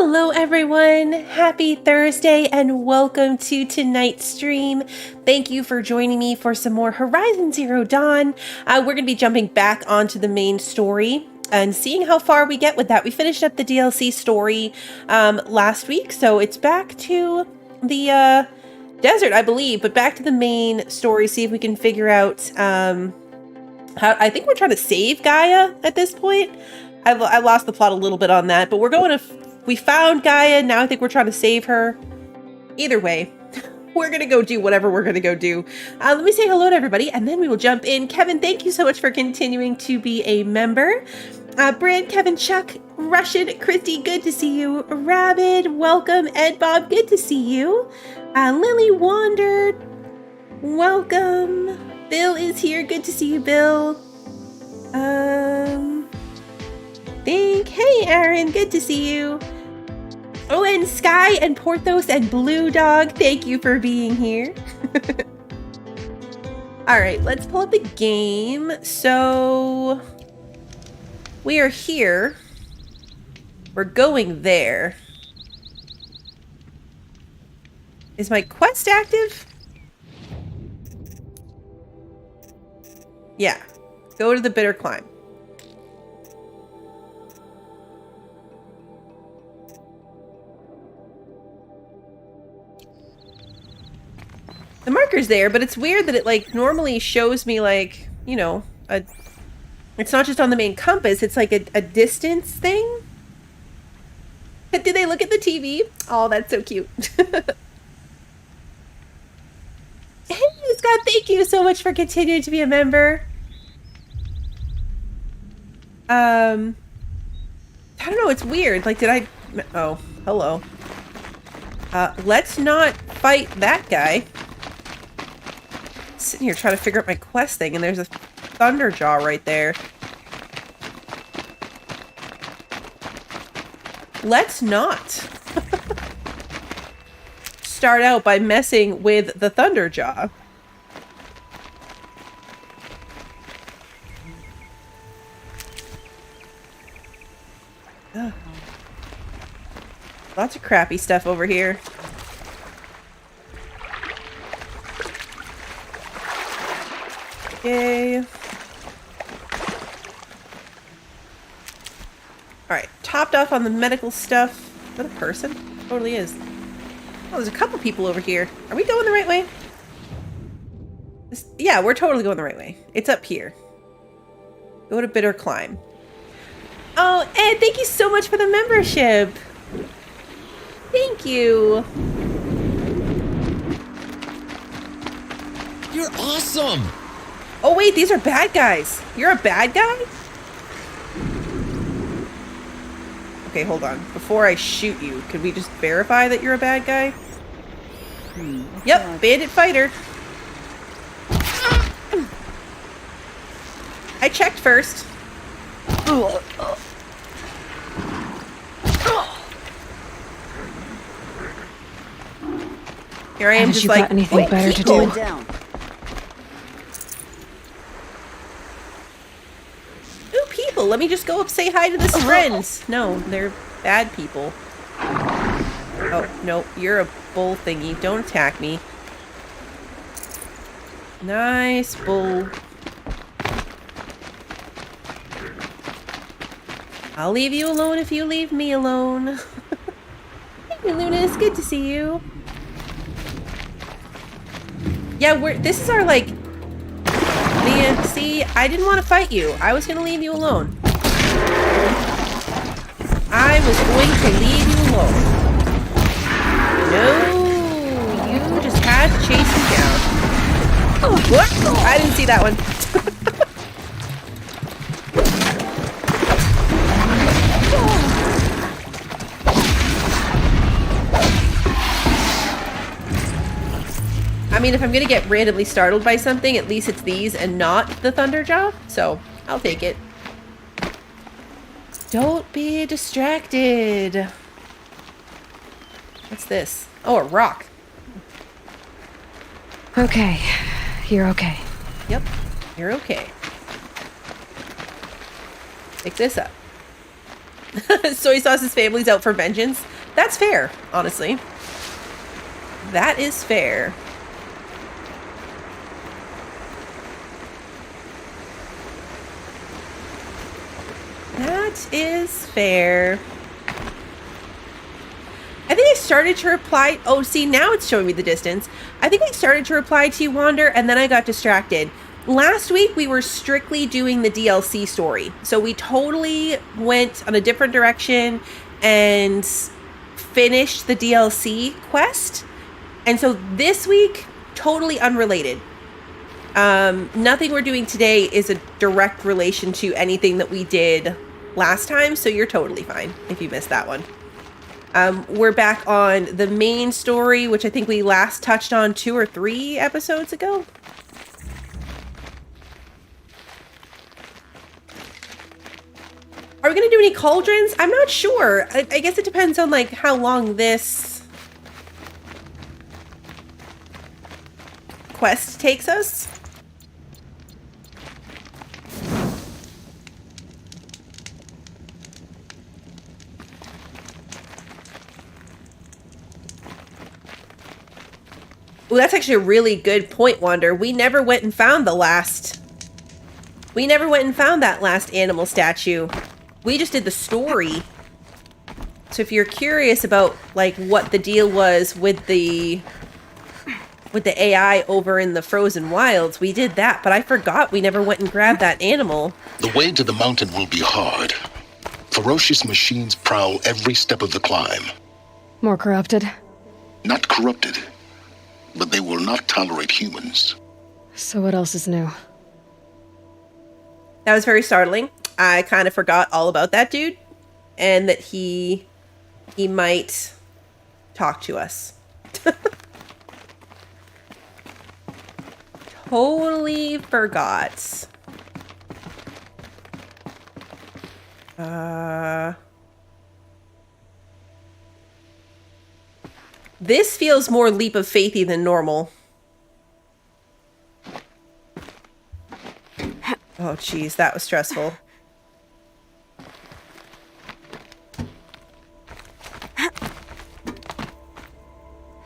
Hello everyone, happy Thursday and welcome to tonight's stream. Thank you for joining me for some more Horizon Zero Dawn. We're going to be jumping back onto the main story and seeing how far we get with that. We finished up the DLC story last week, so it's back to the desert, I believe, but back to the main story, see if we can figure out how. I think we're trying to save Gaia at this point. I lost the plot a little bit on that, but we're going to... We found Gaia, now I think we're trying to save her. Either way, we're going to go do whatever we're going to go do. Let me say hello to everybody, and then we will jump in. Kevin, thank you so much for continuing to be a member. Brand, Kevin, Chuck, Russian, Christy, good to see you. Rabid, welcome. Ed Bob, good to see you. Lily Wandered, welcome. Bill is here, good to see you, Bill. Hey, Aaron, good to see you. Oh, and Sky and Porthos and Blue Dog, thank you for being here. All right, let's pull up the game. So we are here. We're going there. Is my quest active? Yeah, go to the bitter climb. The marker's there, but it's weird that it like normally shows me like, you know, it's not just on the main compass, it's like a distance thing. Did they look at the TV? Oh, that's so cute. Hey, Scott, thank you so much for continuing to be a member. I don't know, it's weird. Like, did I... Oh, hello. Let's not fight that guy. Sitting here trying to figure out my quest thing, and there's a Thunderjaw right there. Let's not start out by messing with the Thunderjaw. Ugh. Lots of crappy stuff over here. Okay. Alright, topped off on the medical stuff. Is that a person? Totally is. Oh, there's a couple people over here. Are we going the right way? Yeah, we're totally going the right way. It's up here. Go to Bitter Climb. Oh, Ed, thank you so much for the membership. Thank you. You're awesome! Oh wait, these are bad guys. You're a bad guy? Okay, hold on. Before I shoot you, could we just verify that you're a bad guy? Yep, bandit fighter. I checked first. Here I am, just like, got anything better to do? Down. People. Let me just go up say hi to this friends. No, they're bad people. Oh, no, you're a bull thingy. Don't attack me. Nice bull. I'll leave you alone if you leave me alone. Hey, Lunas, good to see you. Yeah, this is our, like... Man, see, I didn't want to fight you. I was going to leave you alone. I was going to leave you alone. No, you just had to chase me down. Oh, what? I didn't see that one. I mean, if I'm gonna get randomly startled by something, at least it's these and not the Thunderjaw. So, I'll take it. Don't be distracted. What's this? Oh, a rock. Okay. You're okay. Yep. You're okay. Pick this up. Soy Sauce's family's out for vengeance. That's fair, honestly. That is fair. That is fair. I think I started to reply. Oh, see, now it's showing me the distance. I think I started to reply to you, Wander, and then I got distracted. Last week, we were strictly doing the DLC story. So we totally went on a different direction and finished the DLC quest. And so this week, totally unrelated. Nothing we're doing today is a direct relation to anything that we did last time. So you're totally fine if you missed that one. We're back on the main story, which I think we last touched on 2 or 3 episodes ago. Are we going to do any cauldrons? I'm not sure. I guess it depends on, like, how long this quest takes us. Well, that's actually a really good point, Wander. We never went and found that last animal statue. We just did the story. So if you're curious about, like, what the deal was with the AI over in the frozen wilds, we did that, but I forgot we never went and grabbed that animal. The way to the mountain will be hard. Ferocious machines prowl every step of the climb. More corrupted? Not corrupted, but they will not tolerate humans. So what else is new? That was very startling. I kind of forgot all about that dude, and that he might talk to us. Totally forgot. This feels more leap of faithy than normal. Oh, geez, that was stressful.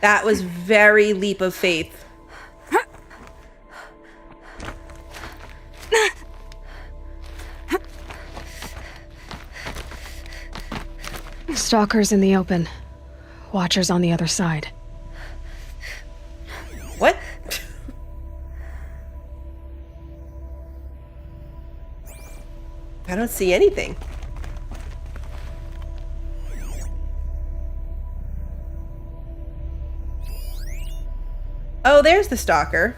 That was very leap of faith. Stalkers in the open. Watchers on the other side. What? I don't see anything. Oh, there's the stalker.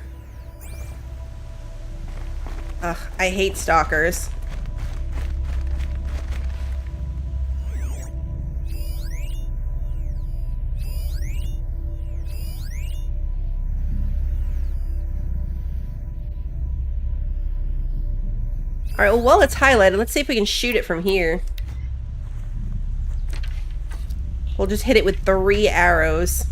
Ugh, I hate stalkers. All right, well, while it's highlighted, let's see if we can shoot it from here. We'll just hit it with 3 arrows.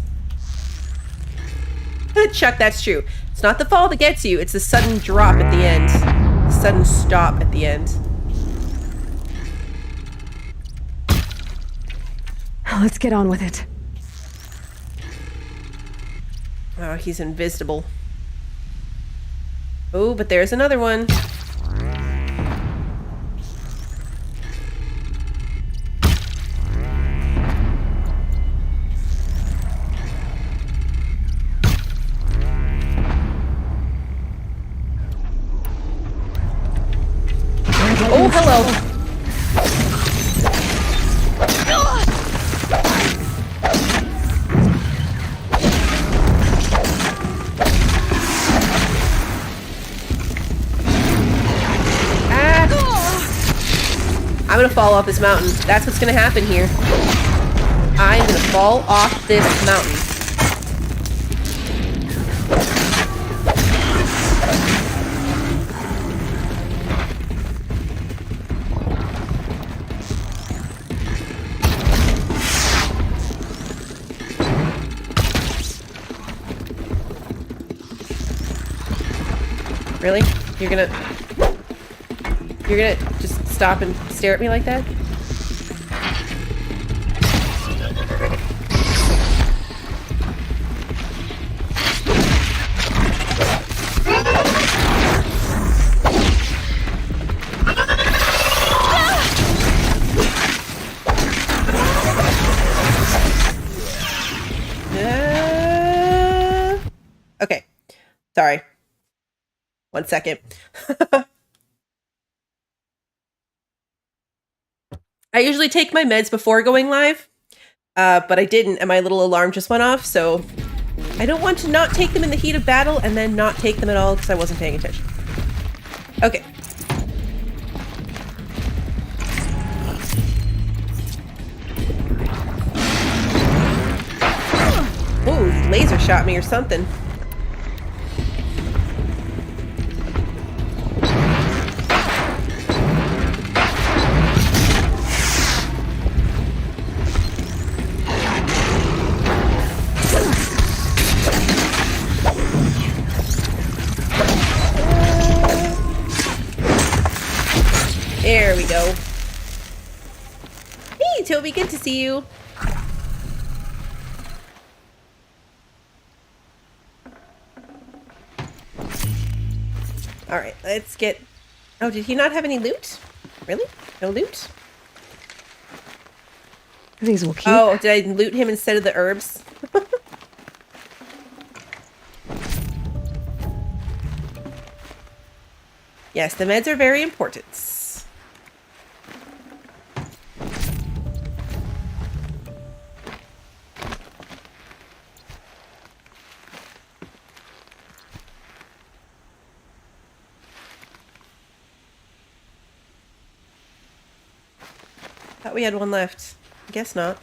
Chuck, that's true. It's not the fall that gets you, it's the sudden drop at the end. The sudden stop at the end. Let's get on with it. Oh, he's invisible. Oh, but there's another one. Oh, hello. I'm gonna fall off this mountain. That's what's gonna happen here. I'm gonna fall off this mountain. Really? You're gonna just stop and stare at me like that? Sorry. 1 second. I usually take my meds before going live, but I didn't, and my little alarm just went off, so I don't want to not take them in the heat of battle and then not take them at all because I wasn't paying attention. Okay. Ooh, he laser shot me or something. There we go. Hey, Toby, good to see you. Alright, let's get... Oh, did he not have any loot? Really? No loot? These will keep. Oh, did I loot him instead of the herbs? Yes, the meds are very important. Thought we had one left. Guess not.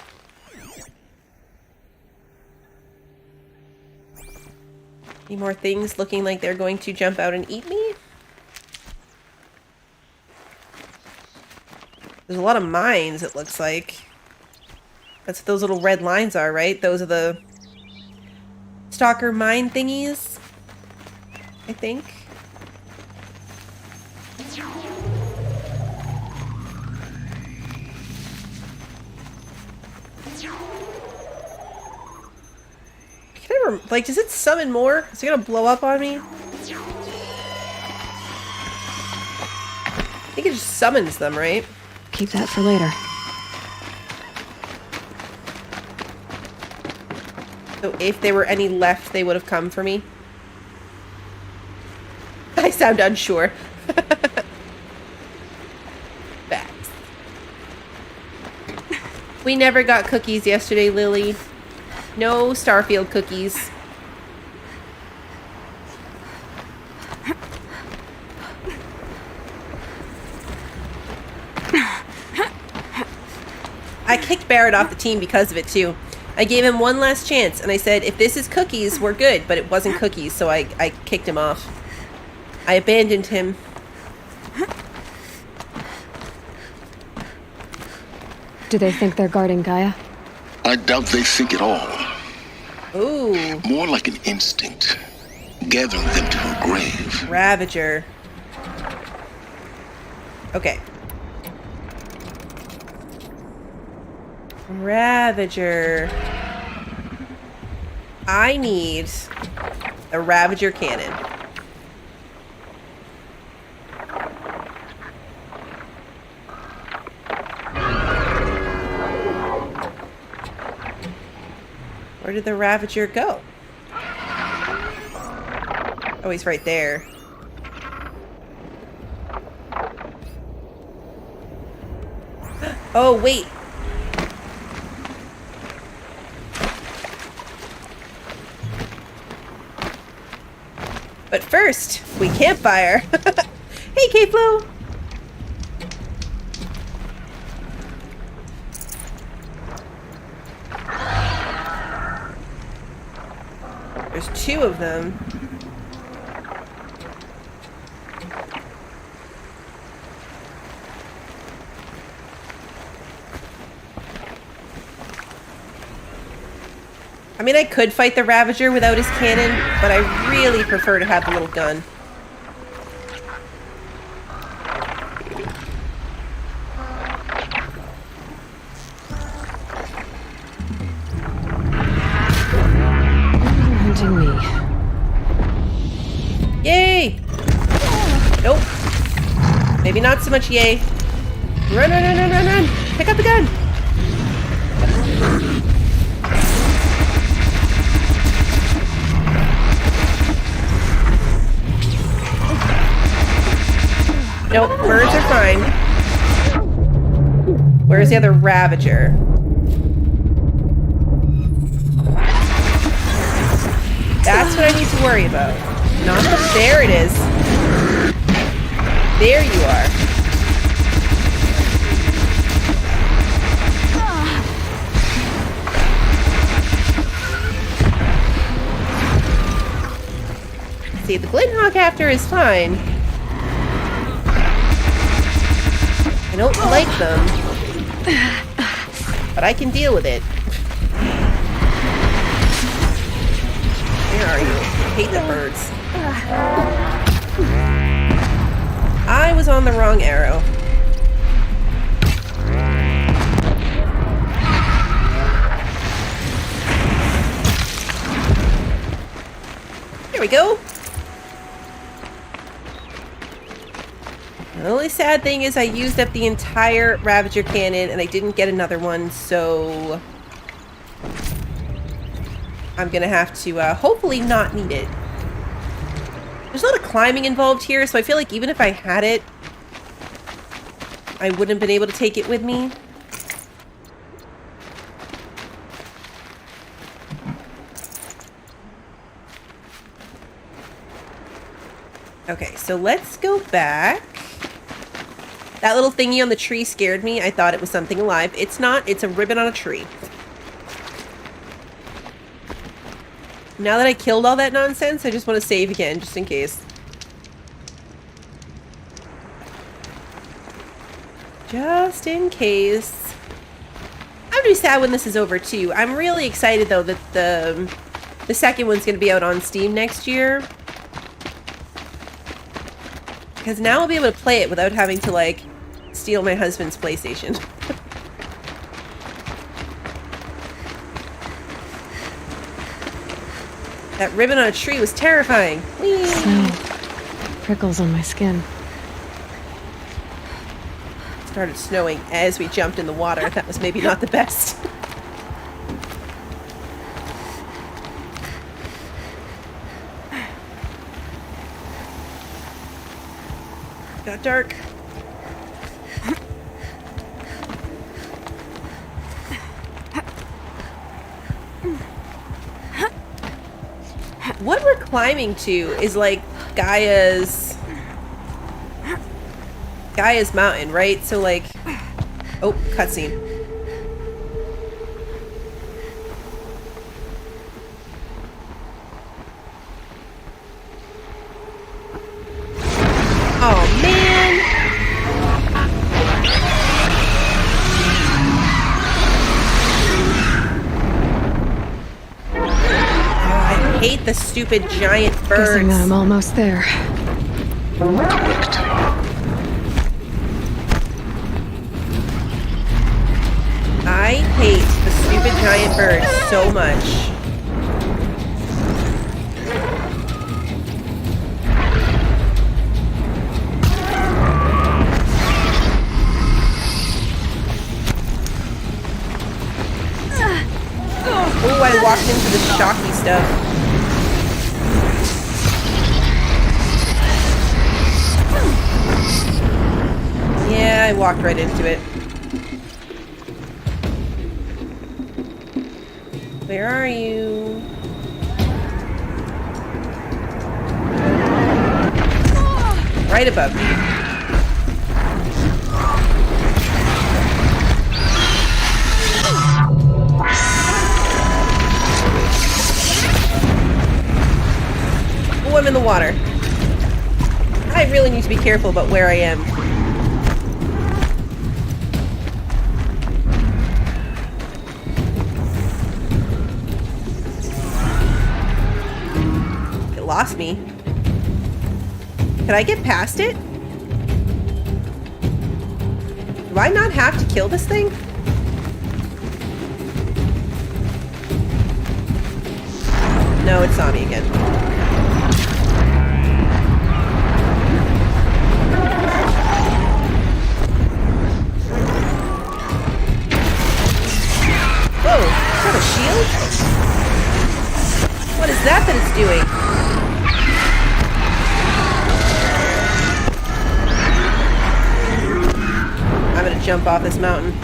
Any more things looking like they're going to jump out and eat me? There's a lot of mines, it looks like. That's what those little red lines are, right? Those are the stalker mine thingies, I think. Like, does it summon more? Is it gonna blow up on me? I think it just summons them, right? Keep that for later. So if there were any left, they would have come for me. I sound unsure. Facts. We never got cookies yesterday, Lily. No Starfield cookies. I kicked Barrett off the team because of it too. I gave him one last chance and I said, if this is cookies, we're good, but it wasn't cookies, so I kicked him off. I abandoned him. Do they think they're guarding Gaia? I doubt they think at all. Ooh. More like an instinct, gathering them to her grave. Ravager. Okay. Ravager. I need a Ravager cannon. Where did the Ravager go? Oh, he's right there. Oh, wait. But first, we campfire. Hey, K-Flo! There's 2 of them. I mean, I could fight the Ravager without his cannon, but I really prefer to have the little gun. Hunting me. Yay! Nope. Maybe not so much yay. Run, run, run, run, run, run! Pick up the gun! Nope, birds are fine. Where's the other Ravager? That's what I need to worry about. Not the... There it is. There you are. See, the Glinthawk after is fine. I don't like them, but I can deal with it. Where are you? I hate the birds. I was on the wrong arrow. There we go. The only sad thing is I used up the entire Ravager cannon and I didn't get another one, so I'm gonna have to hopefully not need it. There's a lot of climbing involved here, so I feel like even if I had it, I wouldn't have been able to take it with me. Okay, so let's go back. That little thingy on the tree scared me. I thought it was something alive. It's not. It's a ribbon on a tree. Now that I killed all that nonsense, I just want to save again, just in case. Just in case. I'm gonna be sad when this is over, too. I'm really excited, though, that the second one's gonna be out on Steam next year. Because now I'll be able to play it without having to, like, steal my husband's PlayStation. That ribbon on a tree was terrifying. Whee! Snow. Prickles on my skin. It started snowing as we jumped in the water. That was maybe not the best. Got dark. What we're climbing to is like Gaia's mountain, right? So like, oh, cutscene. Oh man! I hate the stupid giant birds. Guessing that I'm almost there. Correct. I hate the stupid giant birds so much. Oh, I walked into the shocky stuff. Yeah, I walked right into it. Where are you? Right above me. Oh, I'm in the water. I really need to be careful about where I am. Lost me. Could I get past it? Do I not have to kill this thing? No, it saw me again. Whoa, is that a shield? What is that it's doing? jump off this mountain.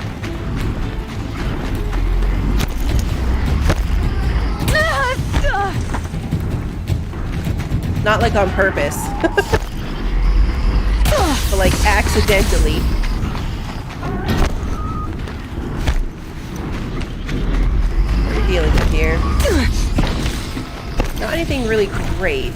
Not like on purpose. But like accidentally. What are we dealing with here? Not anything really great.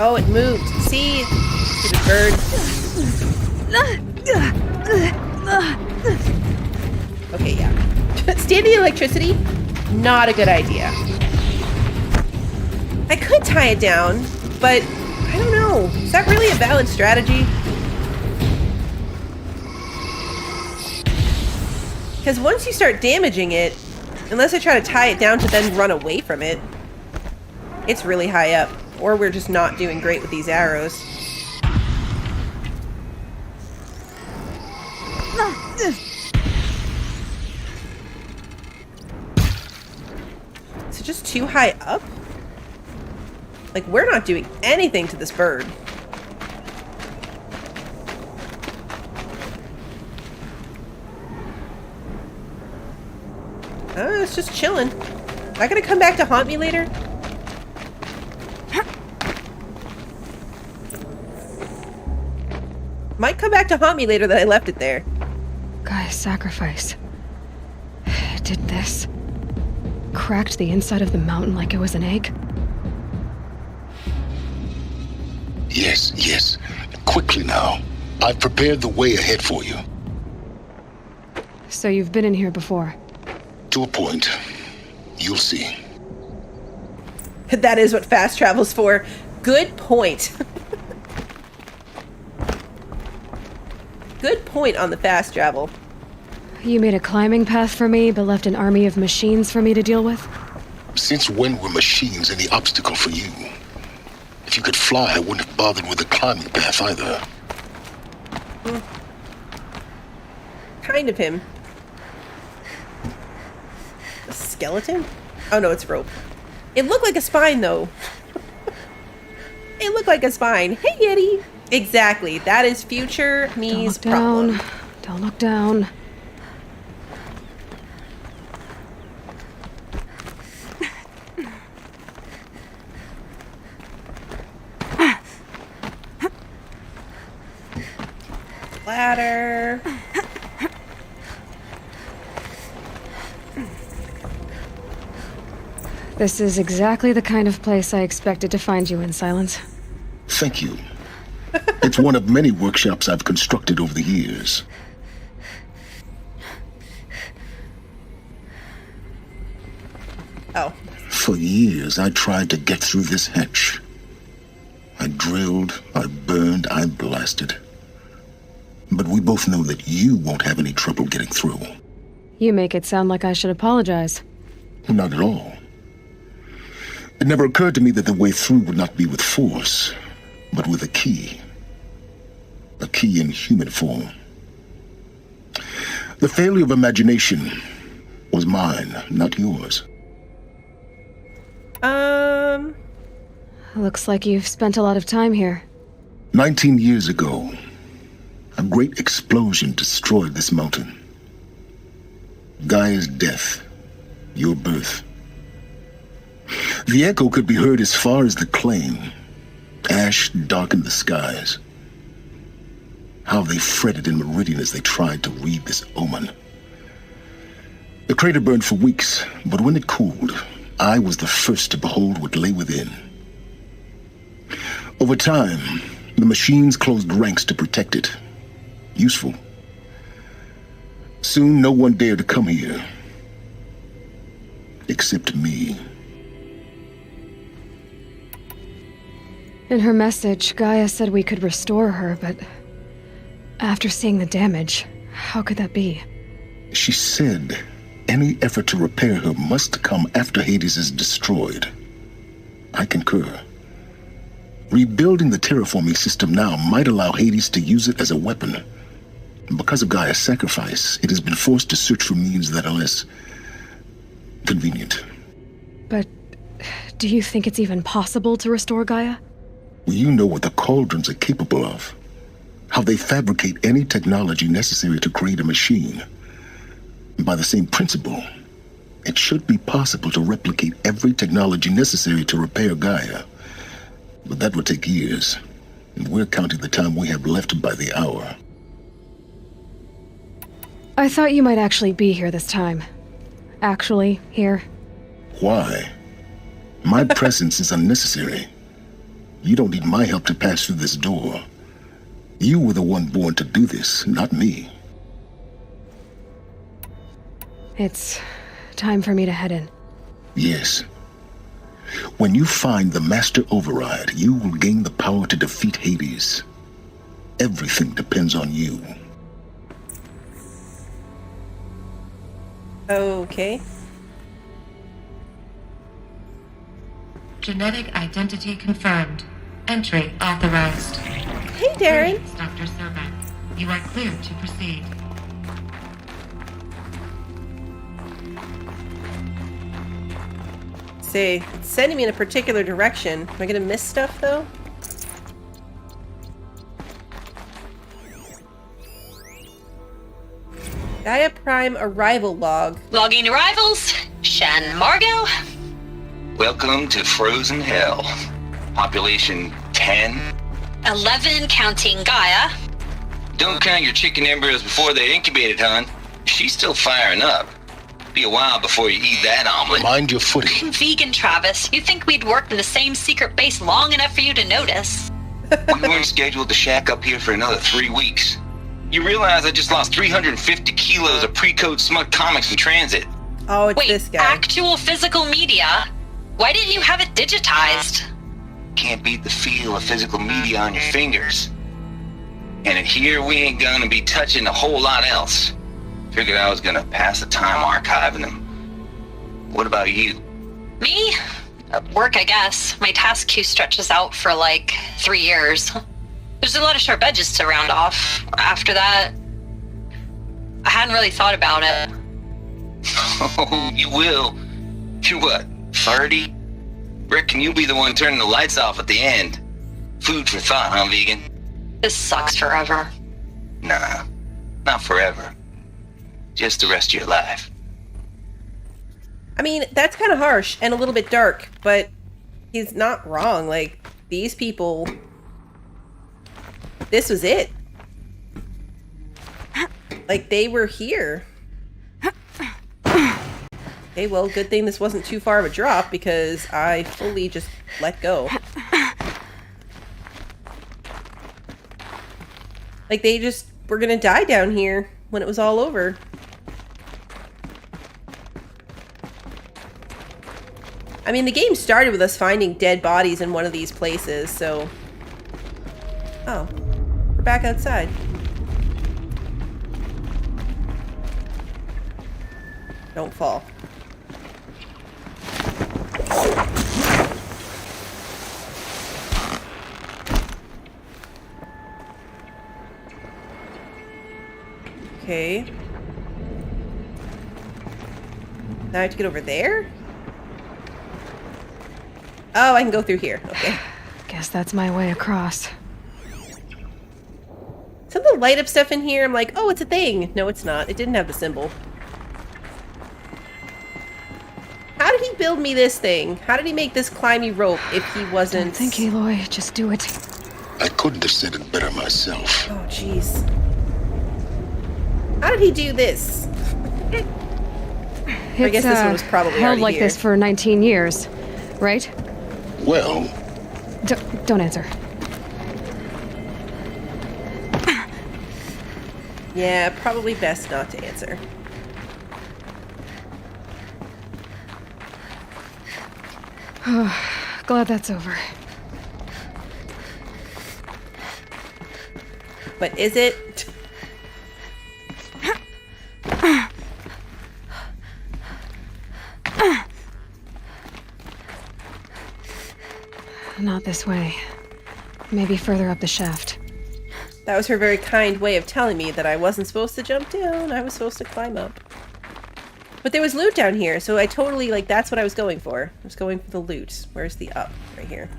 Oh, it moved. See? Stupid bird. Okay, yeah. Standing electricity? Not a good idea. I could tie it down, but I don't know. Is that really a valid strategy? Because once you start damaging it, unless I try to tie it down to then run away from it, it's really high up. Or we're just not doing great with these arrows. Is it just too high up? Like, we're not doing anything to this bird. Oh, it's just chilling. Is that gonna come back to haunt me later? Might come back to haunt me later that I left it there. Gaia's sacrifice. It did this. Cracked the inside of the mountain like it was an egg. Yes, yes. Quickly now. I've prepared the way ahead for you. So you've been in here before? To a point. You'll see. That is what fast travel's for. Good point. Good point on the fast travel. You made a climbing path for me, but left an army of machines for me to deal with? Since when were machines any obstacle for you? If you could fly, I wouldn't have bothered with the climbing path either. Kind of him. A skeleton? Oh no, it's rope. It looked like a spine though. It looked like a spine. Hey, Yeti! Exactly. That is future me's problem. Don't look down. Ladder. This is exactly the kind of place I expected to find you in, Silence. Thank you. It's one of many workshops I've constructed over the years. Oh. For years, I tried to get through this hatch. I drilled, I burned, I blasted. But we both know that you won't have any trouble getting through. You make it sound like I should apologize. Not at all. It never occurred to me that the way through would not be with force, but with a key. A key in human form. The failure of imagination was mine, not yours. Looks like you've spent a lot of time here. 19 years ago, a great explosion destroyed this mountain. Gaia's death, your birth. The echo could be heard as far as the claim. Ash darkened the skies. How they fretted in Meridian as they tried to read this omen. The crater burned for weeks, but when it cooled, I was the first to behold what lay within. Over time, the machines closed ranks to protect it. Useful. Soon, no one dared to come here. Except me. In her message, Gaia said we could restore her, but after seeing the damage, How could that be? She said any effort to repair her must come after Hades is destroyed. I concur. Rebuilding the terraforming system now might allow Hades to use it as a weapon. Because of Gaia's sacrifice, it has been forced to search for means that are less convenient. But do you think it's even possible to restore Gaia? You know what the cauldrons are capable of. How they fabricate any technology necessary to create a machine. By the same principle, it should be possible to replicate every technology necessary to repair Gaia. But that would take years, and we're counting the time we have left by the hour. I thought you might actually be here this time. Actually, here. Why? My presence is unnecessary. You don't need my help to pass through this door. You were the one born to do this, not me. It's time for me to head in. Yes. When you find the Master Override, you will gain the power to defeat Hades. Everything depends on you. Okay. Genetic identity confirmed. Entry authorized. Hey, Darren. Greetings, Dr. Serbeck. You are cleared to proceed. See, it's sending me in a particular direction. Am I gonna miss stuff, though? Gaia Prime arrival log. Logging arrivals. Shen Margot. Welcome to Frozen Hell. Population 10. 11 counting Gaia. Don't count your chicken embryos before they're incubated, hon. She's still firing up. Be a while before you eat that omelet. Mind your footing. Vegan Travis. You think we'd worked in the same secret base long enough for you to notice? We weren't scheduled to shack up here for another 3 weeks. You realize I just lost 350 kilos of pre-code smut comics in transit. Oh, it's Wait, this guy. actual physical media? Why didn't you have it digitized? Can't beat the feel of physical media on your fingers. And in here, we ain't gonna be touching a whole lot else. Figured I was gonna pass the time archiving them. What about you? Me? Work, I guess. My task queue stretches out for like 3 years. There's a lot of sharp edges to round off. After that, I hadn't really thought about it. Oh, you will. You're what, 30? Reckon you'll be the one turning the lights off at the end. Food for thought, huh, vegan? This sucks forever. Nah, not forever. Just the rest of your life. I mean, that's kind of harsh and a little bit dark, but he's not wrong. Like, these people... This was it. Like, they were here. Okay, well, good thing this wasn't too far of a drop, because I fully just let go. Like, they just were gonna die down here when it was all over. I mean, the game started with us finding dead bodies in one of these places, so... Oh. We're back outside. Don't fall. Okay. Now I have to get over there? Oh, I can go through here. Okay. Guess that's my way across. Some of the light up stuff in here, I'm like, oh, it's a thing. No, it's not. It didn't have the symbol. How did he build me this thing? How did he make this climby rope if he wasn't... Don't think, Aloy. Just do it. I couldn't have said it better myself. Oh, jeez. How did he do this? I guess this one was probably held already like here. this for 19 years, right? Well, Don't answer. Yeah, probably best not to answer. Glad that's over. But is it? Not this way. Maybe further up the shaft. That was her very kind way of telling me that I wasn't supposed to jump down, I was supposed to climb up. But there was loot down here, so I totally, like, that's what I was going for. I was going for the loot. Where's the up? Right here.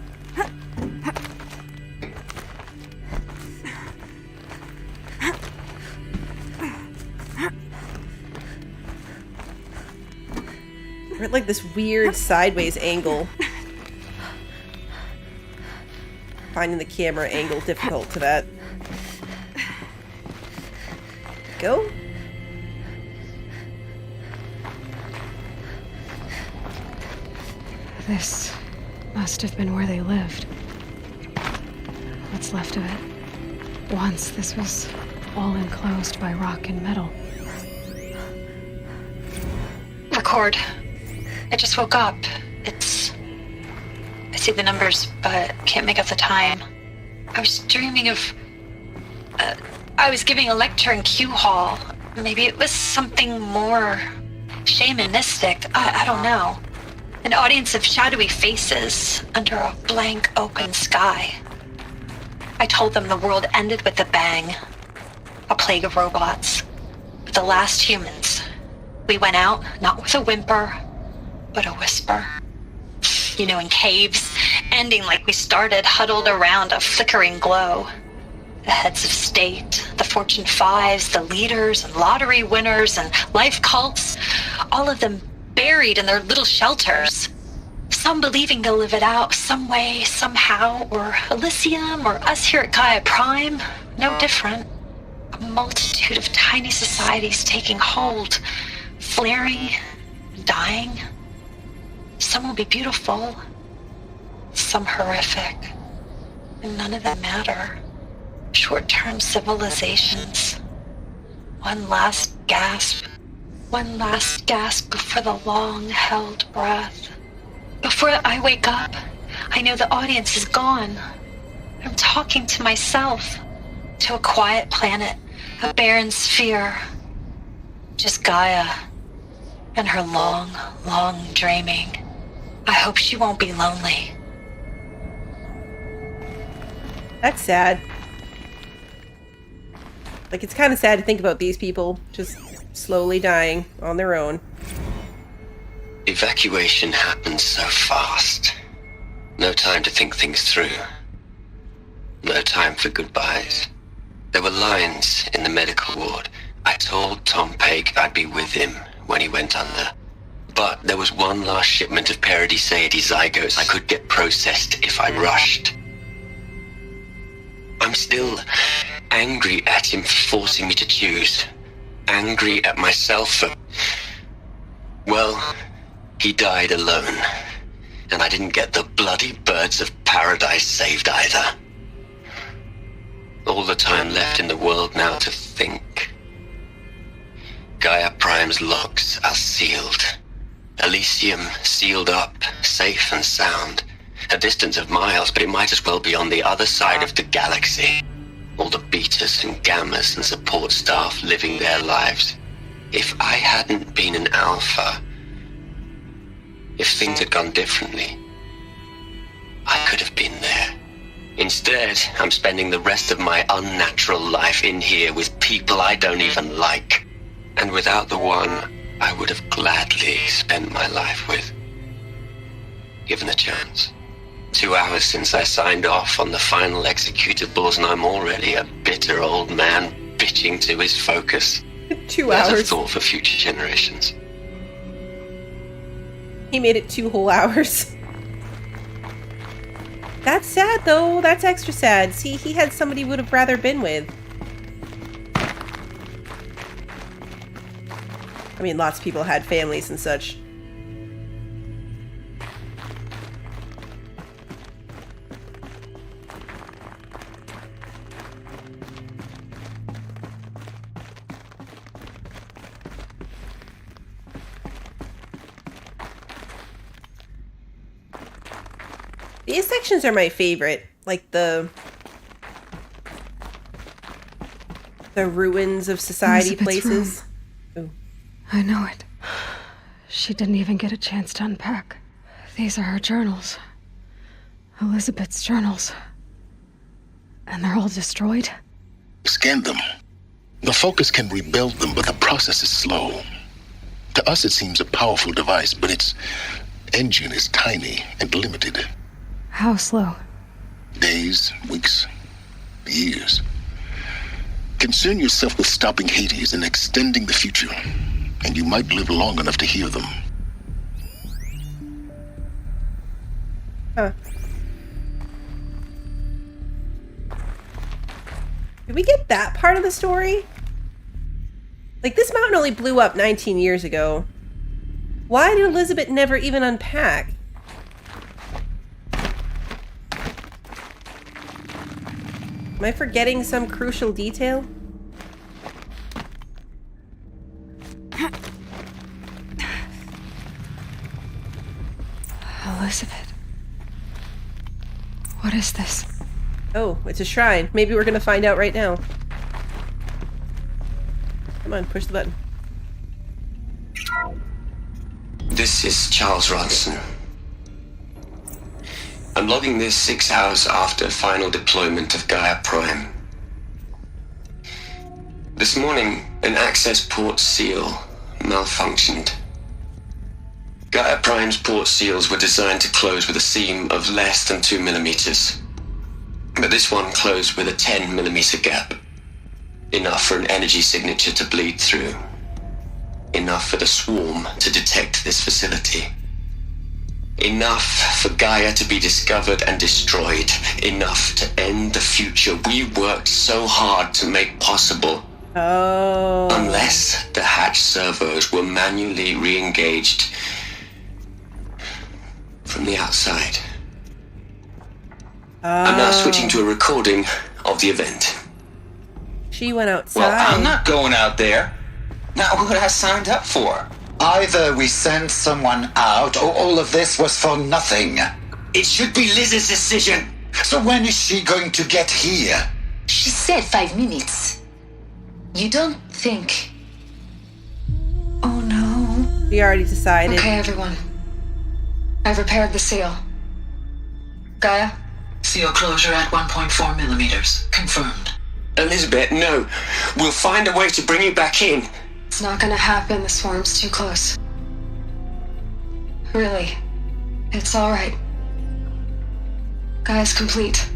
We're at, like, this weird sideways angle. Finding the camera angle difficult to that. Go. This must have been where they lived. What's left of it. Once this was all enclosed by rock and metal. Record. I just woke up. I see the numbers, but can't make out the time. I was dreaming of... I was giving a lecture in Q Hall. Maybe it was something more shamanistic. I don't know. An audience of shadowy faces under a blank open sky. I told them the world ended with a bang. A plague of robots. But the last humans. We went out, not with a whimper, but a whisper. You know, in caves, ending like we started, huddled around a flickering glow. The heads of state, the Fortune 5s, the leaders and lottery winners and life cults, all of them buried in their little shelters. Some believing they'll live it out some way, somehow, or Elysium, or us here at Gaia Prime, no different. A multitude of tiny societies taking hold, flaring, dying. Some will be beautiful, some horrific, and none of them matter. Short-term civilizations. One last gasp before the long-held breath. Before I wake up, I know the audience is gone. I'm talking to myself, to a quiet planet, a barren sphere. Just Gaia and her long, long dreaming. I hope she won't be lonely. That's sad. Like, it's kind of sad to think about these people just slowly dying on their own. Evacuation happened so fast. No time to think things through. No time for goodbyes. There were lines in the medical ward. I told Tom Pake I'd be with him when he went under. But there was one last shipment of Paradiseidae zygotes I could get processed if I rushed. I'm still angry at him for forcing me to choose. Angry at myself for... Well, he died alone. And I didn't get the bloody birds of paradise saved either. All the time left in the world now to think. Gaia Prime's locks are sealed. Elysium sealed up, safe and sound. A distance of miles, but it might as well be on the other side of the galaxy. All the betas and gammas and support staff living their lives. If I hadn't been an alpha, if things had gone differently, I could have been there. Instead, I'm spending the rest of my unnatural life in here with people I don't even like. And without the one I would have gladly spent my life with. Given a chance. 2 hours since I signed off on the final executables, and I'm already a bitter old man bitching to his focus. 2 hours. There's a thought for future generations. He made it 2 whole hours. That's sad, though. That's extra sad. See, he had somebody he would have rather been with. I mean, lots of people had families and such. These sections are my favorite. Like the ruins of society places. Ooh. I know it. She didn't even get a chance to unpack. These are her journals. Elizabeth's journals. And they're all destroyed? Scan them. The Focus can rebuild them, but the process is slow. To us, it seems a powerful device, but its engine is tiny and limited. How slow? Days, weeks, years. Concern yourself with stopping Hades and extending the future, and you might live long enough to hear them. Huh. Did we get that part of the story? Like, this mountain only blew up 19 years ago. Why did Elizabeth never even unpack? Am I forgetting some crucial detail? Elizabeth. What is this? Oh, it's a shrine. Maybe we're gonna find out right now. Come on, push the button. This is Charles Ronson. I'm logging this 6 hours after final deployment of Gaia Prime. This morning, an access port seal malfunctioned. Gaia Prime's port seals were designed to close with a seam of less than 2 millimeters. But this one closed with a 10 millimeter gap. Enough for an energy signature to bleed through. Enough for the swarm to detect this facility. Enough for Gaia to be discovered and destroyed. Enough to end the future we worked so hard to make possible. Oh. Unless the hatch servos were manually re-engaged from the outside. I'm now switching to a recording of the event. She went outside. Well, I'm not going out there. Not what I signed up for. Either we sent someone out, or all of this was for nothing. It should be Liz's decision. So when is she going to get here? She said 5 minutes. You don't think... Oh no. We already decided. Okay, everyone. I've repaired the seal. Gaia? Seal closure at 1.4 millimeters. Confirmed. Elizabeth, no. We'll find a way to bring you back in. It's not gonna happen. The swarm's too close. Really. It's alright. Gaia's complete.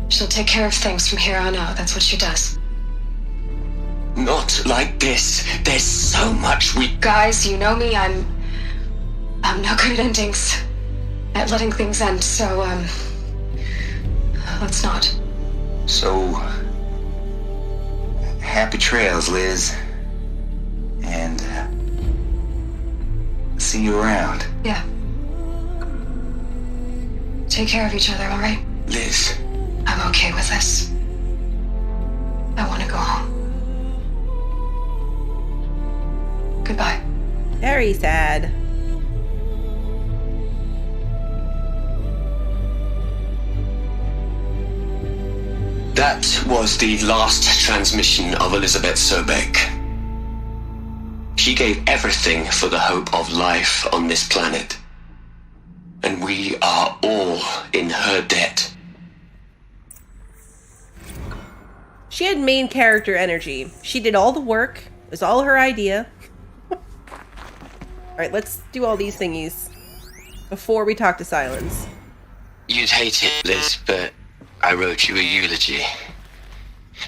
She'll take care of things from here on out. That's what she does. Not like this. There's so much we... Guys, you know me. I'm not good at endings. At letting things end, so, let's not. So... happy trails, Liz. And... see you around. Yeah. Take care of each other, alright? Liz. I'm okay with this. I want to go home. Goodbye. Very sad. That was the last transmission of Elizabeth Sobek. She gave everything for the hope of life on this planet. And we are all in her debt. She had main character energy. She did all the work. It was all her idea. Alright, let's do all these thingies before we talk to Silence. You'd hate it, Liz, but I wrote you a eulogy.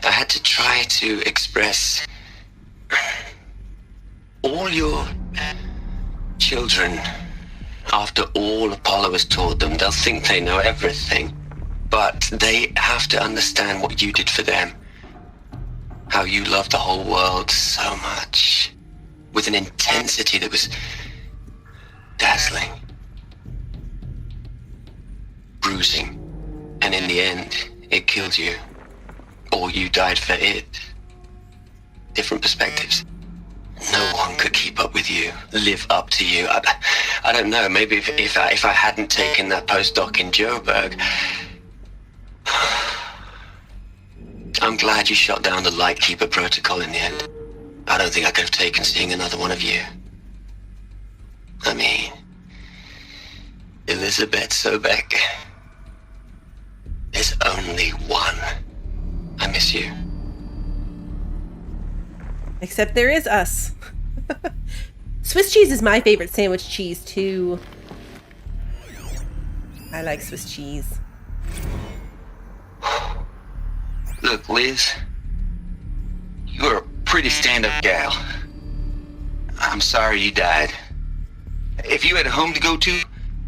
I had to try to express all your children. After all Apollo has taught them, they'll think they know everything. But they have to understand what you did for them. How you loved the whole world so much. With an intensity that was dazzling. Bruising. And in the end, it killed you. Or you died for it. Different perspectives. No one could keep up with you, live up to you. I don't know, maybe if I hadn't taken that postdoc in Joburg. I'm glad you shot down the Lightkeeper protocol in the end. I don't think I could have taken seeing another one of you. I mean, Elizabeth Sobek. There's only one. I miss you. Except there is us. Swiss cheese is my favorite sandwich cheese, too. I like Swiss cheese. Look, Liz. You're a pretty stand-up gal. I'm sorry you died. If you had a home to go to,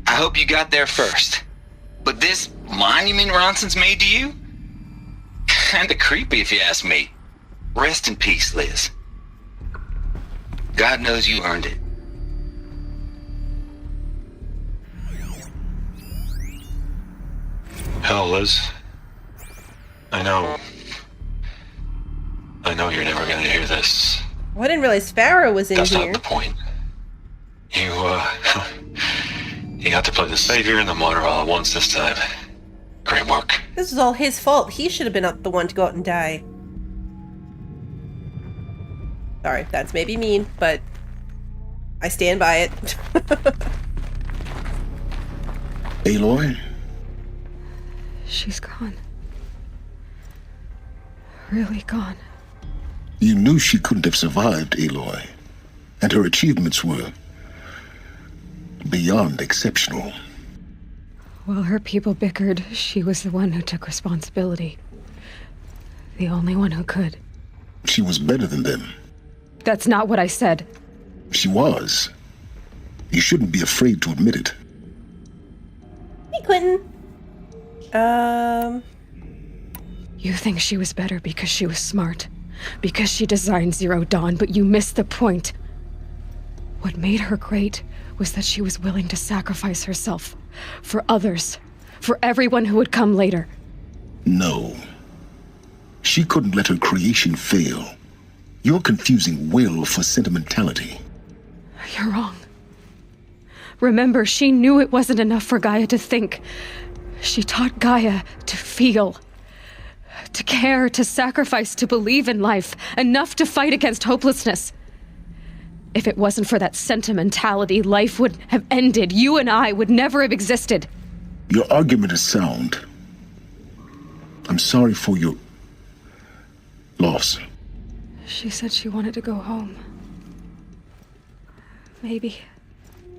I hope you got there first. But this monument Ronson's made to you? Kinda creepy if you ask me. Rest in peace, Liz. God knows you earned it. Hell, Liz. I know you're never gonna hear this. Oh, I didn't realize Pharaoh was in That's here. not the point. You got to play the savior and the martyr all at once this time. Great work. This is all his fault. He should have been the one to go out and die. Sorry, that's maybe mean, but I stand by it. Aloy? She's gone. Really gone. You knew she couldn't have survived, Aloy. And her achievements were beyond exceptional. While her people bickered, she was the one who took responsibility. The only one who could. She was better than them. That's not what I said. She was. You shouldn't be afraid to admit it. Hey, Quentin. You think she was better because she was smart. Because she designed Zero Dawn, but you missed the point. What made her great was that she was willing to sacrifice herself. For others. For everyone who would come later. No. She couldn't let her creation fail. You're confusing will for sentimentality. You're wrong. Remember, she knew it wasn't enough for Gaia to think. She taught Gaia to feel. To care, to sacrifice, to believe in life. Enough to fight against hopelessness. If it wasn't for that sentimentality, life would have ended. You and I would never have existed. Your argument is sound. I'm sorry for your loss. She said she wanted to go home. Maybe.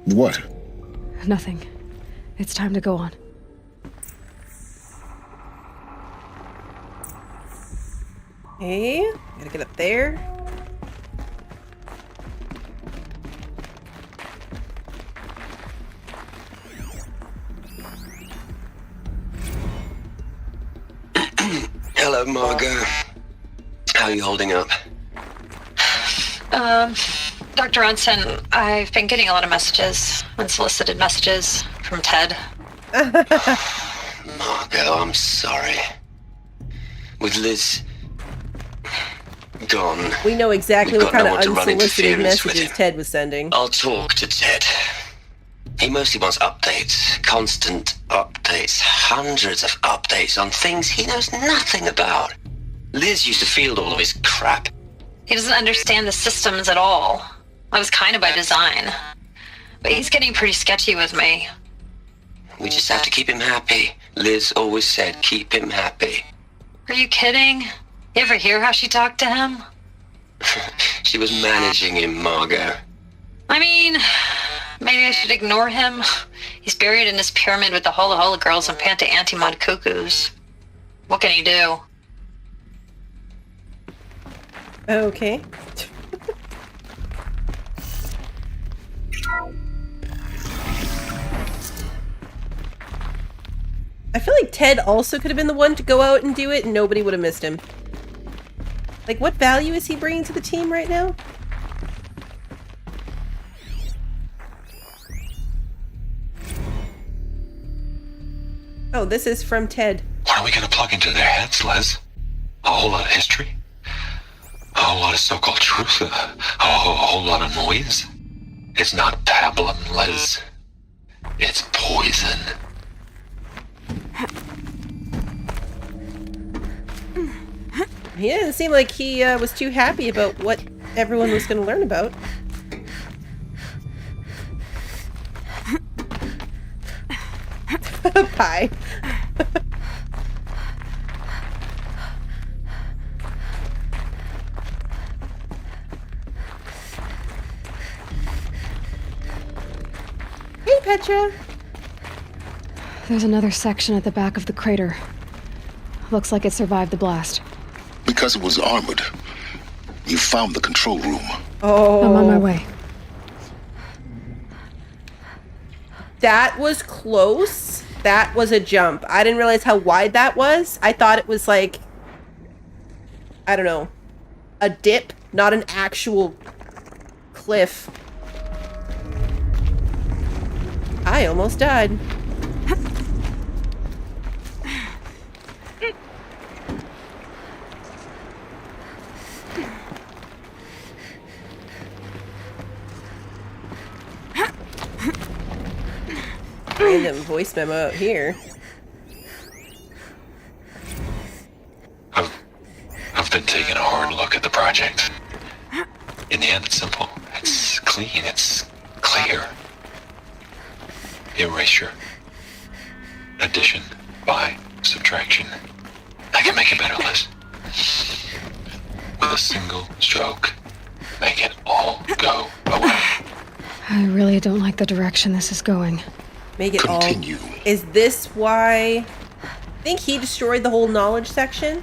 What? Nothing. It's time to go on. Hey, gotta get up there. Hello, Margot. How are you holding up? Dr. Ronson, I've been getting a lot of messages, unsolicited messages from Ted. Margot, I'm sorry. With Liz gone, We know exactly we've what got kind no of one to run unsolicited interference with messages him. Ted was sending. I'll talk to Ted. He mostly wants updates, constant updates, hundreds of updates on things he knows nothing about. Liz used to field all of his crap. He doesn't understand the systems at all. That was kind of by design. But he's getting pretty sketchy with me. We just have to keep him happy. Liz always said, keep him happy. Are you kidding? You ever hear how she talked to him? She was managing him, Margot. I mean, maybe I should ignore him. He's buried in his pyramid with the Hola Hola girls and Panta Antimod cuckoos. What can he do? Okay. I feel like Ted also could have been the one to go out and do it and nobody would have missed him. Like, what value is he bringing to the team right now? Oh, this is from Ted. What are we gonna plug into their heads, Liz? A whole lot of history? A whole lot of so-called truth? A whole lot of noise? It's not pablum, Liz. It's poison. He didn't seem like he was too happy about what everyone was going to learn about. Pie. Hey, Petra. There's another section at the back of the crater. Looks like it survived the blast. Because it was armored. You found the control room. Oh. I'm on my way. That was close. That was a jump. I didn't realize how wide that was. I thought it was like, I don't know, a dip, not an actual cliff. I almost died. Random voice memo out here. I've been taking a hard look at the project. In the end, it's simple. It's clean. It's clear. Erasure. Addition. By subtraction. I can make it better, Liz. With a single stroke, make it all go away. I really don't like the direction this is going. Make it Continue. all. Is this why? I think he destroyed the whole knowledge section.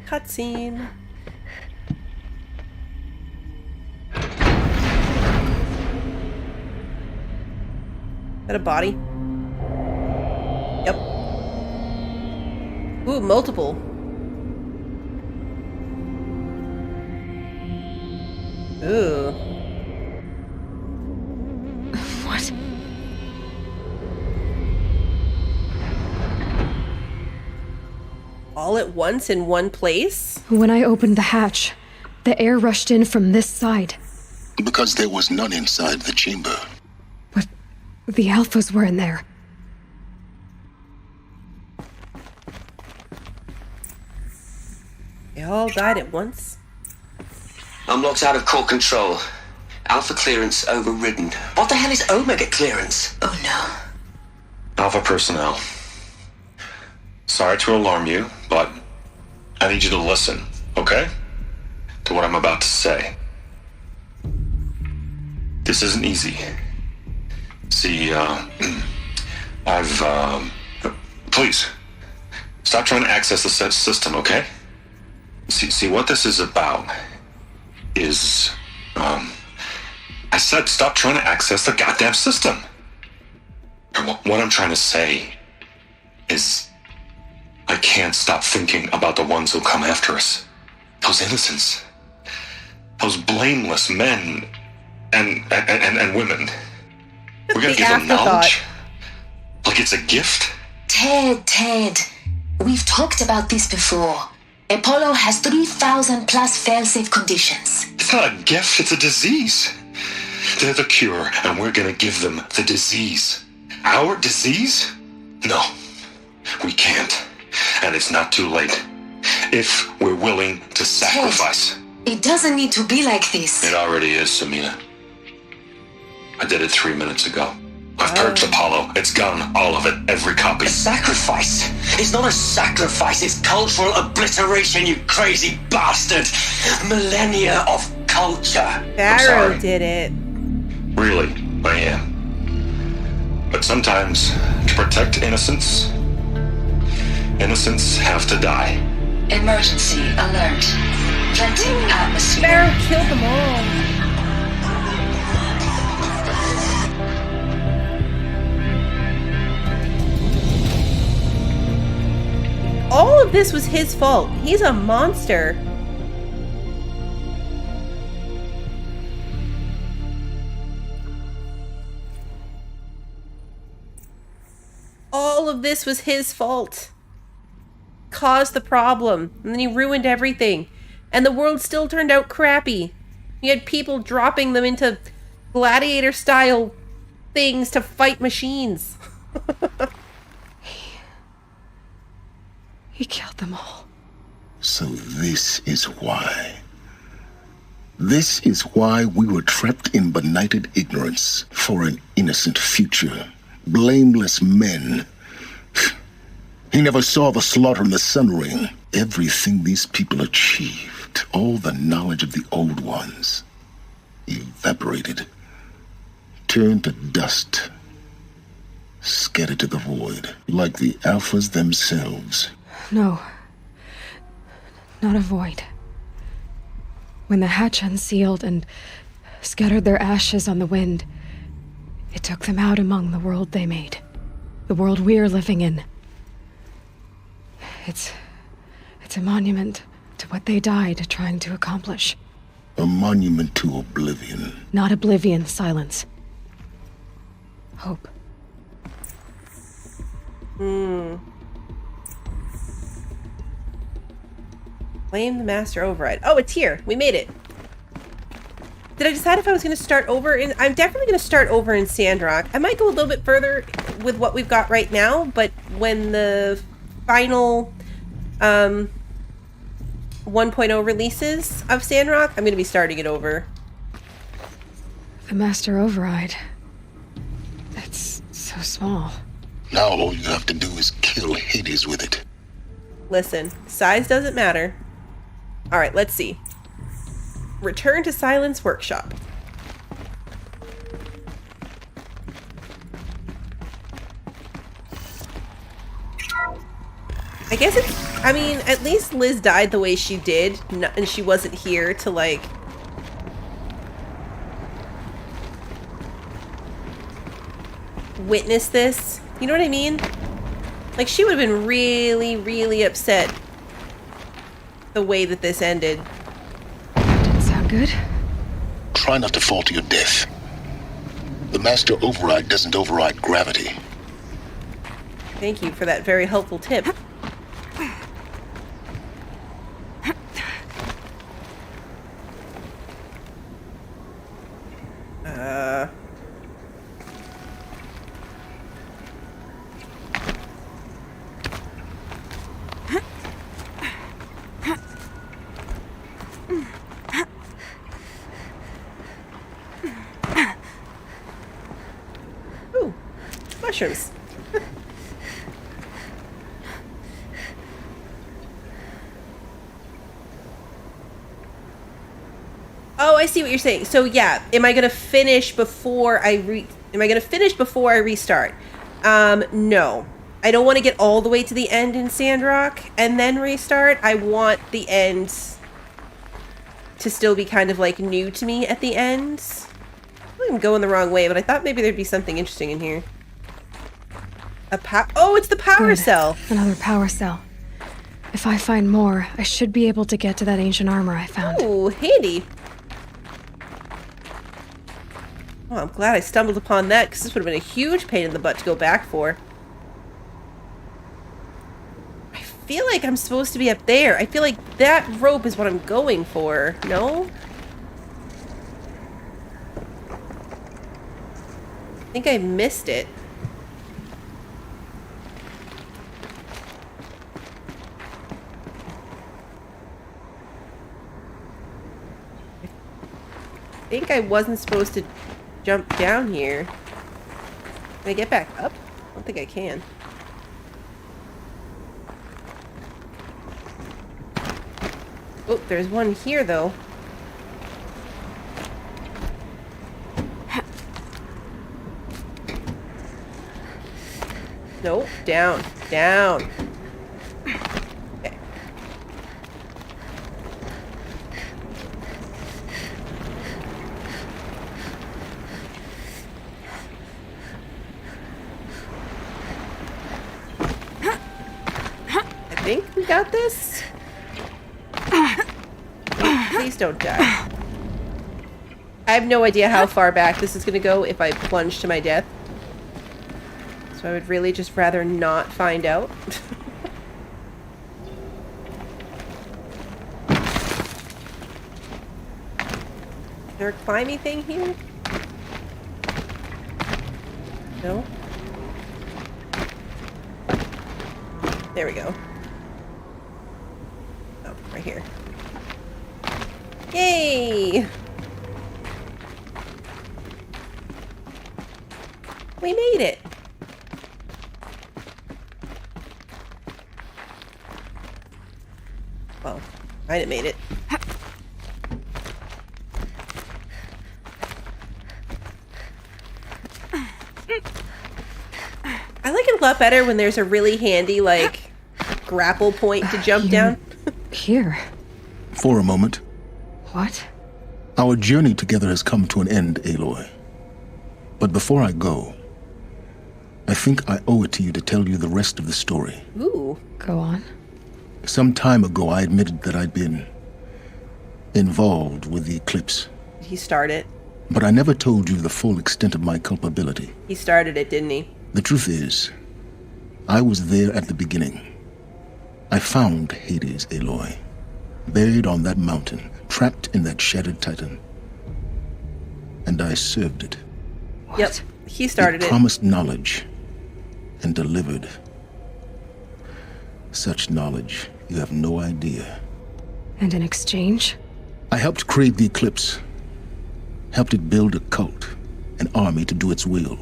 Cutscene. Is that a body? Yep. Ooh, multiple. Ooh. What? All at once in one place? When I opened the hatch, the air rushed in from this side. Because there was none inside the chamber. But the alphas were in there. They all died at once? I'm locked out of core control. Alpha clearance overridden. What the hell is Omega clearance? Oh no. Alpha personnel. Sorry to alarm you, but I need you to listen, okay? To what I'm about to say. This isn't easy. See, please, stop trying to access the system, okay? See, what this is about is, I said stop trying to access the goddamn system. And what I'm trying to say is I can't stop thinking about the ones who come after us. Those innocents. Those blameless men and women. We're gonna give them knowledge? Like it's a gift? Ted. We've talked about this before. Apollo has 3,000 plus fail-safe conditions. It's not a gift, it's a disease. They're the cure, and we're gonna give them the disease. Our disease? No, we can't. And it's not too late. If we're willing to sacrifice. It doesn't need to be like this. It already is, Samina. I did it 3 minutes ago. I've purged Apollo. It's gone. All of it. Every copy. A sacrifice? It's not a sacrifice. It's cultural obliteration, you crazy bastard. Millennia of culture. Barrow did it. Really, I am. But sometimes, to protect innocence, innocents have to die. Emergency alert. Venting atmosphere. Barrow killed them all. All of this was his fault. He's a monster. All of this was his fault. Caused the problem. And then he ruined everything. And the world still turned out crappy. You had people dropping them into gladiator-style things to fight machines. He killed them all. So this is why. This is why we were trapped in benighted ignorance for an innocent future. Blameless men. He never saw the slaughter in the Sun Ring. Everything these people achieved, all the knowledge of the old ones, evaporated, turned to dust, scattered to the void, like the Alphas themselves. No. Not a void. When the hatch unsealed and scattered their ashes on the wind, it took them out among the world they made. The world we're living in. It's a monument to what they died trying to accomplish. A monument to oblivion. Not oblivion, silence. Hope. Claim the master override. Oh, it's here. We made it. Did I decide if I was going to start over in... I'm definitely going to start over in Sandrock. I might go a little bit further with what we've got right now, but when the final 1.0 releases of Sandrock, I'm going to be starting it over. The master override. It's so small. Now all you have to do is kill Hades with it. Listen, size doesn't matter. Alright, let's see. Return to Silence Workshop. I guess it's... I mean, at least Liz died the way she did, and she wasn't here to, like... witness this. You know what I mean? Like, she would have been really, really upset the way that this ended. Didn't sound good. Try not to fall to your death. The master override doesn't override gravity. Thank you for that very helpful tip. Ooh, mushrooms. Oh, I see what you're saying. So yeah, am I gonna finish before I restart? No. I don't want to get all the way to the end in Sandrock and then restart. I want the end to still be kind of like new to me at the end. I think I'm going the wrong way, but I thought maybe there'd be something interesting in here. Oh, it's the power Good. cell. Another power cell. If I find more, I should be able to get to that ancient armor I found. Ooh, handy. Oh, I'm glad I stumbled upon that, because this would have been a huge pain in the butt to go back for. I feel like I'm supposed to be up there. I feel like that rope is what I'm going for. No? I think I missed it. I think I wasn't supposed to jump down here. Can I get back up? I don't think I can. Oh, there's one here, though. Nope. Down. Down. Okay. I think we got this. Please don't die. I have no idea how far back this is going to go if I plunge to my death. So I would really just rather not find out. Is there a climby thing here? No? There we go. Oh, right here. Yay! We made it. Well, I didn't made it. I like it a lot better when there's a really handy, like, grapple point to jump down. Here. For a moment. What? Our journey together has come to an end, Aloy. But before I go, I think I owe it to you to tell you the rest of the story. Ooh. Go on. Some time ago, I admitted that I'd been involved with the eclipse. He started. But I never told you the full extent of my culpability. He started it, didn't he? The truth is, I was there at the beginning. I found Hades, Aloy, buried on that mountain, trapped in that shattered titan. And I served it. What? Yep, he started it. Promised knowledge and delivered. Such knowledge, you have no idea. And in exchange? I helped create the eclipse. Helped it build a cult, an army to do its will.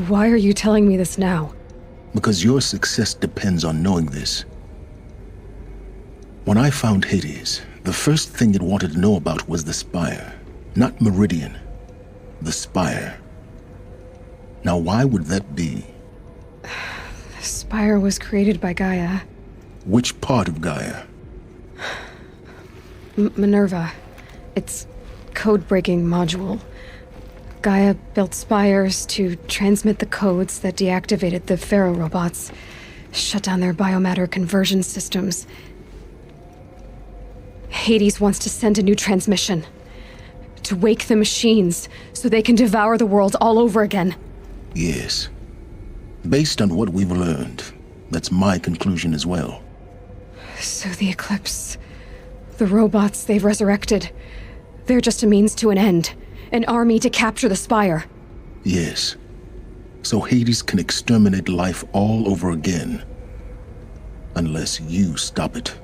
Why are you telling me this now? Because your success depends on knowing this. When I found Hades, the first thing it wanted to know about was the Spire. Not Meridian. The Spire. Now why would that be? The Spire was created by Gaia. Which part of Gaia? Minerva. Its code-breaking module. Gaia built spires to transmit the codes that deactivated the Pharaoh robots, shut down their biomatter conversion systems. Hades wants to send a new transmission. To wake the machines, so they can devour the world all over again. Yes. Based on what we've learned, that's my conclusion as well. So the Eclipse, the robots they've resurrected, they're just a means to an end. An army to capture the Spire. Yes. So Hades can exterminate life all over again. Unless you stop it.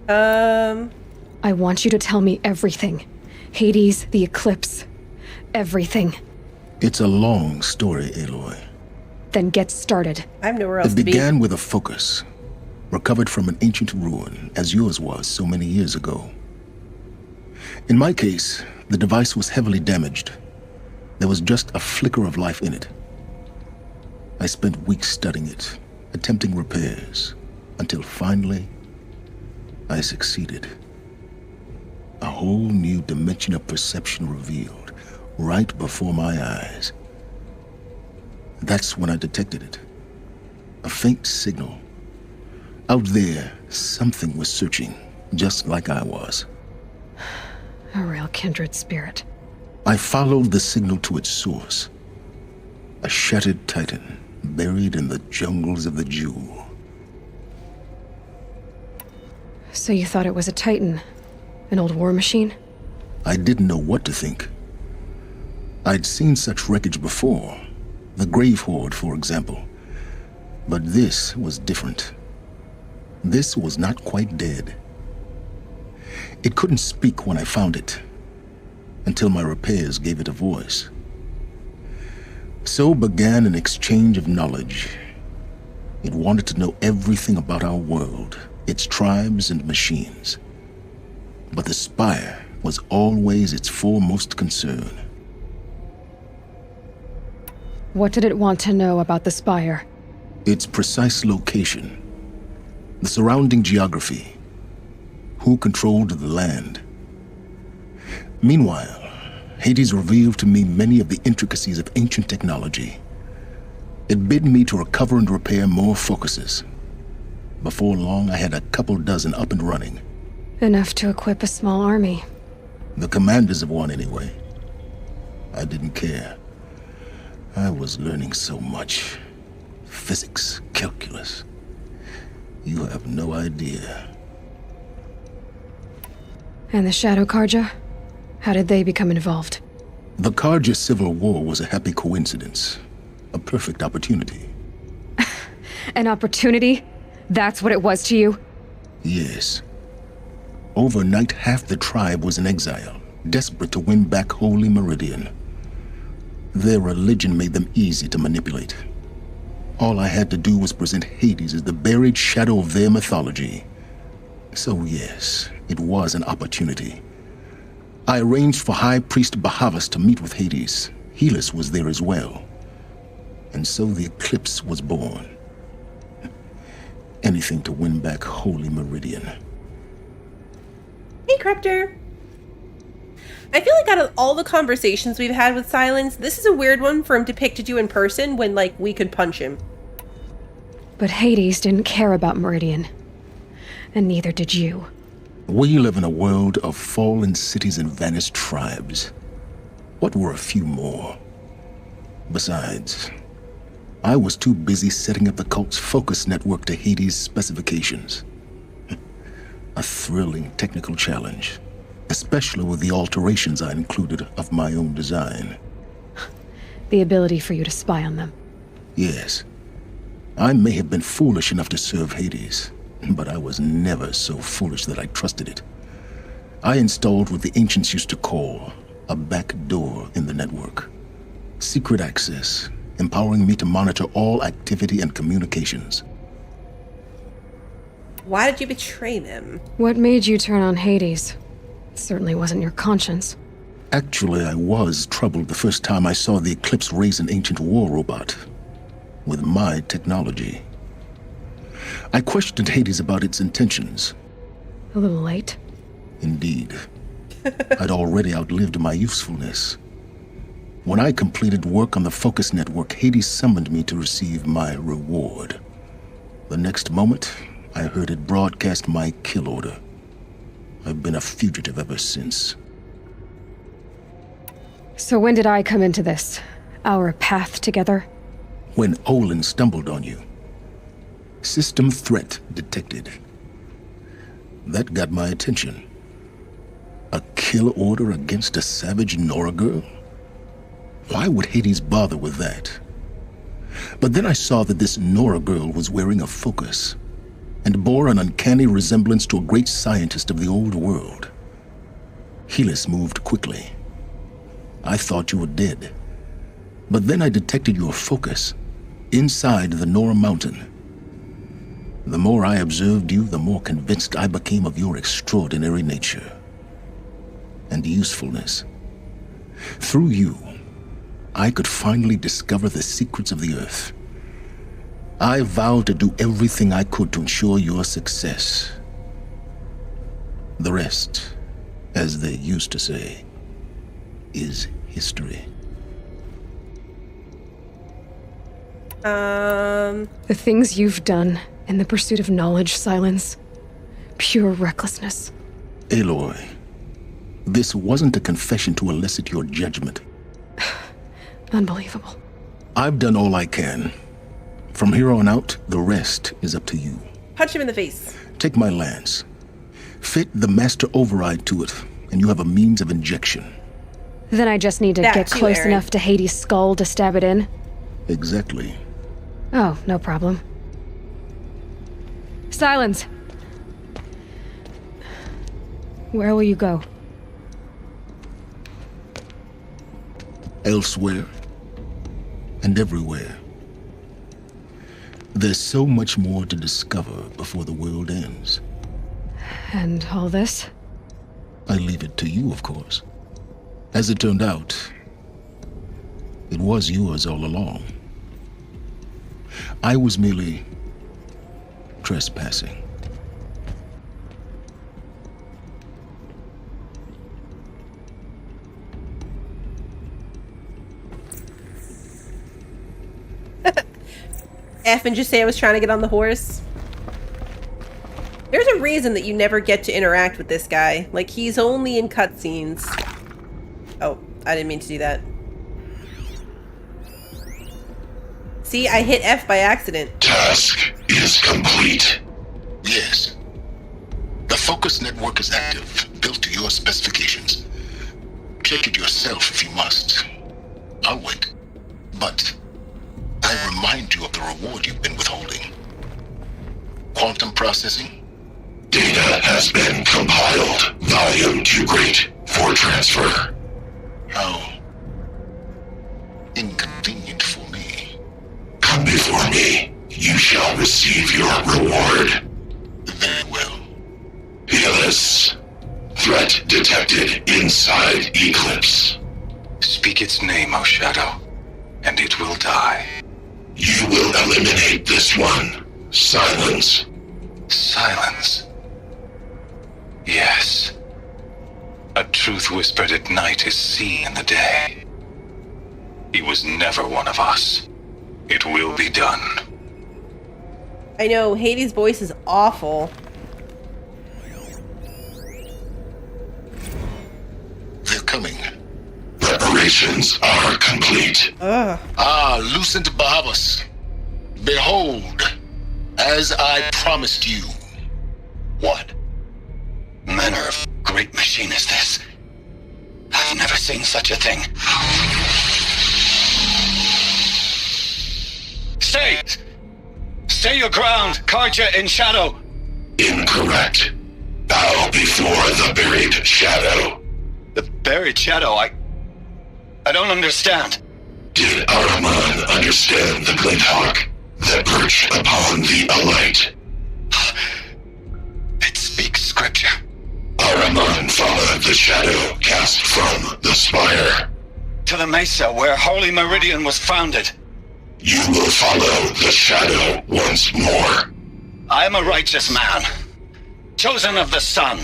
I want you to tell me everything. Hades, the Eclipse, everything. It's a long story, Aloy. Then get started. I have nowhere else to be. It began with a focus. Recovered from an ancient ruin, as yours was so many years ago. In my case, the device was heavily damaged. There was just a flicker of life in it. I spent weeks studying it, attempting repairs, until finally, I succeeded. A whole new dimension of perception revealed, right before my eyes. That's when I detected it. A faint signal. Out there, something was searching, just like I was. A real kindred spirit. I followed the signal to its source. A shattered titan, buried in the jungles of the Jewel. So you thought it was a titan? An old war machine? I didn't know what to think. I'd seen such wreckage before. The Grave Horde, for example. But this was different. This was not quite dead. It couldn't speak when I found it, until my repairs gave it a voice. So began an exchange of knowledge. It wanted to know everything about our world, its tribes and machines. But the Spire was always its foremost concern. What did it want to know about the Spire? Its precise location, the surrounding geography, who controlled the land. Meanwhile, Hades revealed to me many of the intricacies of ancient technology. It bid me to recover and repair more focuses. Before long, I had a couple dozen up and running. Enough to equip a small army. The commanders of one, anyway. I didn't care. I was learning so much. Physics, calculus. You have no idea. And the Shadow Karja? How did they become involved? The Karja civil war was a happy coincidence. A perfect opportunity. An opportunity? That's what it was to you? Yes. Overnight, half the tribe was in exile, desperate to win back Holy Meridian. Their religion made them easy to manipulate. All I had to do was present Hades as the buried shadow of their mythology. So yes, it was an opportunity. I arranged for High Priest Bahavas to meet with Hades. Helis was there as well. And so the eclipse was born. Anything to win back Holy Meridian. Hey, Creptor. I feel like out of all the conversations we've had with Silence, this is a weird one for him to pick to do in person when, like, we could punch him. But Hades didn't care about Meridian. And neither did you. We live in a world of fallen cities and vanished tribes. What were a few more? Besides, I was too busy setting up the cult's focus network to Hades' specifications. A thrilling technical challenge, especially with the alterations I included of my own design. The ability for you to spy on them. Yes. I may have been foolish enough to serve Hades, but I was never so foolish that I trusted it. I installed what the ancients used to call a back door in the network. Secret access, empowering me to monitor all activity and communications. Why did you betray them? What made you turn on Hades? It certainly wasn't your conscience. Actually, I was troubled the first time I saw the Eclipse raise an ancient war robot. With my technology. I questioned Hades about its intentions. A little late? Indeed. I'd already outlived my usefulness. When I completed work on the Focus Network, Hades summoned me to receive my reward. The next moment, I heard it broadcast my kill order. I've been a fugitive ever since. So when did I come into this? Our path together? When Olin stumbled on you. System threat detected. That got my attention. A kill order against a savage Nora girl? Why would Hades bother with that? But then I saw that this Nora girl was wearing a focus and bore an uncanny resemblance to a great scientist of the old world. Helis moved quickly. I thought you were dead. But then I detected your focus inside the Nora mountain. The more I observed you, the more convinced I became of your extraordinary nature and usefulness. Through you, I could finally discover the secrets of the Earth. I vowed to do everything I could to ensure your success. The rest, as they used to say, is history. The things you've done in the pursuit of knowledge, Silence. Pure recklessness. Aloy, this wasn't a confession to elicit your judgment. Unbelievable. I've done all I can. From here on out, the rest is up to you. Punch him in the face. Take my lance. Fit the master override to it, and you have a means of injection. Then I just need to get close enough to Hades' skull to stab it in? Exactly. Oh, no problem. Silence! Where will you go? Elsewhere. And everywhere. There's so much more to discover before the world ends. And all this? I leave it to you, of course. As it turned out, it was yours all along. I was merely trespassing. F and just say I was trying to get on the horse. There's a reason that you never get to interact with this guy. Like, he's only in cutscenes. Oh, I didn't mean to do that. See, I hit F by accident. Task is complete. Yes. The focus network is active, built to your specifications. Check it yourself if you must. I'll wait. But I remind you of the reward you've been withholding. Quantum processing? Data Data has been compiled. Volume too great for transfer. How inconvenient for me. Come before me. You shall receive your reward. Very well. Helis. Threat detected inside Eclipse. Speak its name, O Shadow, and it will die. You will eliminate this one. Silence. Silence. Yes. A truth whispered at night is seen in the day. He was never one of us. It will be done. I know, Hades' voice is awful. They're coming. Preparations are complete. Ugh. Ah, Lucent Bahavas. Behold, as I promised you. What manner of great machine is this? I've never seen such a thing. Stay! Stay your ground, Karja in Shadow! Incorrect. Bow before the buried shadow. The buried shadow, I don't understand. Did Araman understand the glint hawk that perched upon the alight? It speaks scripture. Araman followed the shadow cast from the spire. To the mesa where Holy Meridian was founded. You will follow the shadow once more. I am a righteous man, chosen of the sun.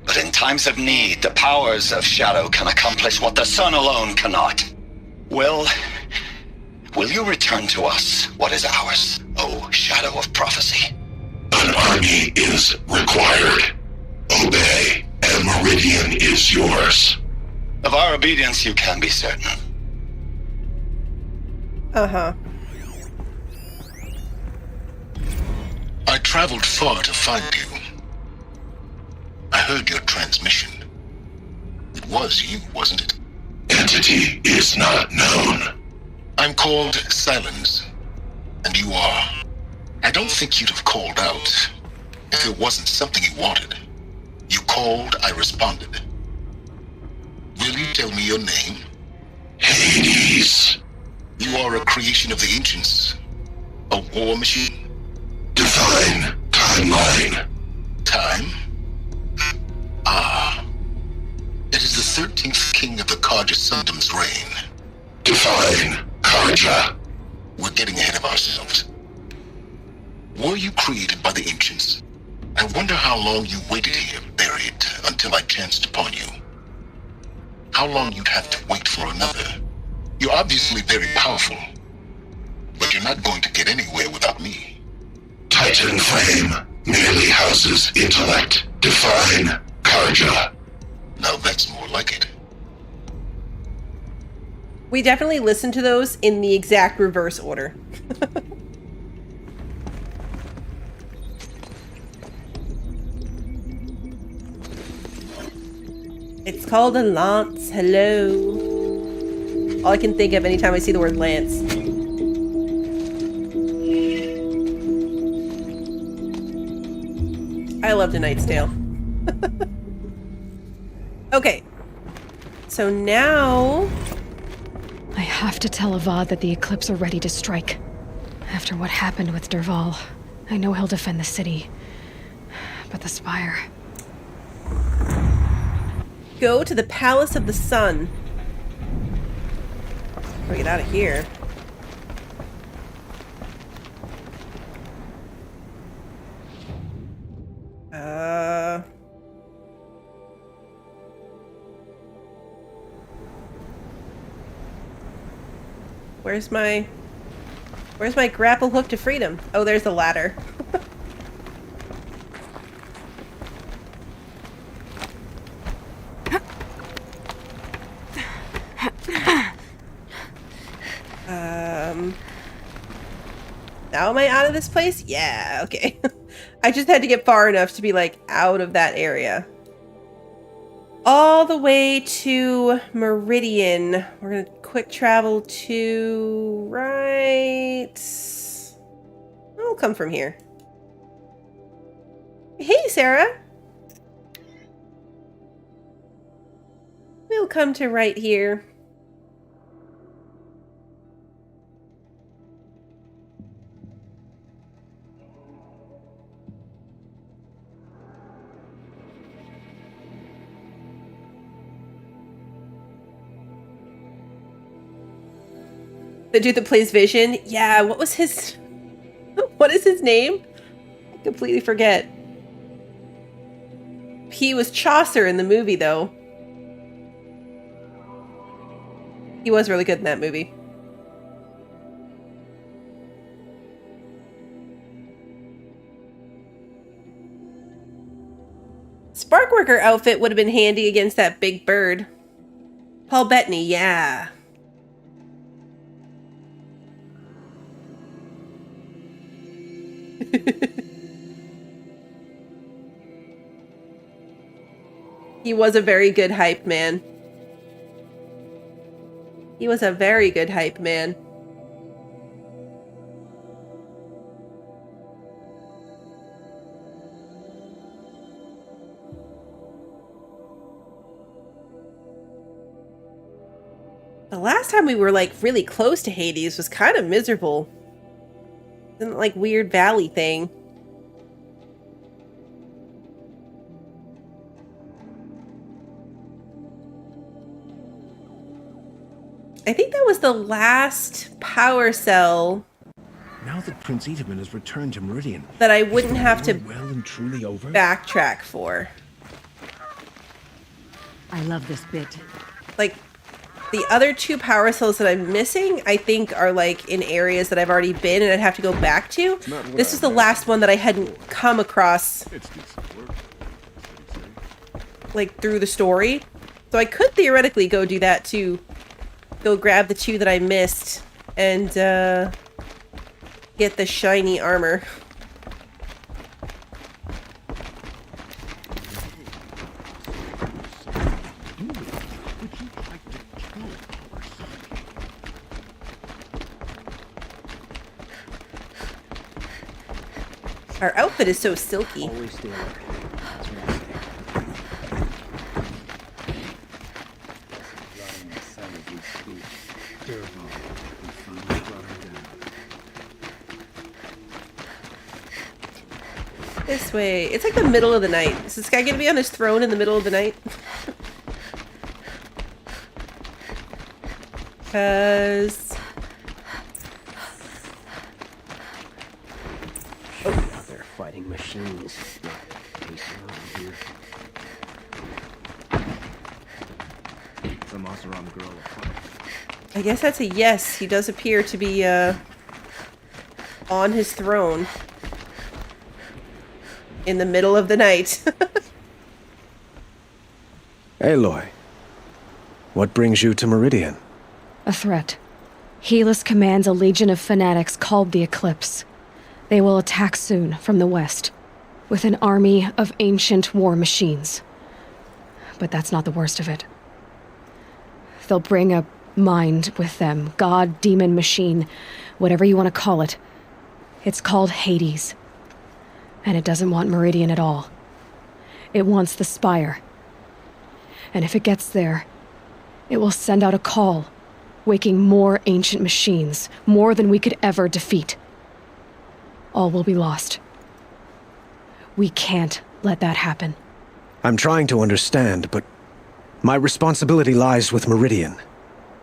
But in times of need, the powers of shadow can accomplish what the sun alone cannot. Will you return to us what is ours, O Shadow of Prophecy? An army is required. Obey, and Meridian is yours. Of our obedience you can be certain. Uh-huh. I traveled far to find you. I heard your transmission. It was you, wasn't it? Entity is not known. I'm called Silence, and you are. I don't think you'd have called out if it wasn't something you wanted. You called, I responded. Will you tell me your name? Hades. You are a creation of the ancients. A war machine? Define timeline. Time? Ah. It is the 13th king of the Karja Sundam's reign. Define Karja. We're getting ahead of ourselves. Were you created by the ancients? I wonder how long you waited here, buried, until I chanced upon you. How long you'd have to wait for another. You're obviously very powerful, but you're not going to get anywhere without me. Titan flame merely houses intellect. Define Karja. Now that's more like it. We definitely listen to those in the exact reverse order. It's called a lance. Hello. All I can think of anytime I see the word lance. I loved A Knight's Tale. Okay. So now... I have to tell Avad that the Eclipse are ready to strike. After what happened with Derval, I know he'll defend the city. But the Spire... Go to the Palace of the Sun. We'll get out of here. Where's my grapple hook to freedom? Oh, there's the ladder. Now am I out of this place? Yeah, okay. I just had to get far enough to be, like, out of that area. All the way to Meridian. We're gonna quick travel to... right... I'll come from here. Hey, Sarah. We'll come to right here. The dude that plays Vision? Yeah, what was his... What is his name? I completely forget. He was Chaucer in the movie, though. He was really good in that movie. Sparkworker outfit would have been handy against that big bird. Paul Bettany, yeah. He was a very good hype man. He was a very good hype man. The last time we were like really close to Hades was kind of miserable. Isn't like weird valley thing. I think that was the last power cell. Now that Prince Edaman has returned to Meridian, that I wouldn't have to well and truly over? Backtrack for. I love this bit. Like, the other two power cells that I'm missing, I think are like in areas that I've already been and I'd have to go back to. This is the last one that I hadn't come across, like, through the story. So I could theoretically go do that too. Go grab the two that I missed and get the shiny armor. Our outfit is so silky. This way. It's like the middle of the night. Is this guy gonna be on his throne in the middle of the night? Because... Out there fighting machines. Not pacing around here. The Maserati girl. I guess that's a yes. He does appear to be on his throne in the middle of the night. Aloy, what brings you to Meridian? A threat. Helis commands a legion of fanatics called the Eclipse. They will attack soon from the west, with an army of ancient war machines. But that's not the worst of it. They'll bring a mind with them, god, demon, machine, whatever you want to call it. It's called Hades. And it doesn't want Meridian at all. It wants the Spire. And if it gets there, it will send out a call, waking more ancient machines, more than we could ever defeat. All will be lost. We can't let that happen. I'm trying to understand, but my responsibility lies with Meridian.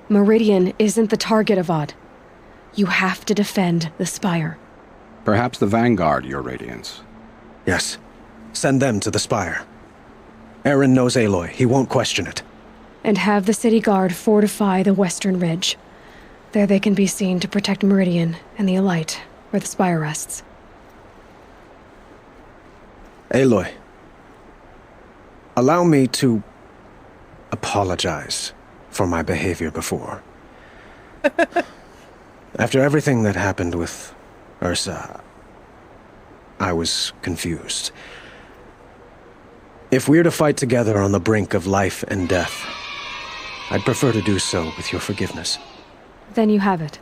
Meridian isn't the target, Avad. You have to defend the Spire. Perhaps the Vanguard, Your Radiance. Yes. Send them to the Spire. Aaron knows Aloy. He won't question it. And have the City Guard fortify the Western Ridge. There they can be seen to protect Meridian and the Elite, where the Spire rests. Aloy, allow me to apologize for my behavior before. After everything that happened with Ursa, I was confused. If we're to fight together on the brink of life and death, I'd prefer to do so with your forgiveness. Then you have it.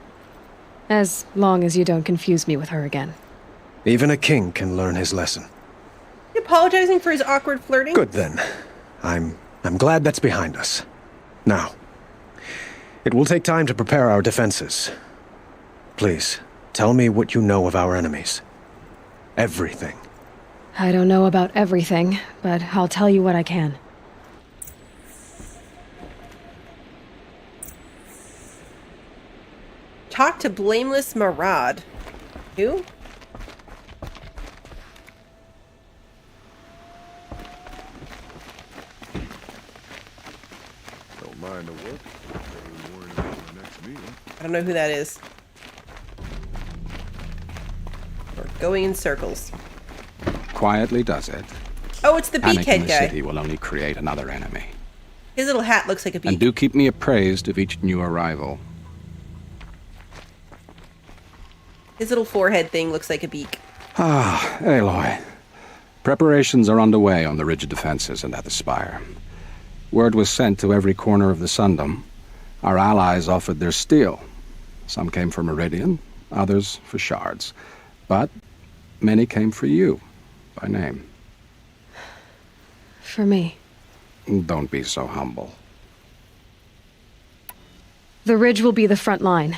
As long as you don't confuse me with her again. Even a king can learn his lesson. He apologizing for his awkward flirting? Good then. I'm glad that's behind us. Now, it will take time to prepare our defenses. Please, tell me what you know of our enemies. Everything. I don't know about everything, but I'll tell you what I can. Talk to Blameless Marad. Who? Don't mind the work. I don't know who that is. We're going in circles. Quietly does it. Oh, it's the Panic in beakhead the guy. city will only create another enemy. His little hat looks like a beak. And do keep me appraised of each new arrival. His little forehead thing looks like a beak. Ah, Aloy. Preparations are underway on the rigid defenses and at the spire. Word was sent to every corner of the Sundom. Our allies offered their steel. Some came for Meridian, others for shards. But many came for you, by name. For me. Don't be so humble. The ridge will be the front line.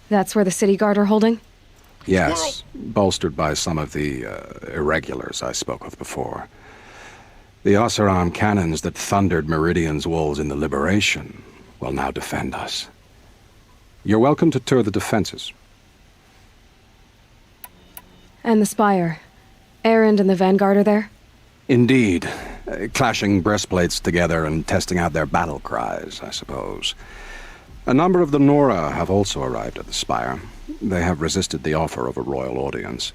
That's where the city guard are holding? Yes, bolstered by some of the irregulars I spoke of before. The Oseram cannons that thundered Meridian's walls in the Liberation will now defend us. You're welcome to tour the defenses. And the spire. Erend and the Vanguard are there? Indeed. Clashing breastplates together and testing out their battle cries, I suppose. A number of the Nora have also arrived at the spire. They have resisted the offer of a royal audience.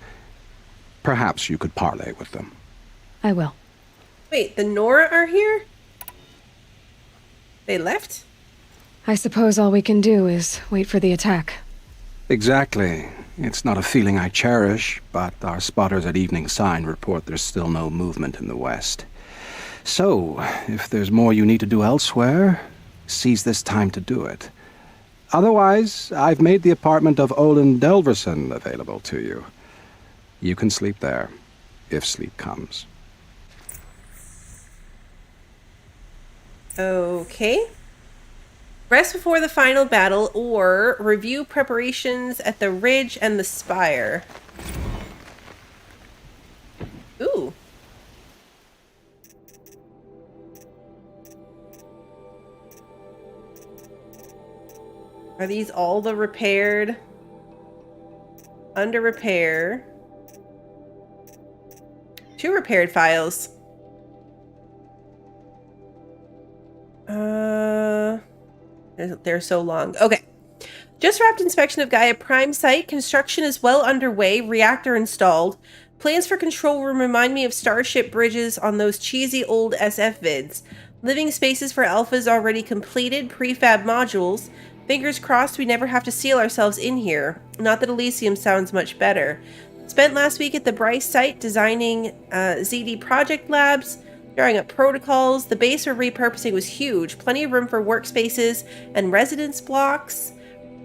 Perhaps you could parley with them. I will. Wait, the Nora are here? They left? I suppose all we can do is wait for the attack. Exactly. It's not a feeling I cherish, but our spotters at Evening Sign report there's still no movement in the west. So, if there's more you need to do elsewhere, seize this time to do it. Otherwise, I've made the apartment of Olin Delverson available to you. You can sleep there, if sleep comes. Okay. Rest before the final battle, or review preparations at the ridge and the spire. Ooh. Are these all the repaired? Under repair. 2 repaired files. They're so long. Okay. Just wrapped inspection of Gaia Prime site. Construction is well underway. Reactor installed. Plans for control room remind me of Starship bridges on those cheesy old SF vids. Living spaces for alphas already completed. Prefab modules. Fingers crossed we never have to seal ourselves in here. Not that Elysium sounds much better. Spent last week at the Bryce site designing ZD project labs, drawing up protocols. The base we're repurposing was huge. Plenty of room for workspaces and residence blocks.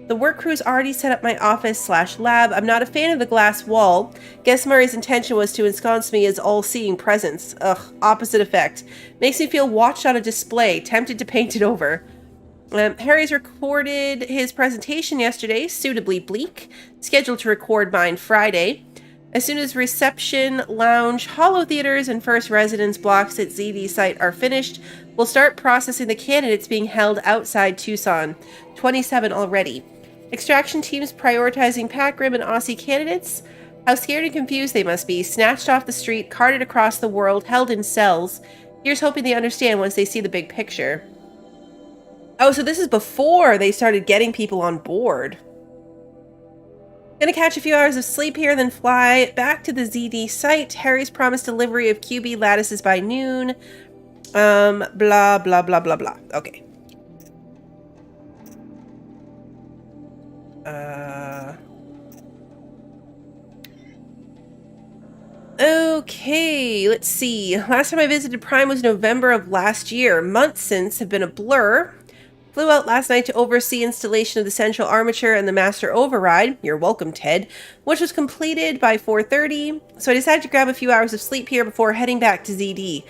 The work crew's already set up my office/lab. I'm not a fan of the glass wall. Guess Murray's intention was to ensconce me as all-seeing presence. Ugh, opposite effect. Makes me feel watched on a display, tempted to paint it over. Harry's recorded his presentation yesterday, suitably bleak. Scheduled to record mine Friday. As soon as reception, lounge, holo theaters, and first residence blocks at ZD site are finished, we'll start processing the candidates being held outside Tucson. 27 already. Extraction teams prioritizing Pac Rim and Aussie candidates. How scared and confused they must be. Snatched off the street, carted across the world, held in cells. Here's hoping they understand once they see the big picture. Oh, so this is before they started getting people on board. Gonna catch a few hours of sleep here, then fly back to the ZD site. Harry's promised delivery of QB lattices by noon. Blah, blah, blah, blah, blah. Okay. Okay, let's see. Last time I visited Prime was November of last year. Months since have been a blur. Flew out last night to oversee installation of the central armature and the master override. You're welcome, Ted. Which was completed by 4:30, so I decided to grab a few hours of sleep here before heading back to ZD.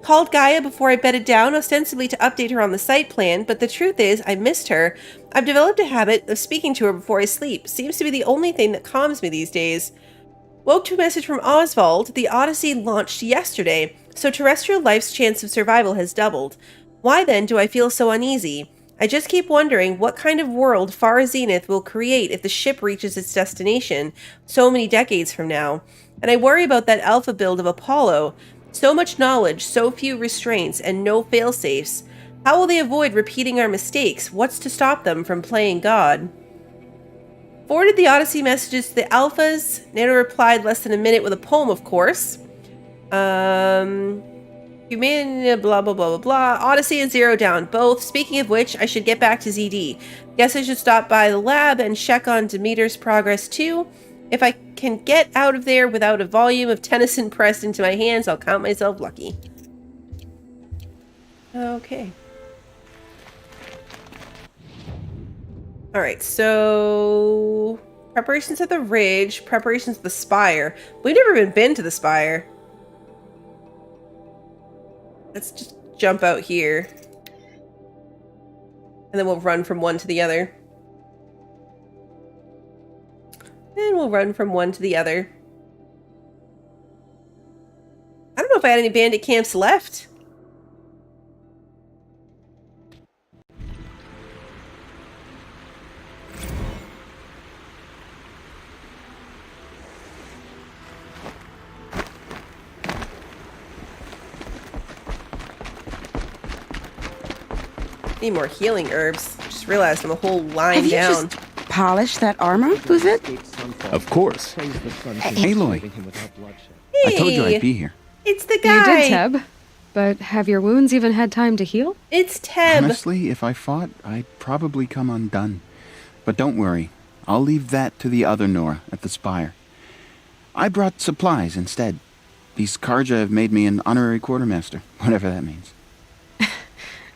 Called Gaia before I bedded down, ostensibly to update her on the site plan, but the truth is, I missed her. I've developed a habit of speaking to her before I sleep. Seems to be the only thing that calms me these days. Woke to a message from Oswald. The Odyssey launched yesterday, so terrestrial life's chance of survival has doubled. Why then do I feel so uneasy? I just keep wondering what kind of world Far Zenith will create if the ship reaches its destination so many decades from now. And I worry about that alpha build of Apollo. So much knowledge, so few restraints, and no failsafes. How will they avoid repeating our mistakes? What's to stop them from playing God? Forwarded the Odyssey messages to the Alphas. Nano replied less than a minute with a poem, of course. Human, blah, blah, blah, blah, blah. Odyssey and Zero down, both. Speaking of which, I should get back to ZD. Guess I should stop by the lab and check on Demeter's progress, too. If I can get out of there without a volume of Tennyson pressed into my hands, I'll count myself lucky. Okay. Alright, so... preparations at the Ridge, preparations at the Spire. We've never even been to the Spire. Let's just jump out here. And then we'll run from one to the other. And we'll run from one to the other. I don't know if I had any bandit camps left. Need more healing herbs. Just realized I'm a whole line down. Just polish that armor, Luzit? Of course. Aloy. Hey, I told you I'd be here. It's the guy. You did, Teb. But have your wounds even had time to heal? It's Teb. Honestly, if I fought, I'd probably come undone. But don't worry. I'll leave that to the other Nora at the Spire. I brought supplies instead. These Karja have made me an honorary quartermaster, whatever that means.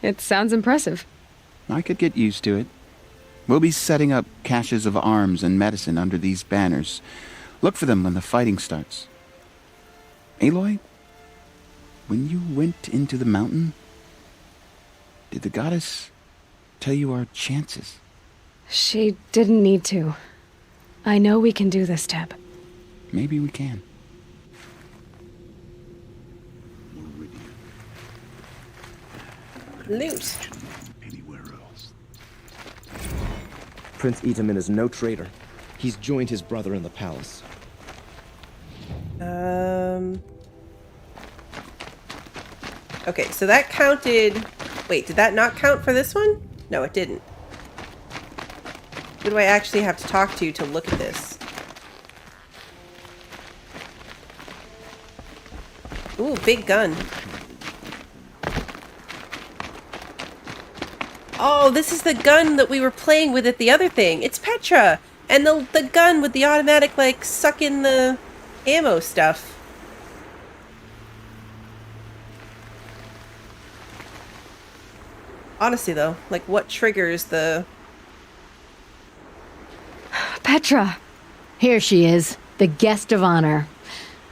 It sounds impressive. I could get used to it. We'll be setting up caches of arms and medicine under these banners. Look for them when the fighting starts. Aloy, when you went into the mountain, did the goddess tell you our chances? She didn't need to. I know we can do this, Teb. Maybe we can. Loot. Prince Itamin is no traitor. He's joined his brother in the palace. Okay, so that counted... Wait, did that not count for this one? No, it didn't. Who do I actually have to talk to look at this? Ooh, big gun. Oh, this is the gun that we were playing with at the other thing. It's Petra! And the gun with the automatic, like, suck in the ammo stuff. Honestly, though, like, what triggers the... Petra! Here she is, the guest of honor.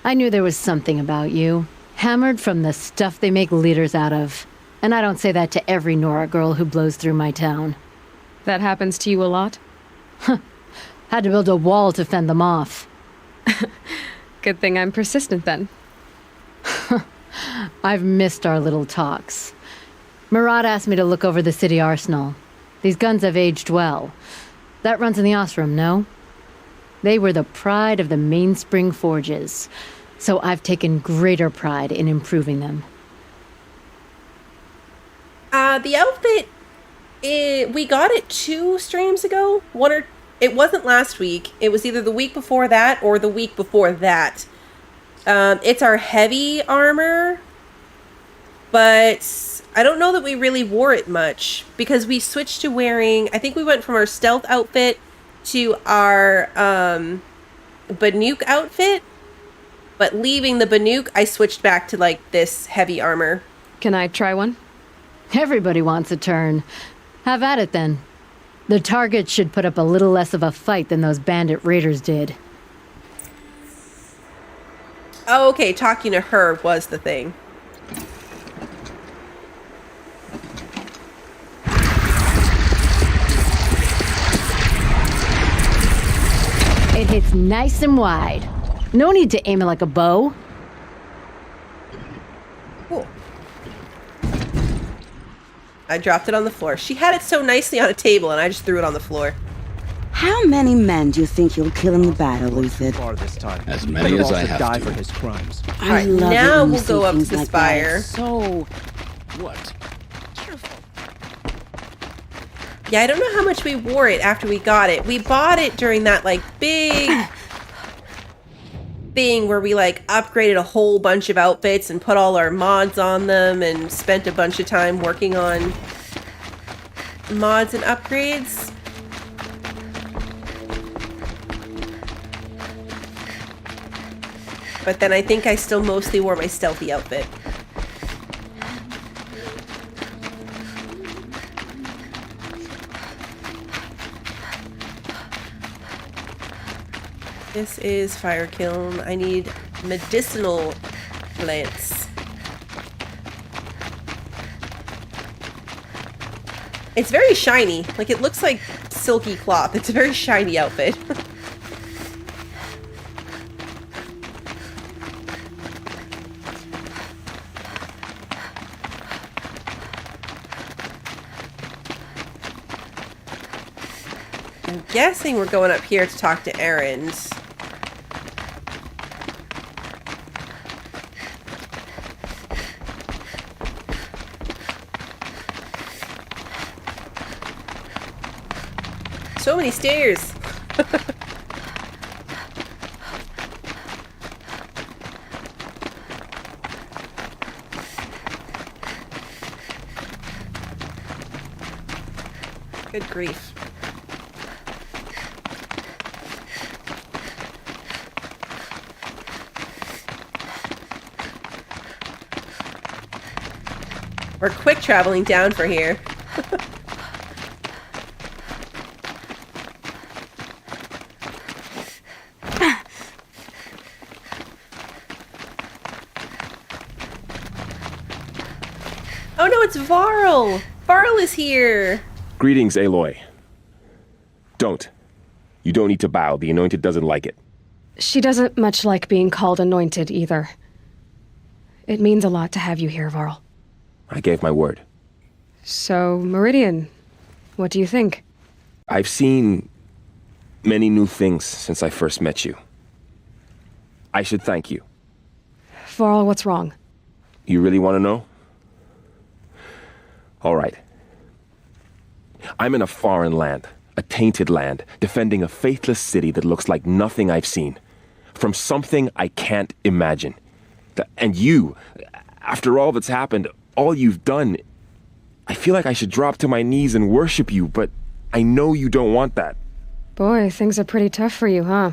I knew there was something about you. Hammered from the stuff they make leaders out of. And I don't say that to every Nora girl who blows through my town. That happens to you a lot? Had to build a wall to fend them off. Good thing I'm persistent then. I've missed our little talks. Murad asked me to look over the city arsenal. These guns have aged well. That runs in the Osram, no? They were the pride of the Mainspring Forges, so I've taken greater pride in improving them. The outfit, we got it 2 streams ago. It wasn't last week. It was either the week before that or the week before that. It's our heavy armor, but I don't know that we really wore it much because we switched to wearing, I think we went from our stealth outfit to our Banuk outfit, but leaving the Banuk, I switched back to like this heavy armor. Can I try one? Everybody wants a turn. Have at it then. The target should put up a little less of a fight than those bandit raiders did. Oh, okay, talking to her was the thing. It hits nice and wide. No need to aim it like a bow. Cool. I dropped it on the floor. She had it so nicely on a table, and I just threw it on the floor. How many men do you think you'll kill in the battle, Luther? As many as I have die to. for his crimes. All right, now we'll go up to the spire. So, What? Yeah, I don't know how much we wore it after we got it. We bought it during that, like, big thing where we, like, upgraded a whole bunch of outfits and put all our mods on them and spent a bunch of time working on mods and upgrades. But then I think I still mostly wore my stealthy outfit. This is fire kiln. I need medicinal plants. It's very shiny. Like, it looks like silky cloth. It's a very shiny outfit. I'm guessing we're going up here to talk to Erend. So many stairs. Good grief. We're quick traveling down for here. Oh no, it's Varl! Varl is here! Greetings, Aloy. Don't. You don't need to bow. The Anointed doesn't like it. She doesn't much like being called anointed either. It means a lot to have you here, Varl. I gave my word. So, Meridian, what do you think? I've seen many new things since I first met you. I should thank you. Varl, what's wrong? You really want to know? All right. I'm in a foreign land, a tainted land, defending a faithless city that looks like nothing I've seen. From something I can't imagine. And you, after all that's happened, all you've done, I feel like I should drop to my knees and worship you, but I know you don't want that. Boy, things are pretty tough for you, huh?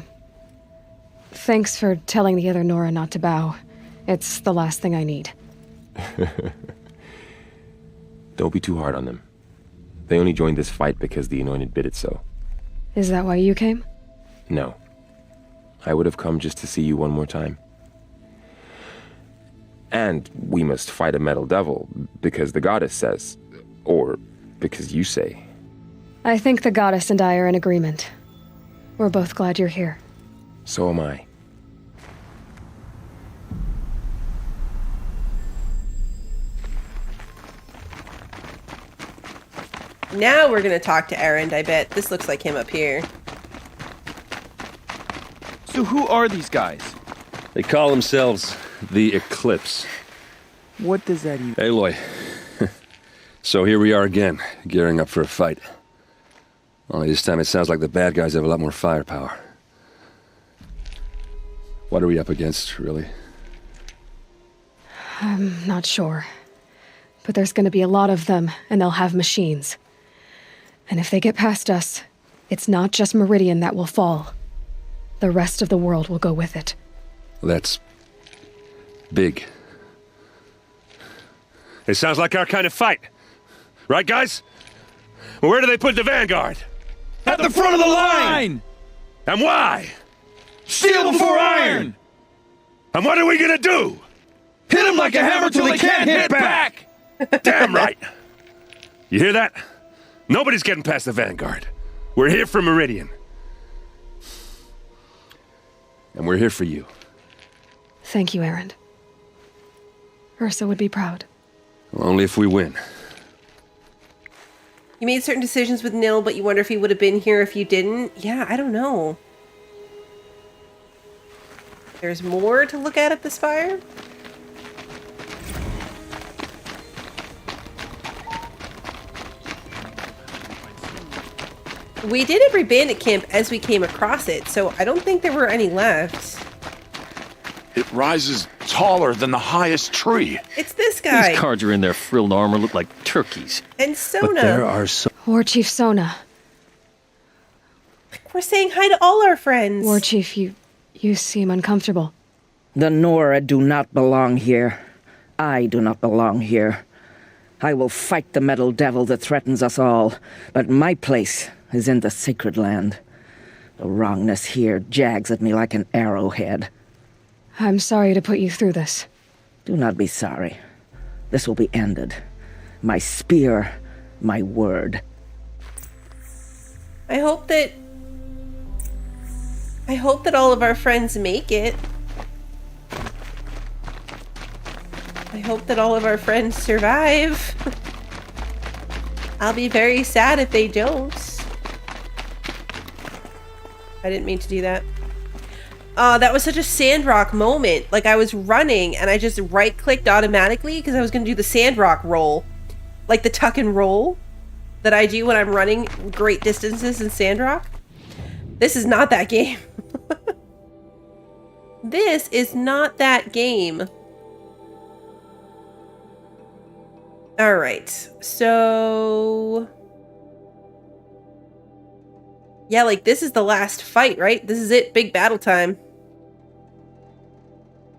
Thanks for telling the other Nora not to bow. It's the last thing I need. Don't be too hard on them. They only joined this fight because the Anointed bid it so. Is that why you came? No. I would have come just to see you one more time. And we must fight a metal devil, because the goddess says, or because you say. I think the goddess and I are in agreement. We're both glad you're here. So am I. Now we're gonna talk to Erend, I bet. This looks like him up here. So who are these guys? They call themselves the Eclipse. What does that even... Aloy. So here we are again, gearing up for a fight. Only this time it sounds like the bad guys have a lot more firepower. What are we up against, really? I'm not sure. But there's gonna be a lot of them, and they'll have machines. And if they get past us, it's not just Meridian that will fall. The rest of the world will go with it. That's big. It sounds like our kind of fight. Right, guys? Where do they put the Vanguard? At the front of the line! And why? Steel before iron! And what are we gonna do? Hit them like a hammer till they can't hit back! Damn right! You hear that? Nobody's getting past the Vanguard. We're here for Meridian. And we're here for you. Thank you, Erend. Ursa would be proud. Well, only if we win. You made certain decisions with Nil, but you wonder if he would have been here if you didn't? Yeah, I don't know. There's more to look at this fire? We did every bandit camp as we came across it, so I don't think there were any left. It rises taller than the highest tree. It's this guy. These cards are in their frilled armor look like turkeys. And Sona. But there are so... War Chief Sona. We're saying hi to all our friends. War Chief, you seem uncomfortable. The Nora do not belong here. I do not belong here. I will fight the metal devil that threatens us all, but my place is in the sacred land. The wrongness here jags at me like an arrowhead. I'm sorry to put you through this. Do not be sorry. This will be ended. My spear, my word. I hope that all of our friends make it. I hope that all of our friends survive. I'll be very sad if they don't. I didn't mean to do that. That was such a Sandrock moment. Like, I was running and I just right-clicked automatically because I was going to do the Sandrock roll. Like the tuck and roll that I do when I'm running great distances in Sandrock. This is not that game. This is not that game. Alright, so... yeah, like, this is the last fight, right? This is it. Big battle time.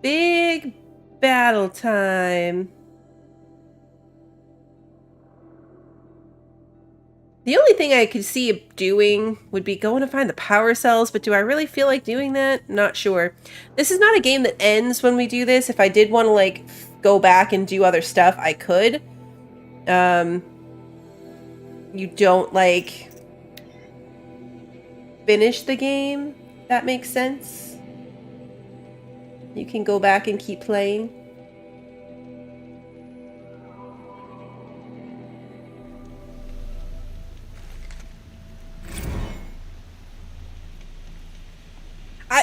Big battle time. The only thing I could see doing would be going to find the power cells, but do I really feel like doing that? Not sure. This is not a game that ends when we do this. If I did want to, like, go back and do other stuff, I could. You don't, like... finish the game. That makes sense. You can go back and keep playing.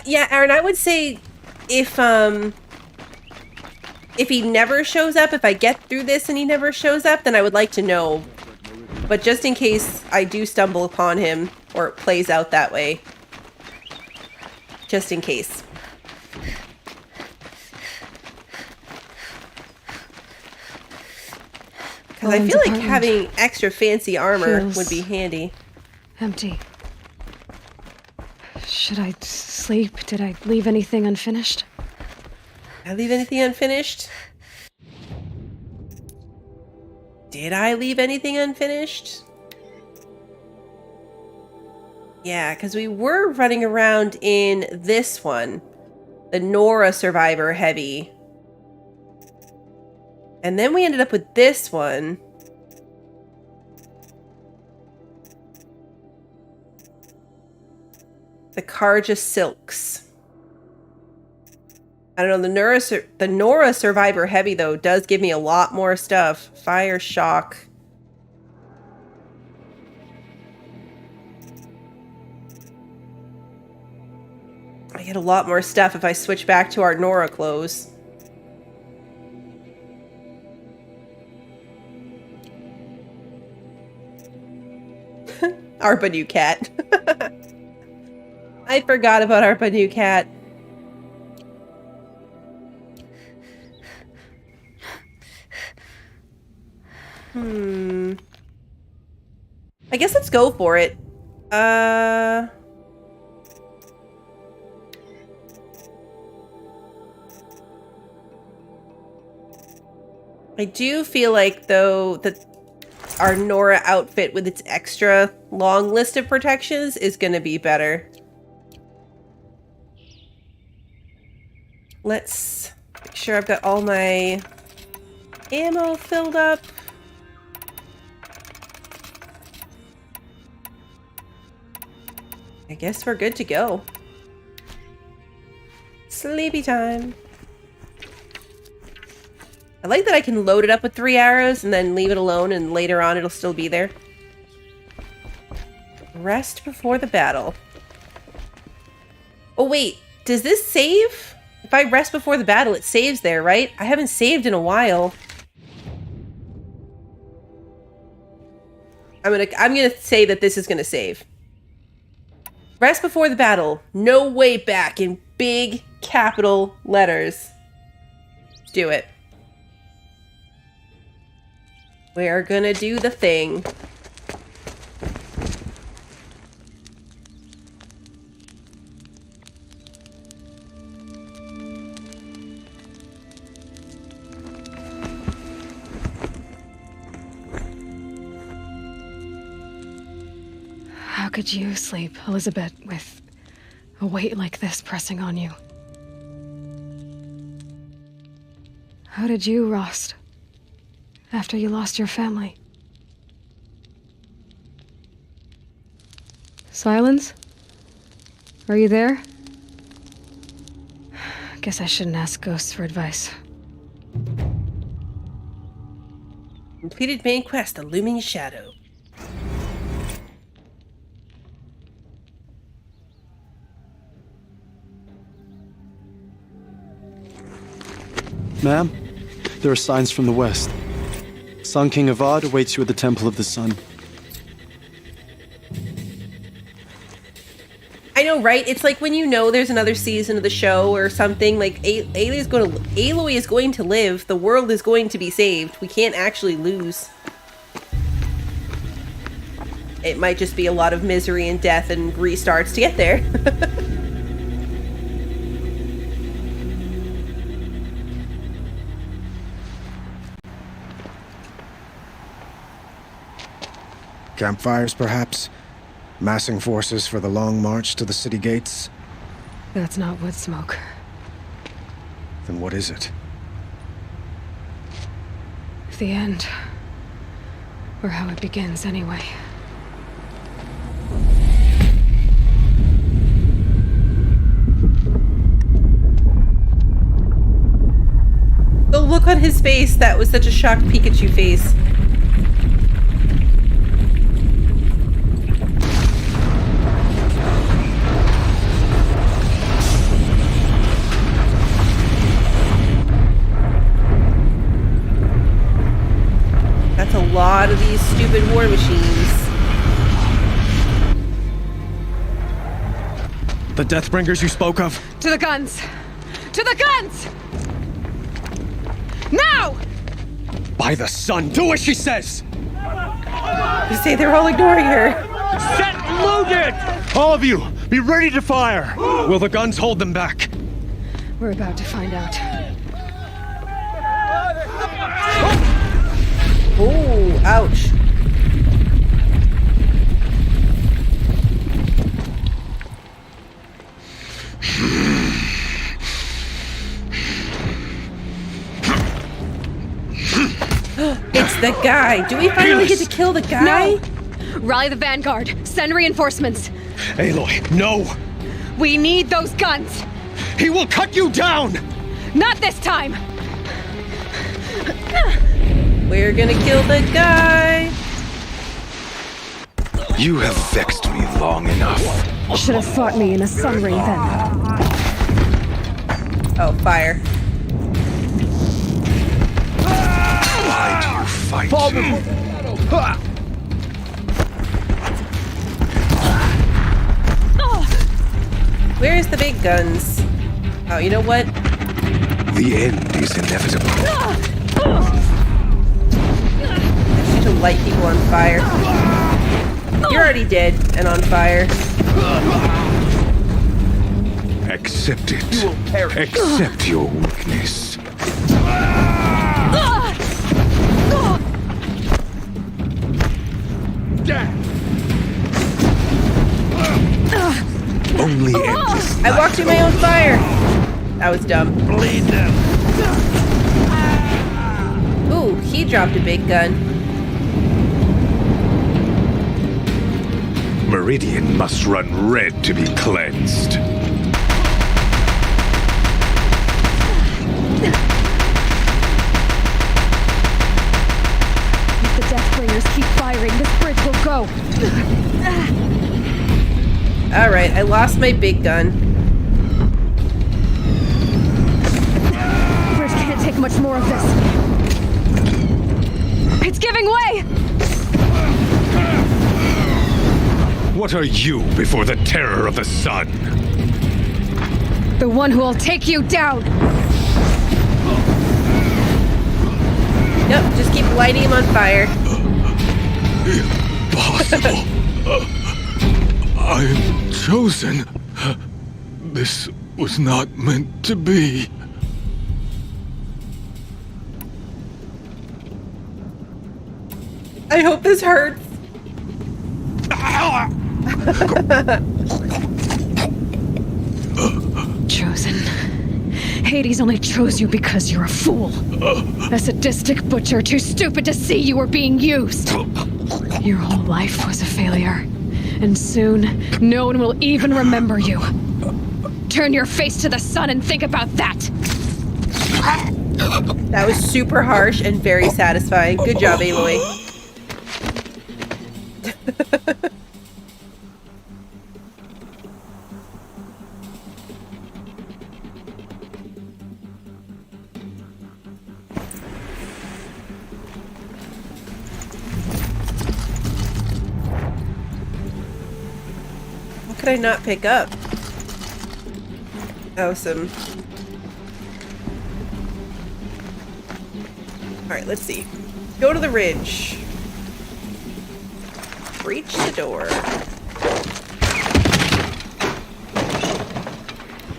Yeah, Aaron, I would say if he never shows up, if I get through this and he never shows up, then I would like to know. But just in case I do stumble upon him, or it plays out that way. Just in case. Because I feel like having extra fancy armor would be handy. Empty. Should I sleep? Did I leave anything unfinished? Did I leave anything unfinished? Did I leave anything unfinished? Yeah, because we were running around in this one. The Nora Survivor Heavy. And then we ended up with this one. The Karja Silks. I don't know, the Nora Survivor Heavy, though, does give me a lot more stuff. Fire Shock. I get a lot more stuff if I switch back to our Nora clothes. Arpa New Cat. I forgot about Arpa New Cat. I guess let's go for it. I do feel like, though, that our Nora outfit with its extra long list of protections is going to be better. Let's make sure I've got all my ammo filled up. I guess we're good to go. Sleepy time. I like that I can load it up with 3 arrows and then leave it alone, and later on it'll still be there. Rest before the battle. Oh wait, does this save? If I rest before the battle, it saves there, right? I haven't saved in a while. I'm gonna say that this is gonna save. Rest before the battle. No way back in big capital letters. Do it. We're gonna do the thing. How could you sleep, Elizabeth, with a weight like this pressing on you? How did you, Rost, after you lost your family? Silence? Are you there? Guess I shouldn't ask ghosts for advice. Completed main quest, The Looming Shadow. Ma'am, there are signs from the west. Sun King Avad awaits you at the Temple of the Sun. I know, right? It's like when you know there's another season of the show or something, like Aloy is going to live, the world is going to be saved. We can't actually lose. It might just be a lot of misery and death and restarts to get there. Campfires, perhaps? Massing forces for the long march to the city gates? That's not wood smoke. Then what is it? The end. Or how it begins, anyway. The look on his face, that was such a shocked Pikachu face. That's a lot of these stupid war machines. The Deathbringers you spoke of? To the guns! To the guns! Now! By the sun, do as she says! You say they're all ignoring her. Set loaded! All of you, be ready to fire! Will the guns hold them back? We're about to find out. Oh, ouch. It's the guy. Do we finally get to kill the guy? No! Rally the vanguard. Send reinforcements. Aloy, no! We need those guns! He will cut you down! Not this time! We're gonna kill the guy. You have vexed me long enough. Should have fought me in a sun ring then. Oh, fire. Why do you fight? Where's the big guns? Oh, you know what? The end is inevitable. I should light people on fire. You're already dead and on fire. Accept it. You will perish. Accept your weakness. That was dumb. Bleed them. Ooh, he dropped a big gun. Meridian must run red to be cleansed. If the Deathbringers keep firing, this bridge will go. Alright, I lost my big gun. The bridge can't take much more of this. It's giving way! What are you before the terror of the sun? The one who will take you down! Nope, just keep lighting him on fire. Impossible. I am chosen. This was not meant to be. I hope this hurts. Chosen. Hades only chose you because you're a fool. A sadistic butcher too stupid to see you were being used. Your whole life was a failure. And soon, no one will even remember you. Turn your face to the sun and think about that. That was super harsh and very satisfying. Good job, Aloy. What could I not pick up? Oh, some... Alright, let's see. Go to the ridge. Breach the door.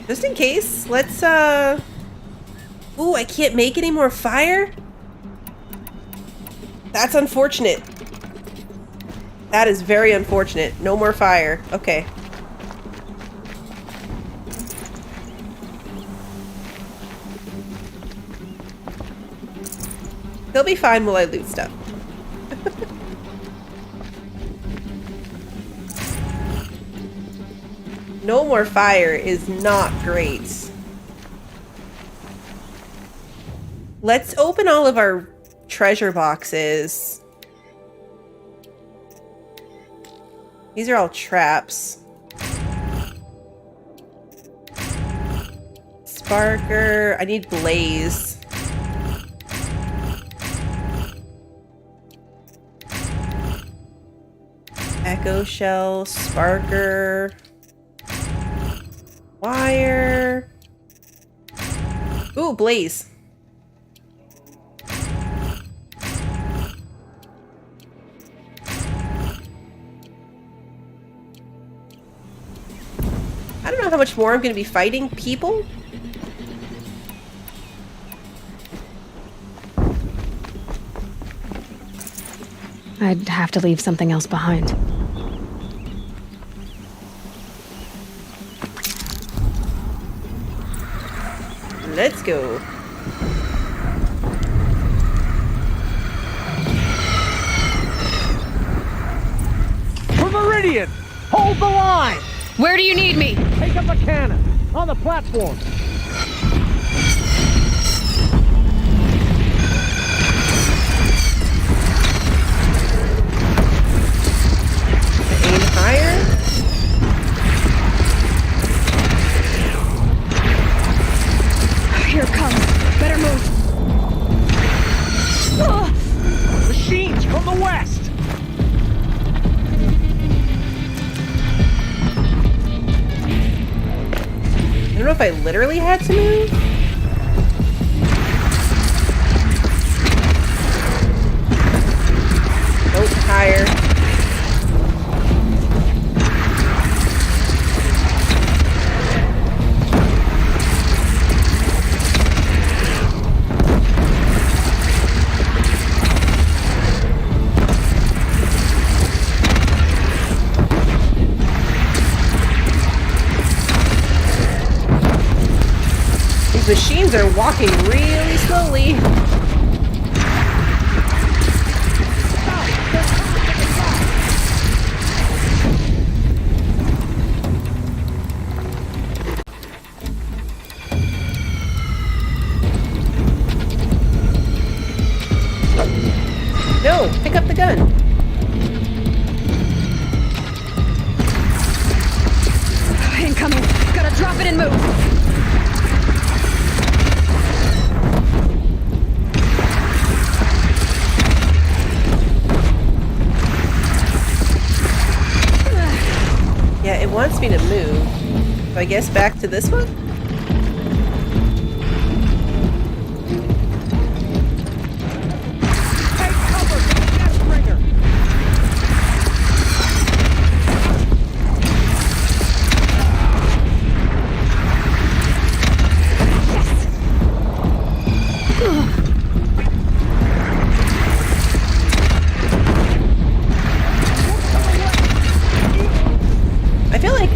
Just in case, let's, Ooh, I can't make any more fire? That's unfortunate. That is very unfortunate. No more fire. Okay. He'll be fine while I loot stuff. No more fire is not great. Let's open all of our treasure boxes. These are all traps. Sparker. I need blaze. Echo shell, sparker, wire. Ooh, blaze. I don't know how much more I'm going to be fighting people. I'd have to leave something else behind. Let's go. For Meridian! Hold the line! Where do you need me? Take up a cannon! On the platform! Aim higher. Here it comes. Better move. Machines from the west! I don't know if I literally had to move. Nope, higher. machines are walking really slowly. No, pick up the gun. Incoming. Gotta drop it and move. Yeah, it wants me to move. So I guess back to this one?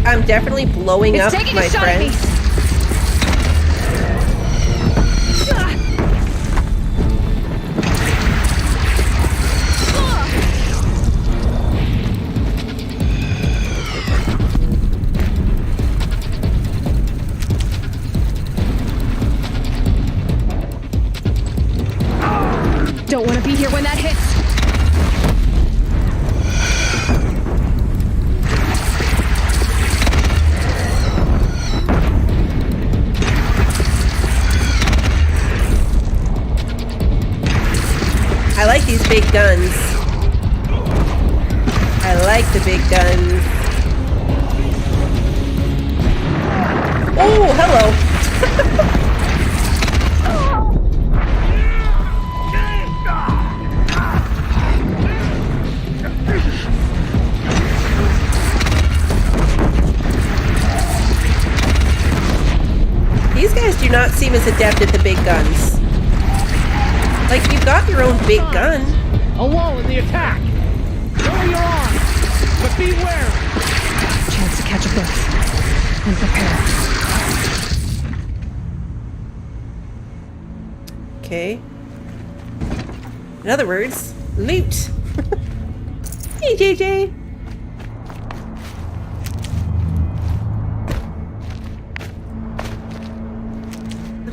I'm definitely blowing up my friends. Don't want to be here when that hits. I like these big guns. I like the big guns. Oh, hello. These guys do not seem as adept at the big guns. Like, you've got your own big gun. Alone in the attack. Know you're on, but beware. Chance to catch a breath and prepare. Okay. In other words, loot. Hey, JJ.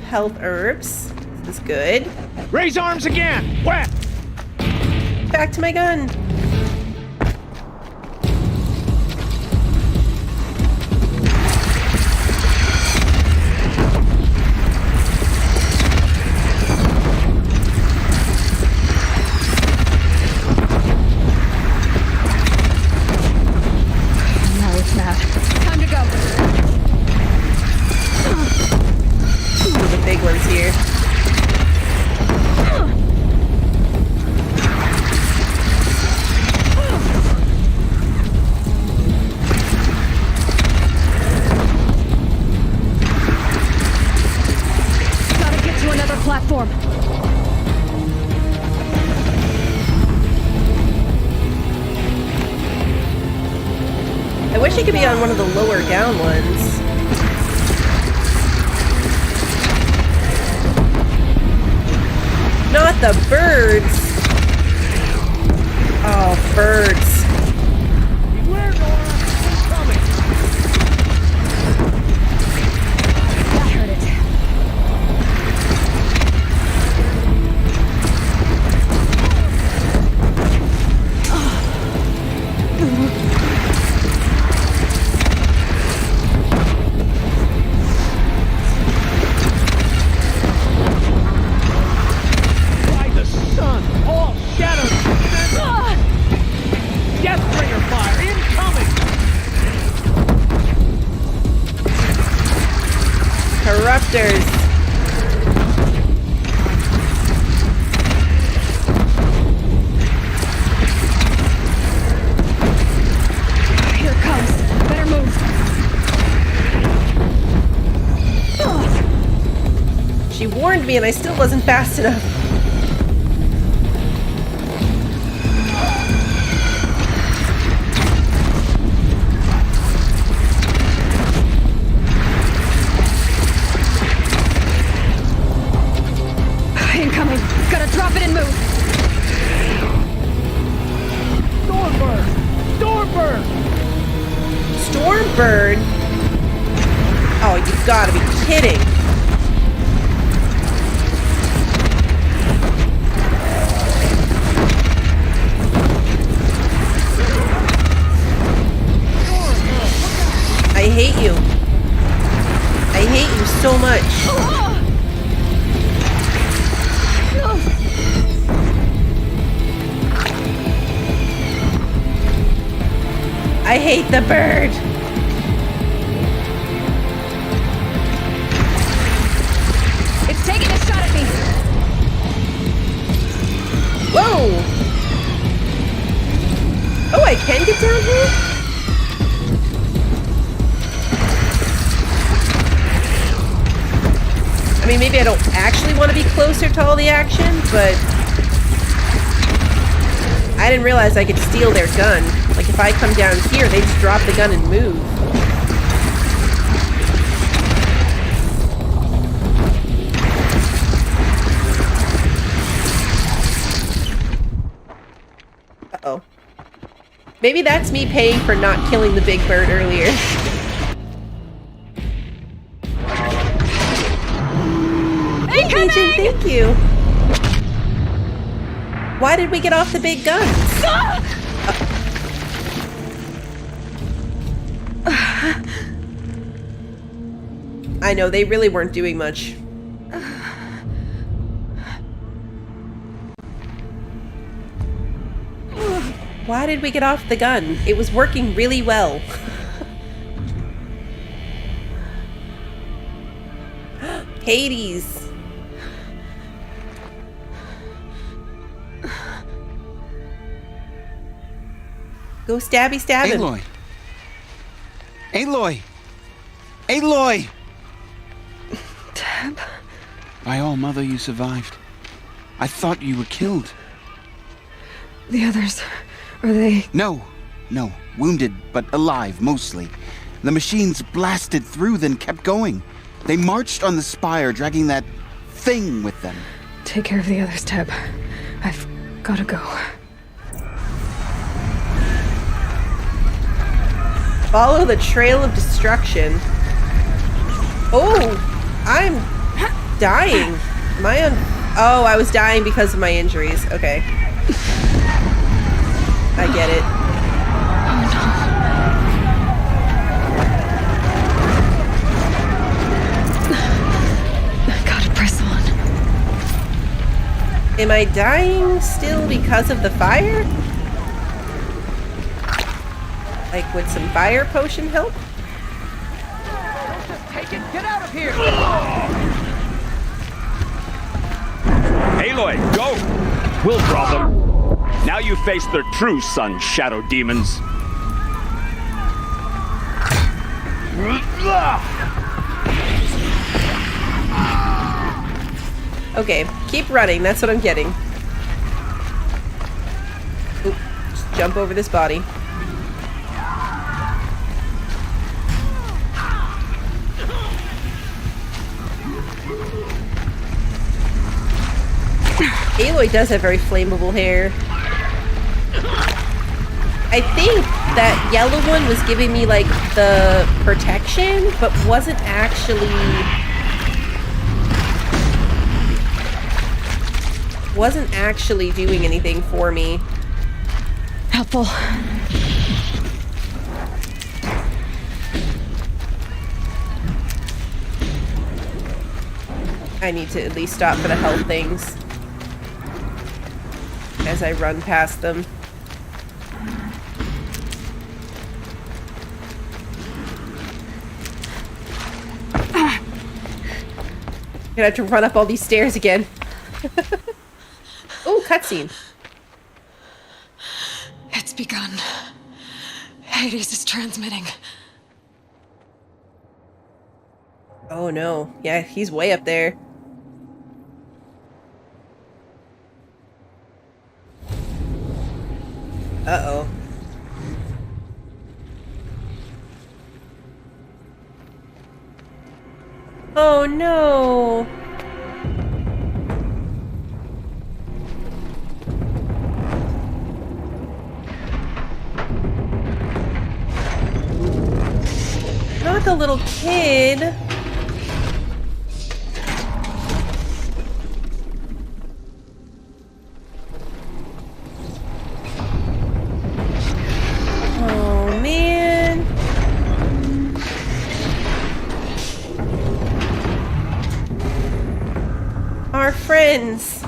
Health herbs. This is good. Raise arms again! Wet! Back to my gun. Now it's mad. Time to go. The big ones here. Platform. I wish I could be on one of the lower down ones. Not the birds. Oh, birds. Beware, Nora. It's coming. That hurt it. By the sun, all shadows. Deathbringer fire incoming. Corruptors. Here it comes. Better move. She warned me and I still wasn't fast enough. bird. Oh, you've got to be kidding. I hate you. I hate you so much. I hate the bird. It's taking a shot at me. Whoa. Oh, I can get down here? I mean, maybe I don't actually want to be closer to all the action, but I didn't realize I could steal their gun. Like, if I come down here, they just drop the gun and move. Uh-oh. Maybe that's me paying for not killing the big bird earlier. Hey, Agent, thank you. Why did we get off the big guns? I know, they really weren't doing much. Why did we get off the gun? It was working really well. Hades. Go stabby stab him. Aloy! Aloy! Aloy! Tab? By all mother, you survived. I thought you were killed. The others, are they... No. Wounded, but alive, mostly. The machines blasted through, then kept going. They marched on the spire, dragging that thing with them. Take care of the others, Tab. I've gotta go. Follow the trail of destruction. Oh, I'm dying. Am I on... Oh, I was dying because of my injuries. Okay. I get it. Oh no. I gotta press on. Am I dying still because of the fire? Like, would some fire potion help? Don't just take it. Get out of here. Aloy, go! We'll draw them. Now you face their true sun, shadow demons. Okay, keep running. That's what I'm getting. Oop, just jump over this body. Aloy does have very flammable hair. I think that yellow one was giving me, like, the protection, but wasn't actually doing anything for me. Helpful. I need to at least stop for the health things as I run past them. I'm gonna have to run up all these stairs again. Oh, cutscene. It's begun. Hades is transmitting. Oh no. Yeah, he's way up there. Uh-oh. Oh no. like a little kid. Oh, man. Our friends.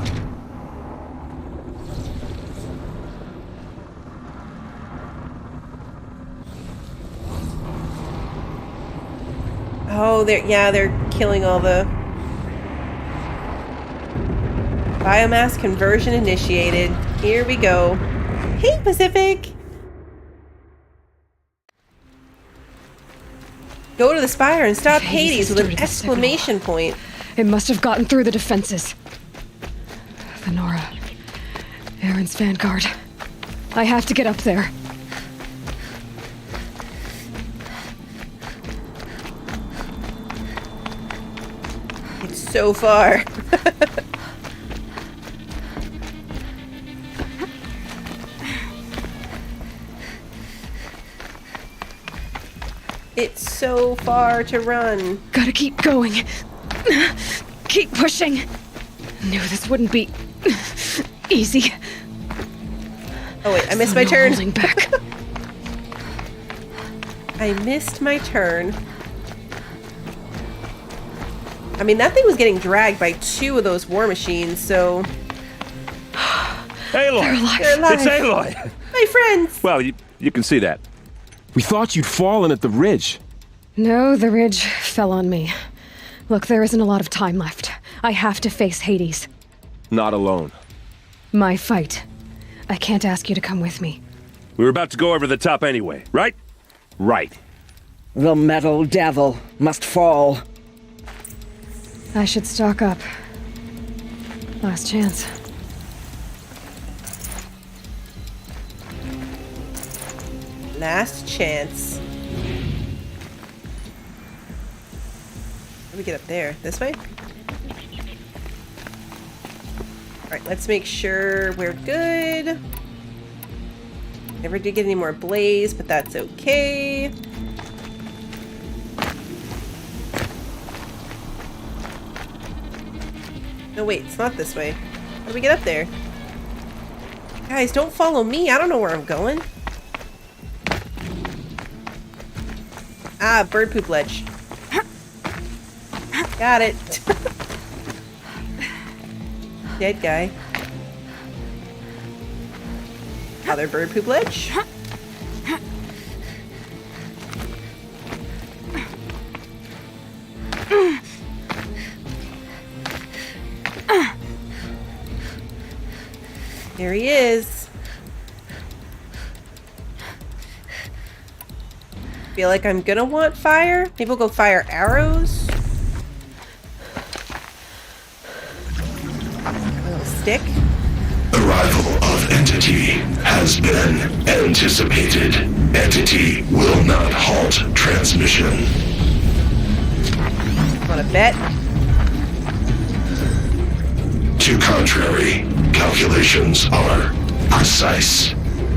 Oh, they're killing all the biomass conversion initiated. Here we go. Hey, Pacific. Go to the spire and stop Hades with an exclamation point. It must have gotten through the defenses. Venora. Aaron's vanguard. I have to get up there. It's so far. It's so far to run. Gotta keep going. Keep pushing. Knew this wouldn't be easy. Oh wait, I missed my turn. Holding back. I missed my turn. I mean, that thing was getting dragged by 2 of those war machines, so... Aloy! They're alive. It's Aloy! My friends! Well, you can see that. We thought you'd fallen at the ridge. No, the ridge fell on me. Look, there isn't a lot of time left. I have to face Hades. Not alone. My fight. I can't ask you to come with me. We were about to go over the top anyway, right? Right. The metal devil must fall. I should stock up. Last chance. Last chance. How do we get up there? This way? Alright, let's make sure we're good. Never did get any more blaze, but that's okay. No, wait, it's not this way. How do we get up there? Guys, don't follow me. I don't know where I'm going. Ah, bird poop ledge. Got it. Dead guy. Other bird poop ledge. There he is. Feel like I'm gonna want fire. Maybe we'll go fire arrows. A little stick. Arrival of Entity has been anticipated. Entity will not halt transmission. Wanna bet? To contrary, calculations are precise.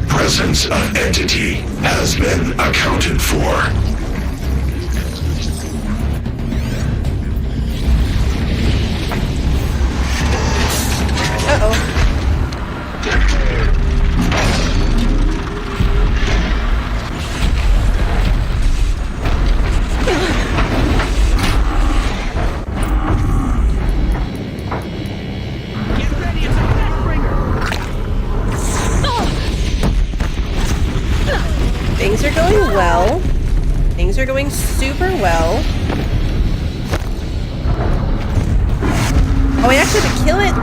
Presence of Entity has been accounted for. Uh-oh. Things are going well. Things are going super well. Oh, I actually have to kill it?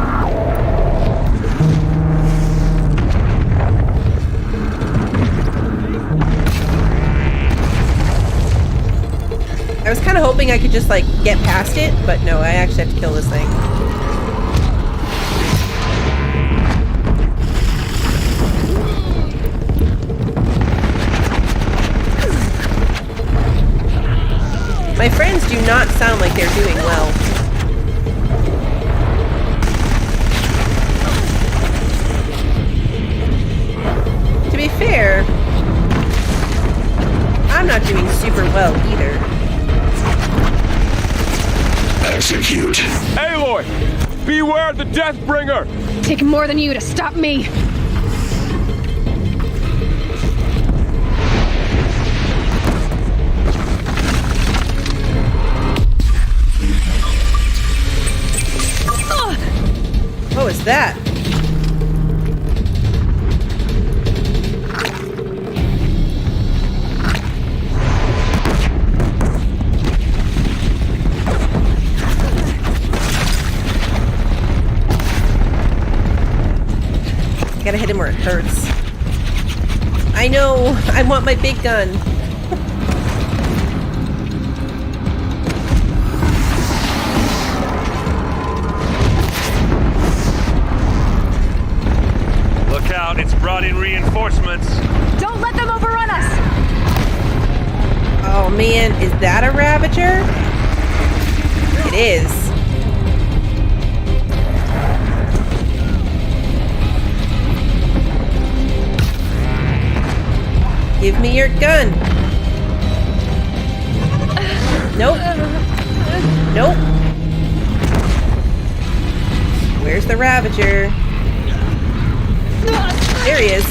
I was kind of hoping I could just, like, get past it, but no, I actually have to kill this thing. My friends do not sound like they're doing well. To be fair, I'm not doing super well either. Execute. Aloy! Beware the Deathbringer! Take more than you to stop me! What was that? Gotta hit him where it hurts. I know! I want my big gun! Look out, it's brought in reinforcements. Don't let them overrun us! Oh man, is that a Ravager? It is. Give me your gun. Nope. Nope. Where's the Ravager? There he is.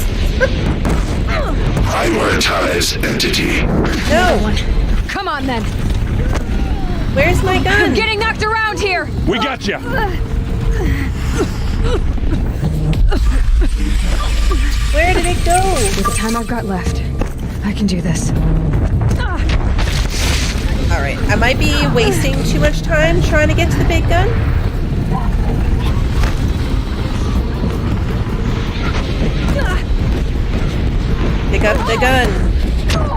Prioritize entity. No. Come on then. Where's my gun? I'm getting knocked around here. We got you. Where did it go? With the time I've got left, I can do this. Alright, I might be wasting too much time trying to get to the big gun. Pick up the gun.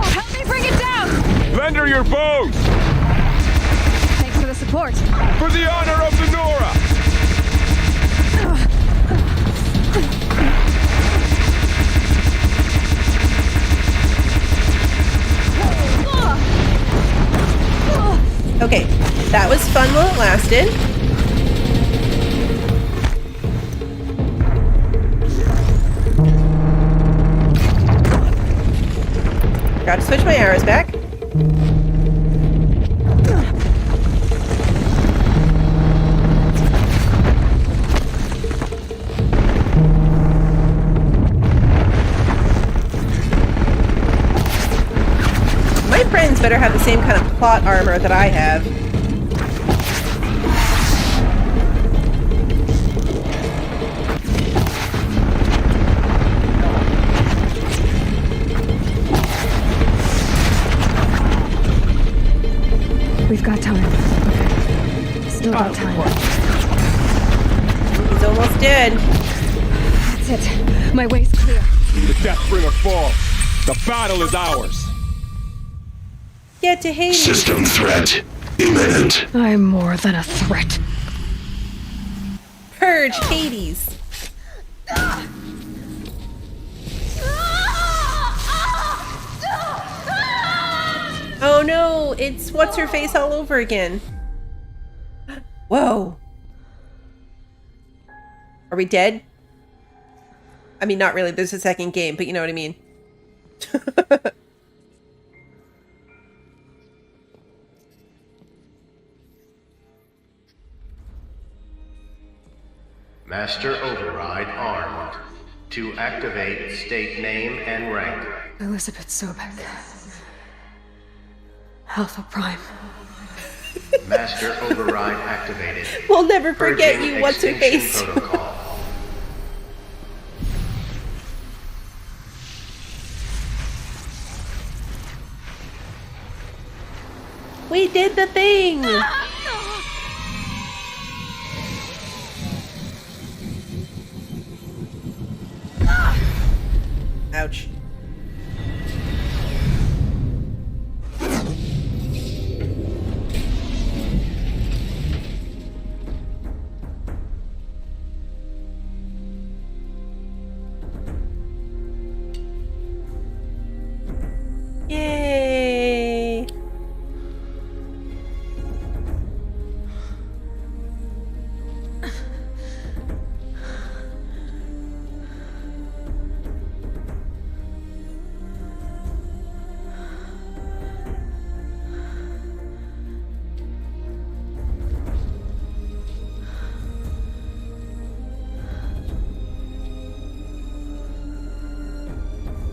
Help me bring it down! Lend her your bows! Thanks for the support. For the honor of the Nora! Okay, that was fun while it lasted. Got to switch my arrows back. My friends better have the same kind of plot armor that I have. We've got time. Still got time. He's almost dead. That's it. My way's clear. The Deathbringer falls. The battle is ours. Get to Hades. System threat imminent. I'm more than a threat. Purge Hades. Oh no, it's what's her face all over again. Whoa. Are we dead? I mean, not really. There's a second game, but you know what I mean. Master Override armed. To activate, state name and rank. Elizabeth Sobek. Alpha Prime. Master Override activated. We'll never forget Purging you, what's her face. protocol. We did the thing! Ouch. Yay!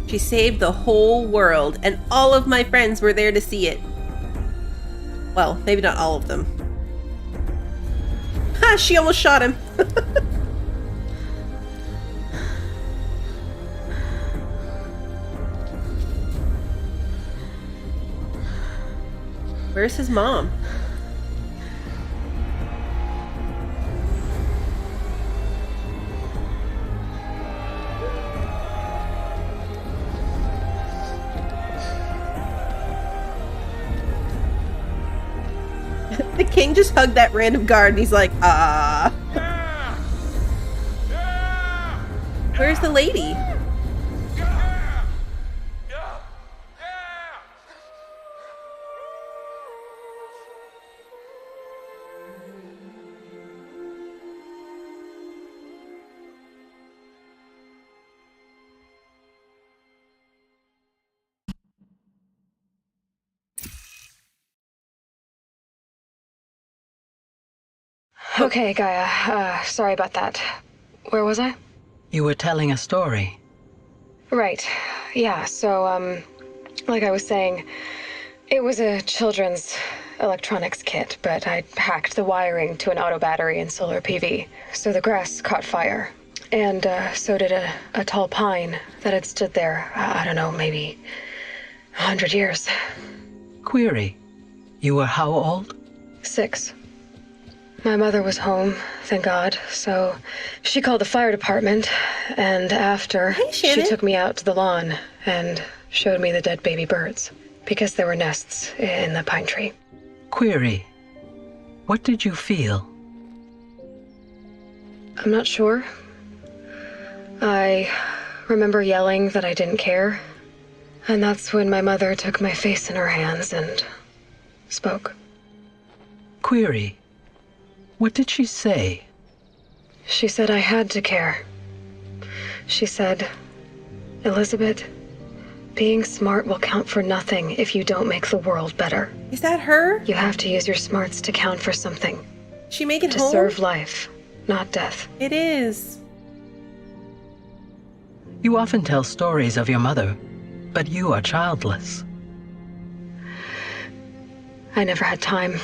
She saved the whole world, and all of my friends were there to see it. Well, maybe not all of them. Ha! She almost shot him. Where's his mom? The king just hugged that random guard and he's like, ah. Where's the lady? Okay, Gaia. Sorry about that. Where was I? You were telling a story. Right. Yeah, so, like I was saying, it was a children's electronics kit, but I hacked the wiring to an auto battery and solar PV, so the grass caught fire. And, so did a tall pine that had stood there, I don't know, maybe 100 years. Query. You were how old? 6. My mother was home, thank God, so she called the fire department, and after, she took me out to the lawn and showed me the dead baby birds, because there were nests in the pine tree. Query. What did you feel? I'm not sure. I remember yelling that I didn't care, and that's when my mother took my face in her hands and spoke. Query. What did she say? She said I had to care. She said, Elizabeth, being smart will count for nothing if you don't make the world better. Is that her? You have to use your smarts to count for something. She make it to home? serve life, not death. It is. You often tell stories of your mother, but you are childless. I never had time.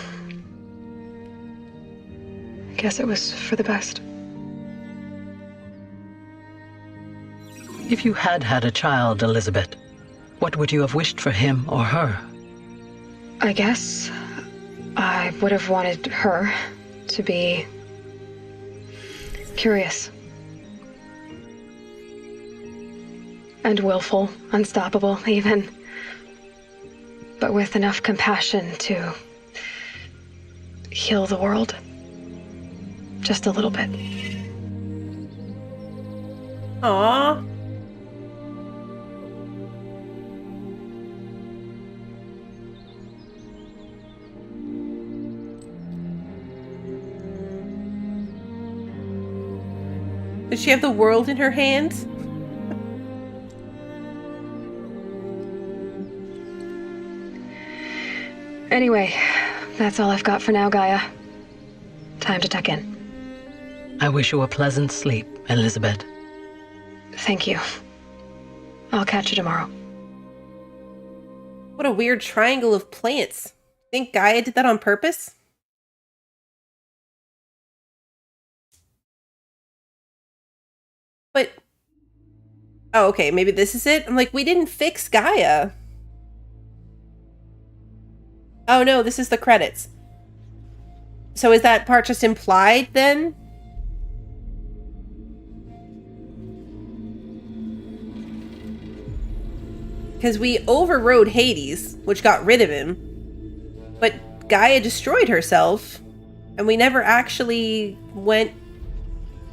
Guess it was for the best. If you had had a child, Elizabeth, what would you have wished for him or her? I guess I would have wanted her to be curious. And willful, unstoppable, even. But with enough compassion to heal the world. Just a little bit. Aww. Does she have the world in her hands? Anyway, that's all I've got for now, Gaia. Time to tuck in. I wish you a pleasant sleep, Elizabeth. Thank you. I'll catch you tomorrow. What a weird triangle of plants. Think Gaia did that on purpose? But... oh, okay, maybe this is it? I'm like, we didn't fix Gaia. Oh no, this is the credits. So is that part just implied then? Because we overrode Hades, which got rid of him. But Gaia destroyed herself, and we never actually went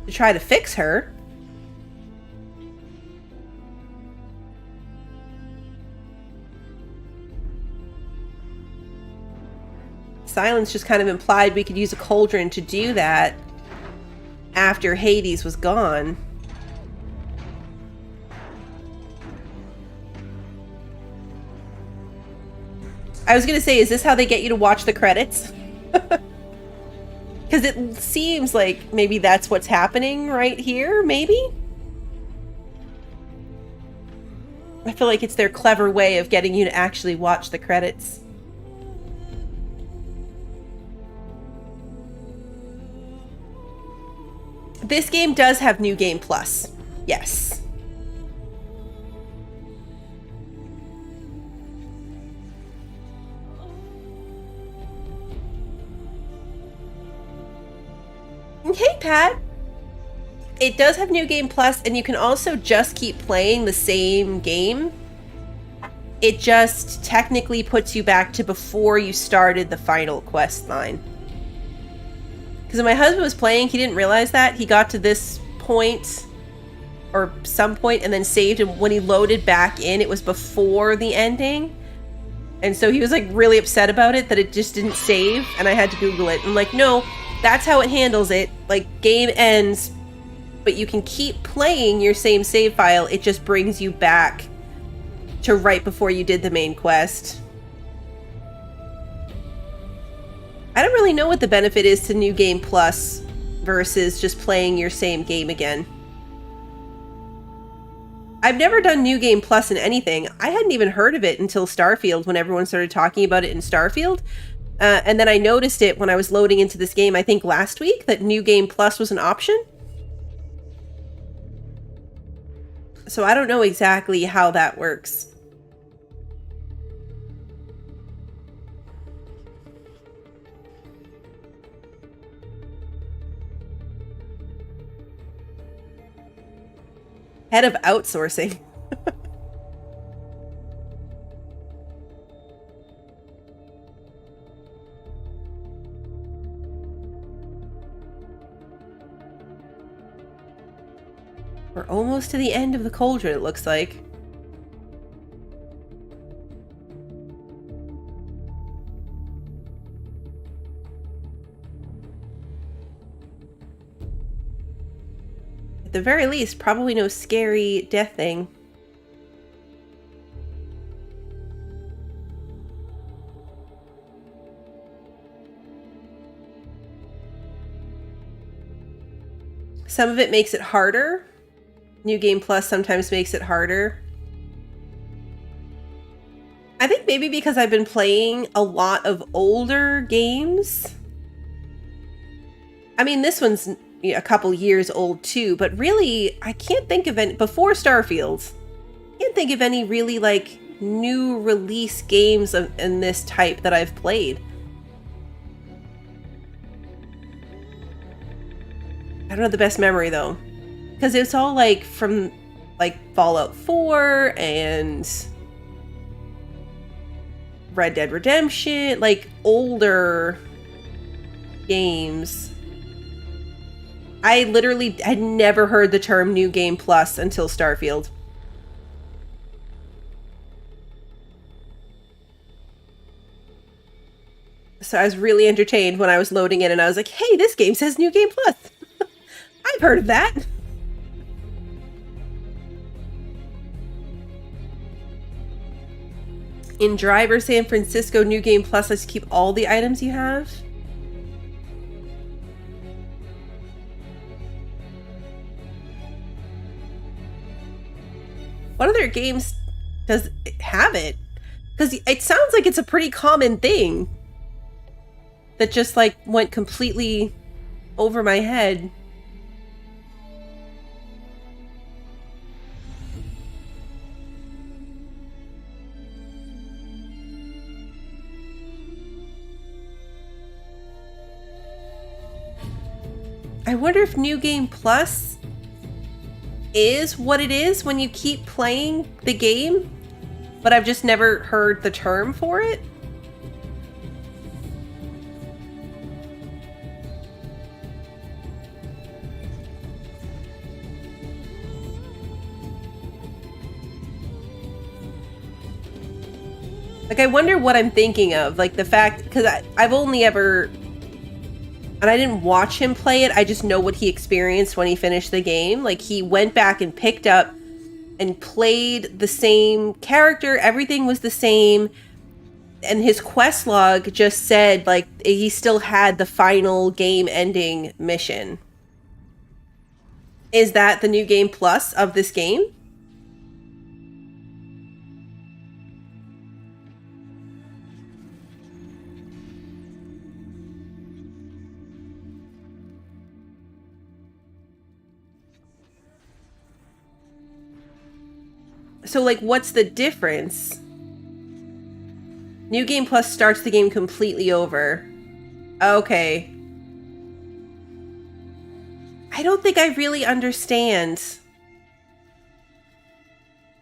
to try to fix her. Silence just kind of implied we could use a cauldron to do that after Hades was gone. I was gonna say, is this how they get you to watch the credits? Because it seems like maybe that's what's happening right here, maybe? I feel like it's their clever way of getting you to actually watch the credits. This game does have New Game Plus. Yes. Hey, Pat. It does have New Game Plus, and you can also just keep playing the same game. It just technically puts you back to before you started the final quest line. Because when my husband was playing, he didn't realize that. He got to this point, or some point, and then saved, and when he loaded back in, it was before the ending. And so he was like really upset about it, that it just didn't save, and I had to Google it. I'm like, no, that's how it handles it. Like, game ends, but you can keep playing your same save file. It just brings you back to right before you did the main quest. I don't really know what the benefit is to New Game Plus versus just playing your same game again. I've never done New Game Plus in anything. I hadn't even heard of it until Starfield, when everyone started talking about it in Starfield. And then I noticed it when I was loading into this game, I think last week, that New Game Plus was an option. So I don't know exactly how that works. Head of outsourcing. We're almost to the end of the cauldron, it looks like. At the very least, probably no scary death thing. Some of it makes it harder. New Game Plus sometimes makes it harder. I think maybe because I've been playing a lot of older games. I mean, this one's a couple years old too, but really, I can't think of any, before Starfield, I can't think of any really like new release games in this type that I've played. I don't have the best memory though, because it's all like from like Fallout 4 and Red Dead Redemption, like older games. I literally had never heard the term New Game Plus until Starfield. So I was really entertained when I was loading in and I was like, hey, this game says New Game Plus. I've heard of that. In Driver San Francisco, New Game Plus lets you keep all the items you have. What other games does it have it? Because it sounds like it's a pretty common thing that just like went completely over my head. I wonder if New Game Plus is what it is when you keep playing the game, but I've just never heard the term for it. Like, I wonder what I'm thinking of, like the fact, because I've only ever, and I didn't watch him play it, I just know what he experienced when he finished the game. Like, he went back and picked up and played the same character, everything was the same, and his quest log just said, like, he still had the final game-ending mission. Is that the New Game Plus of this game? So, like, what's the difference? New Game Plus starts the game completely over. Okay. I don't think I really understand.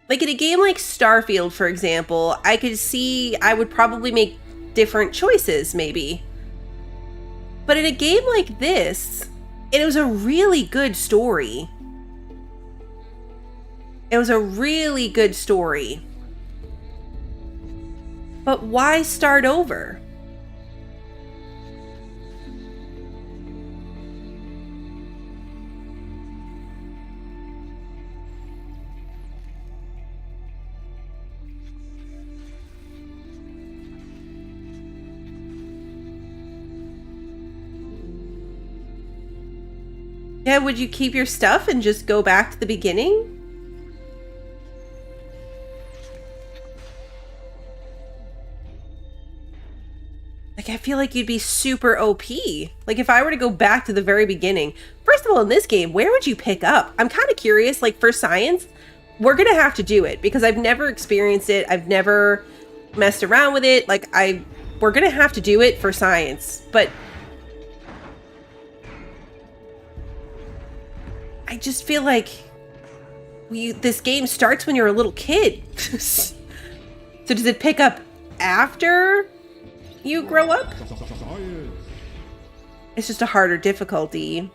Like, in a game like Starfield, for example, I could see I would probably make different choices, maybe. But in a game like this, it was a really good story. It was a really good story. But why start over? Yeah, would you keep your stuff and just go back to the beginning? Like, I feel like you'd be super OP. Like, if I were to go back to the very beginning, first of all, in this game, where would you pick up? I'm kind of curious, like, for science, we're going to have to do it because I've never experienced it. I've never messed around with it. Like, we're going to have to do it for science, but I just feel like this game starts when you're a little kid. So does it pick up after you grow up? It's just a harder difficulty.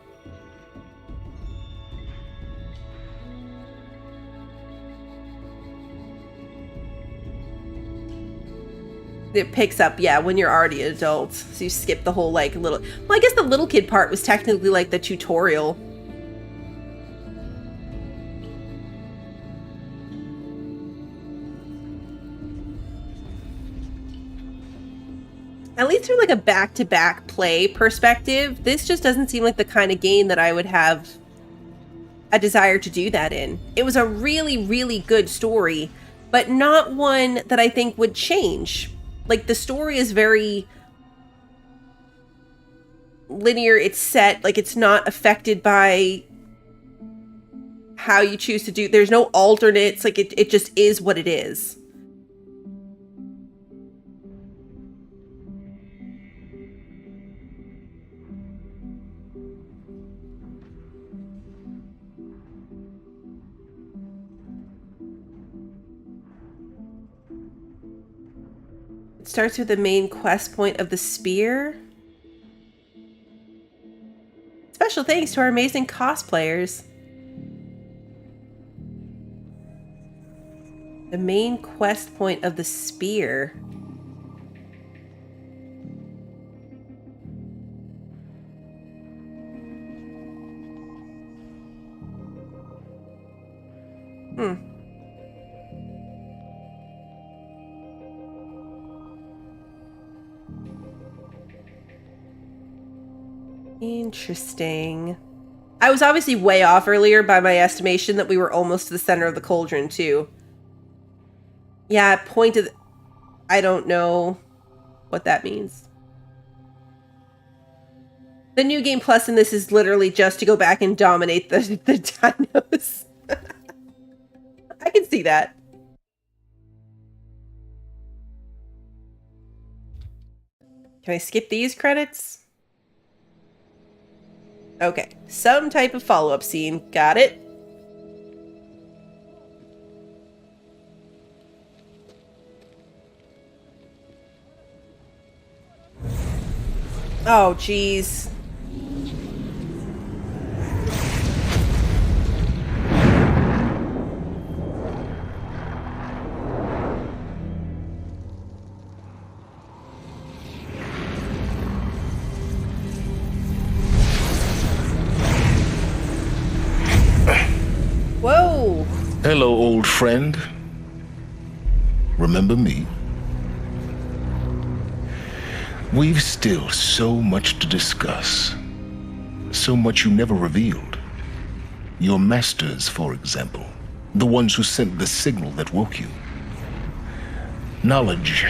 It picks up, yeah, when you're already an adult. So you skip the whole, like, little... Well, I guess the little kid part was technically, like, the tutorial. At least from, like, a back-to-back play perspective, this just doesn't seem like the kind of game that I would have a desire to do that in. It was a really, really good story, but not one that I think would change. Like, the story is very linear, it's set, like, it's not affected by how you choose to do... There's no alternates, like, it just is what it is. It starts with the main quest point of the spear. Special thanks to our amazing cosplayers. The main quest point of the spear. Interesting. I was obviously way off earlier by my estimation that we were almost to the center of the cauldron, too. Yeah, point of... I don't know what that means. The New Game Plus in this is literally just to go back and dominate the dinos. I can see that. Can I skip these credits? Okay, some type of follow-up scene. Got it. Oh, jeez. Whoa! Hello, old friend. Remember me? We've still so much to discuss. So much you never revealed. Your masters, for example. The ones who sent the signal that woke you. Knowledge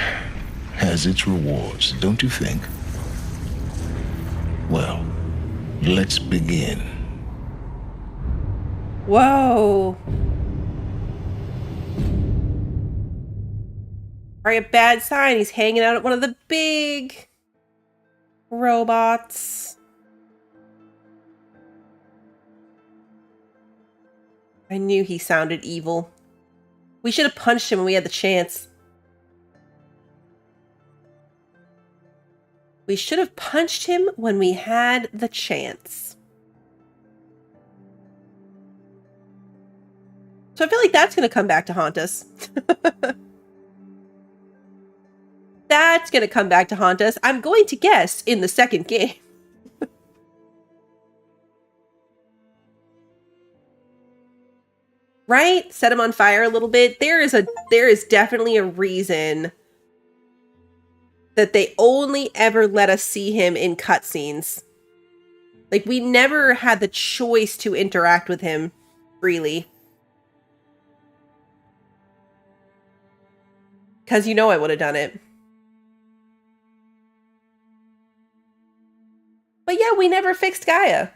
has its rewards, don't you think? Well, let's begin. Whoa. Probably a bad sign. He's hanging out at one of the big robots. I knew he sounded evil. We should have punched him when we had the chance. We should have punched him when we had the chance. So I feel like that's going to come back to haunt us. That's going to come back to haunt us. I'm going to guess in the second game. Right? Set him on fire a little bit. There is definitely a reason that they only ever let us see him in cutscenes. Like, we never had the choice to interact with him freely. Because you know I would have done it. But yeah, we never fixed Gaia.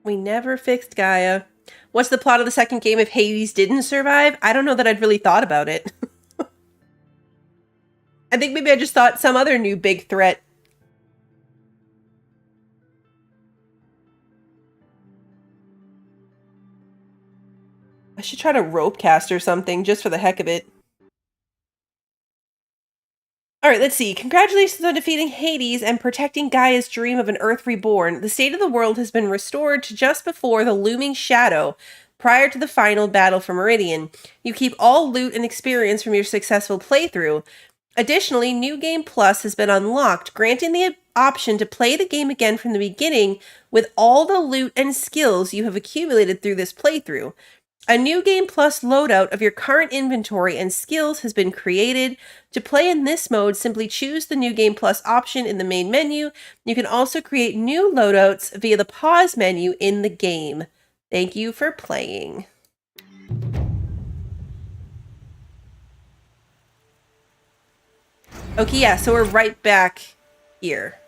We never fixed Gaia. What's the plot of the second game if Hades didn't survive? I don't know that I'd really thought about it. I think maybe I just thought some other new big threat. I should try to rope cast or something just for the heck of it. Alright, let's see. Congratulations on defeating Hades and protecting Gaia's dream of an Earth reborn. The state of the world has been restored to just before the looming shadow prior to the final battle for Meridian. You keep all loot and experience from your successful playthrough. Additionally, New Game Plus has been unlocked, granting the option to play the game again from the beginning with all the loot and skills you have accumulated through this playthrough. A New Game Plus loadout of your current inventory and skills has been created. To play in this mode, simply choose the New Game Plus option in the main menu. You can also create new loadouts via the pause menu in the game. Thank you for playing. Okay, yeah, so we're right back here.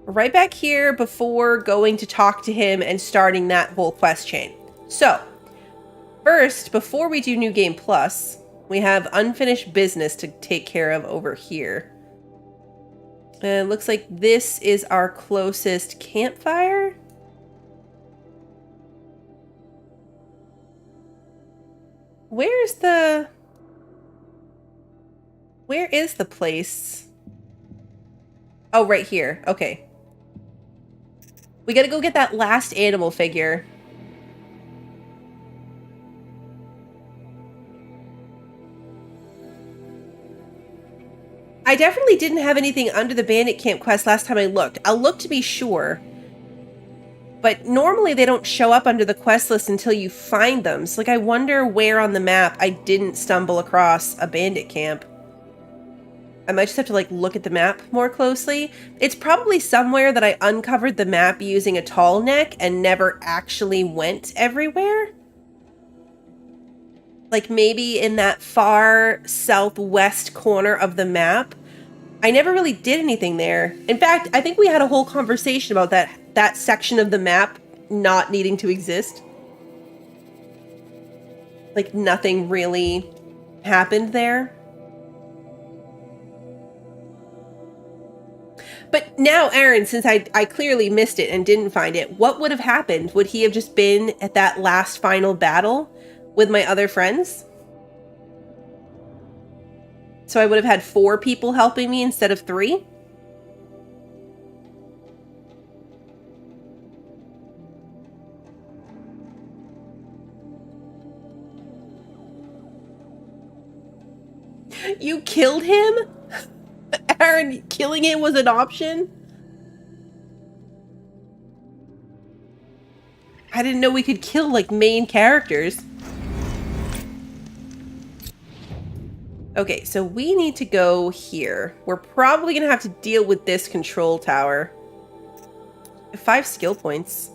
Right back here before going to talk to him and starting that whole quest chain. So, first, before we do New Game Plus, we have unfinished business to take care of over here. It looks like this is our closest campfire. Where is the place? Oh, right here. Okay. We gotta go get that last animal figure. I definitely didn't have anything under the bandit camp quest last time I looked. I'll look to be sure. But normally they don't show up under the quest list until you find them. So, like, I wonder where on the map I didn't stumble across a bandit camp. I might just have to, like, look at the map more closely. It's probably somewhere that I uncovered the map using a tall neck and never actually went everywhere. Like, maybe in that far southwest corner of the map. I never really did anything there. In fact, I think we had a whole conversation about that section of the map not needing to exist. Like, nothing really happened there. But now, Aaron, since I clearly missed it and didn't find it, what would have happened? Would he have just been at that last final battle with my other friends? So I would have had 4 people helping me instead of 3? You killed him? Aaron, killing him was an option? I didn't know we could kill, like, main characters. Okay, so we need to go here. We're probably gonna have to deal with this control tower. 5 skill points.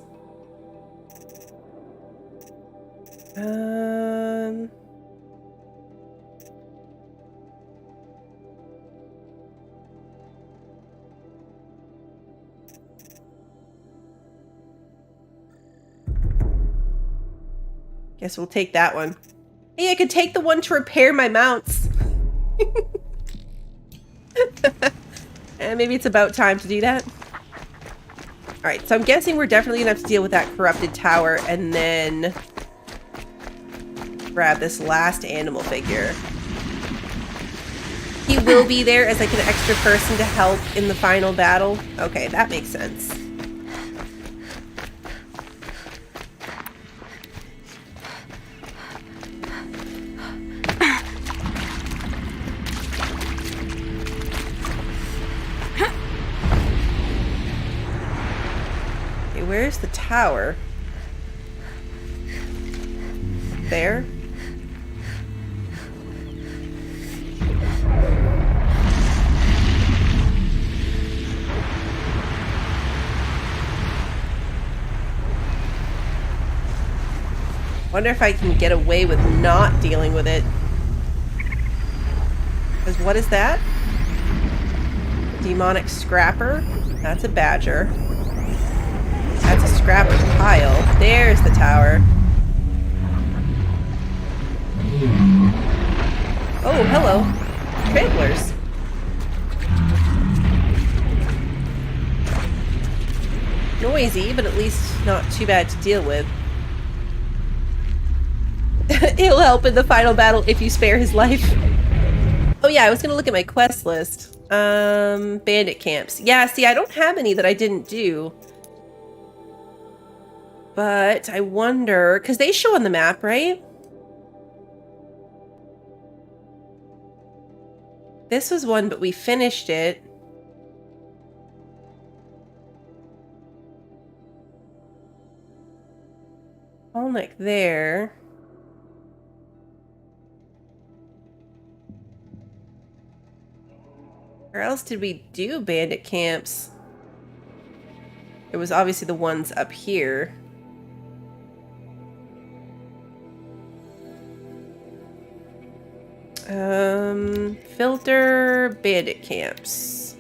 Guess we'll take that one. Hey, I could take the one to repair my mounts. And maybe it's about time to do that. Alright, so I'm guessing we're definitely gonna have to deal with that corrupted tower and then grab this last animal figure. He will be there as like an extra person to help in the final battle. Okay, that makes sense. Where's the tower? There? Wonder if I can get away with not dealing with it. Because what is that? Demonic scrapper? That's a badger. That's a scrapper pile. There's the tower. Oh, hello. Tramplers. Noisy, but at least not too bad to deal with. It'll help in the final battle if you spare his life. Oh yeah, I was gonna look at my quest list. Bandit camps. Yeah, see, I don't have any that I didn't do. But I wonder, because they show on the map, right? This was one, but we finished it. Olnick there. Where else did we do bandit camps? It was obviously the ones up here. Filter bandit camps.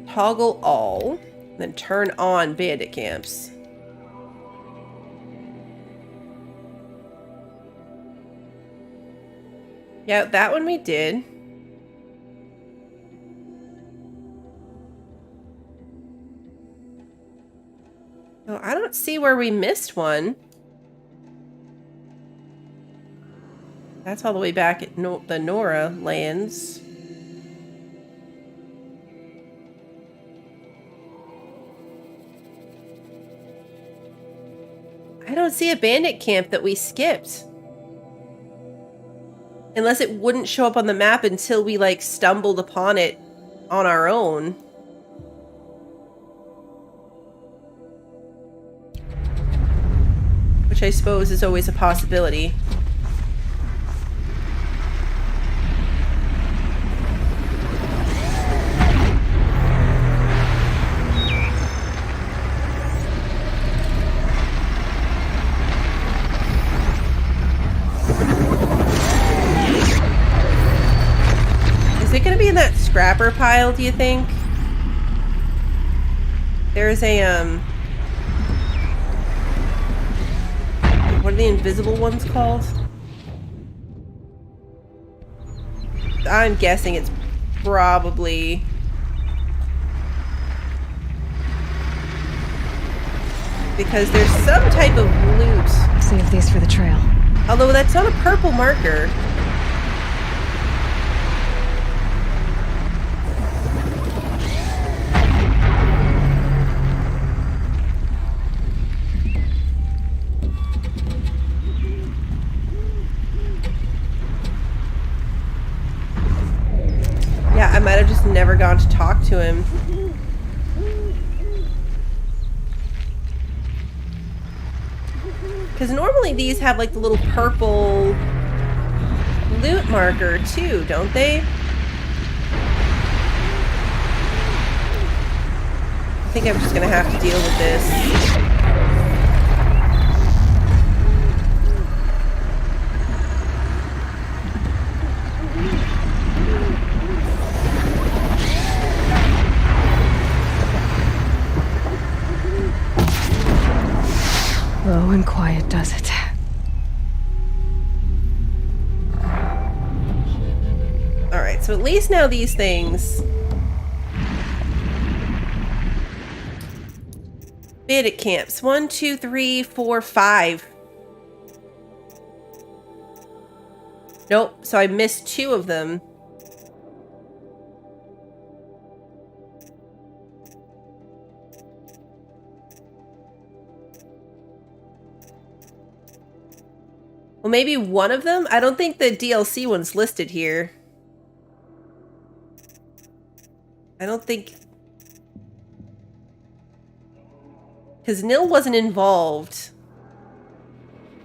Toggle all, then turn on bandit camps. Yeah, that one we did. Oh, I don't see where we missed one. That's all the way back at the Nora lands. I don't see a bandit camp that we skipped. Unless it wouldn't show up on the map until we, like, stumbled upon it on our own. Which I suppose is always a possibility. In that scrapper pile, do you think? There's a, what are the invisible ones called? I'm guessing it's probably... because there's some type of loot. Save these for the trail. Although that's not a purple marker. Yeah, I might have just never gone to talk to him. Because normally these have like the little purple loot marker too, don't they? I think I'm just gonna have to deal with this. Slow and quiet does it. Alright, so at least now these things... Bandit camps. 1, 2, 3, 4, 5. Nope, so I missed 2 of them. Well, maybe one of them? I don't think the DLC one's listed here. I don't think... Because Nil wasn't involved.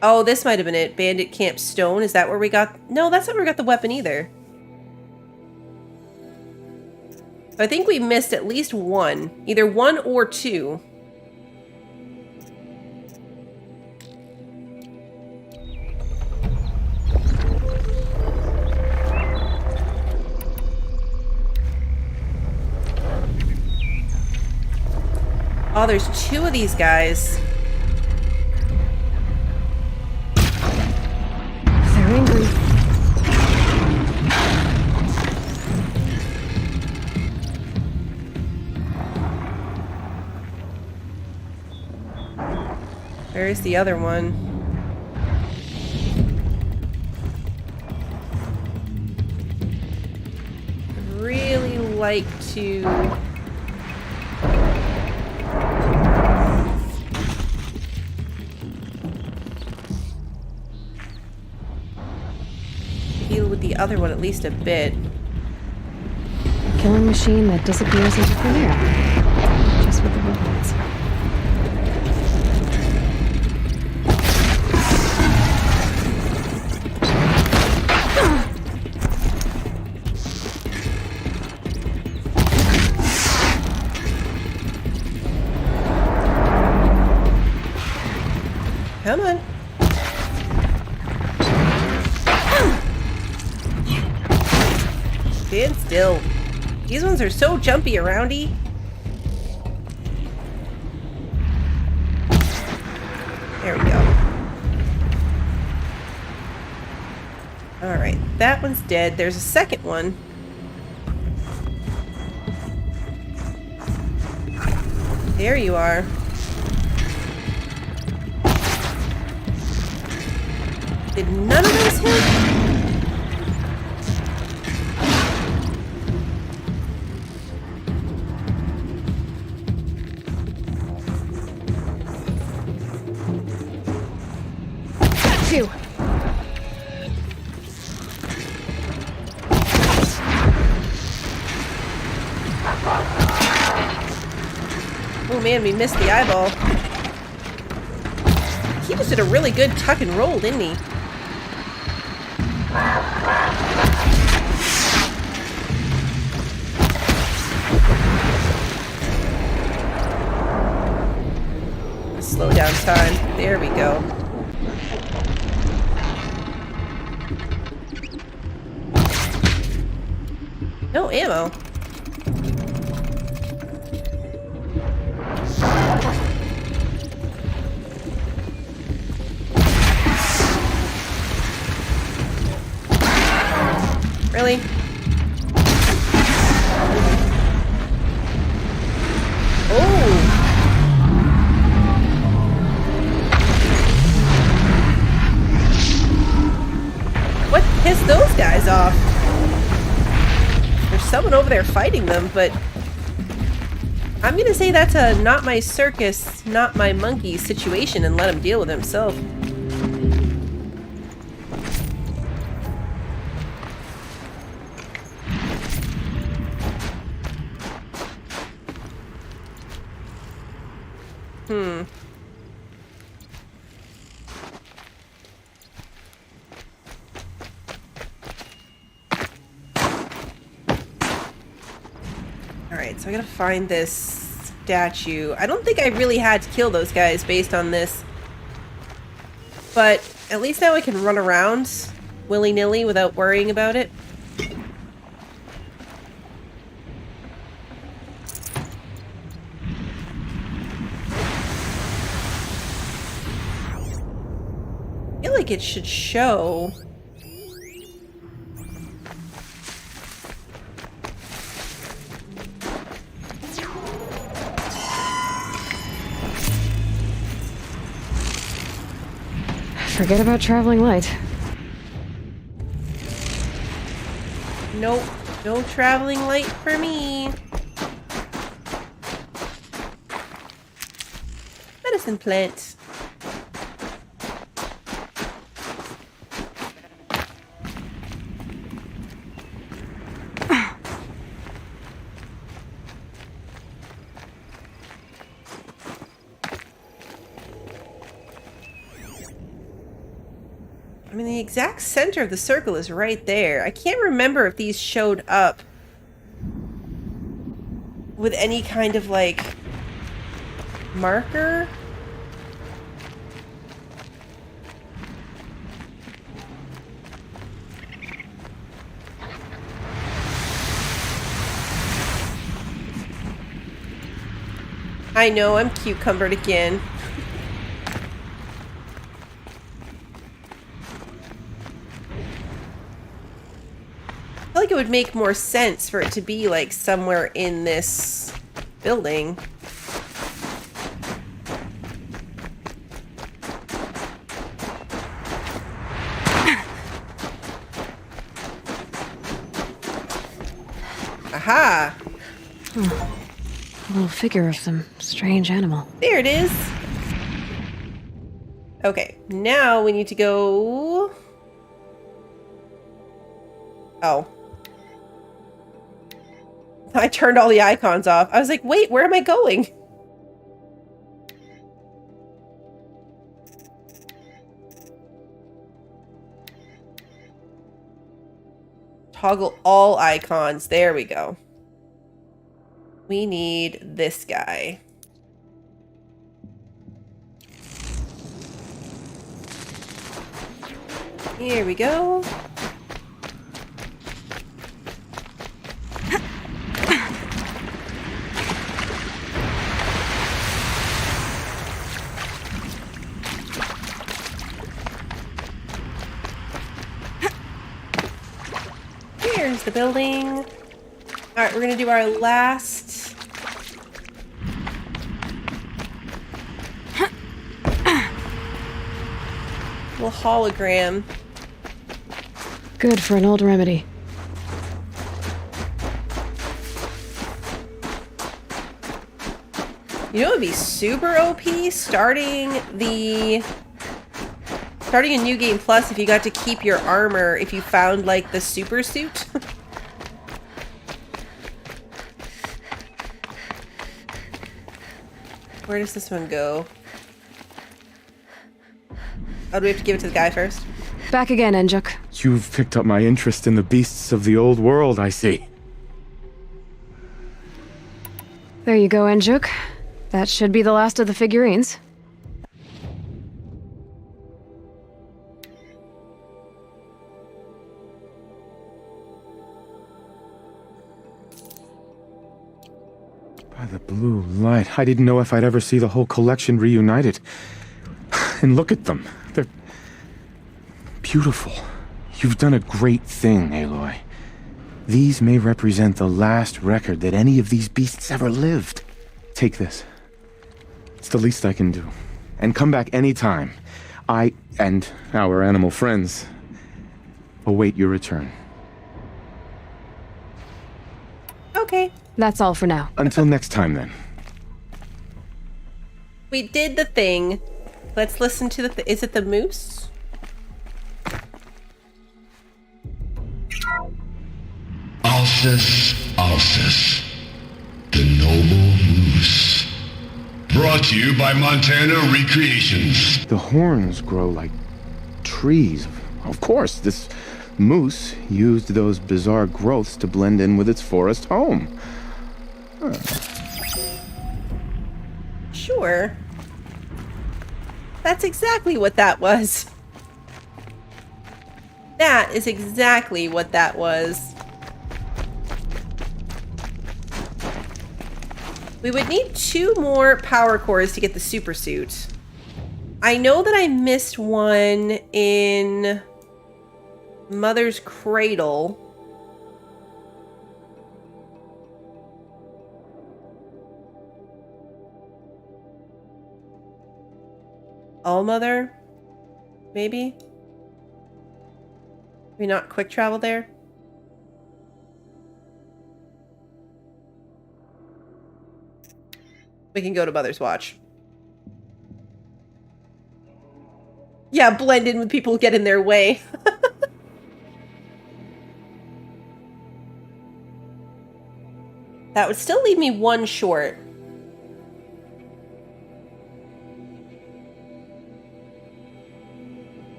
Oh, this might have been it. Bandit Camp Stone. Is that where we got... No, that's not where we got the weapon either. So I think we missed at least one. Either 1 or 2. Oh, there's 2 of these guys. They're angry. Where's the other one? I'd really like to... deal with the other one at least a bit. Killing machine that disappears into thin air. Just with the robots. Come on. Stand still. These ones are so jumpy aroundy. There we go. Alright, that one's dead. There's a second one. There you are. Did none of those hit? Two. Oh man, we missed the eyeball. He just did a really good tuck and roll, didn't he? Slow down time. There we go. No ammo. Really? Oh! What pissed those guys off? There's someone over there fighting them, but I'm gonna say that's a not my circus, not my monkey situation and let him deal with himself. Alright, so I gotta find this statue. I don't think I really had to kill those guys based on this. But at least now I can run around willy-nilly without worrying about it. like it should show. Forget about traveling light. Nope. No traveling light for me. Medicine plant. I mean, the exact center of the circle is right there. I can't remember if these showed up with any kind of, like, marker. I know, I'm cucumbered again. I feel like it would make more sense for it to be like somewhere in this building. Aha! A little figure of some strange animal. There it is. Okay, now we need to go... Oh. I turned all the icons off. I was like, wait, where am I going? Toggle all icons. There we go. We need this guy. Here we go. Here's the building. All right, we're gonna do our last. Little hologram. Good for an old remedy. You know, it would be super OP starting a new game plus if you got to keep your armor if you found like the super suit. Where does this one go? Oh, do we have to give it to the guy first? Back again, Enjuk. You've picked up my interest in the beasts of the old world, I see. There you go, Enjuk. That should be the last of the figurines. By the blue light, I didn't know if I'd ever see the whole collection reunited. And look at them. They're beautiful. You've done a great thing, Aloy. These may represent the last record that any of these beasts ever lived. Take this. It's the least I can do. And come back anytime. I and our animal friends await your return. Okay. That's all for now. Until next time, then. We did the thing. Let's listen to the... Is it the moose? Alcis, Alcis, the noble moose. Brought to you by Montana Recreations. The horns grow like trees. Of course, this moose used those bizarre growths to blend in with its forest home. Huh. Sure. That's exactly what that was. That is exactly what that was. We would need 2 more power cores to get the super suit. I know that I missed one in Mother's Cradle. All Mother? Maybe? We not quick travel there? We can go to Mother's Watch. Yeah, blend in with people who get in their way. That would still leave me one short.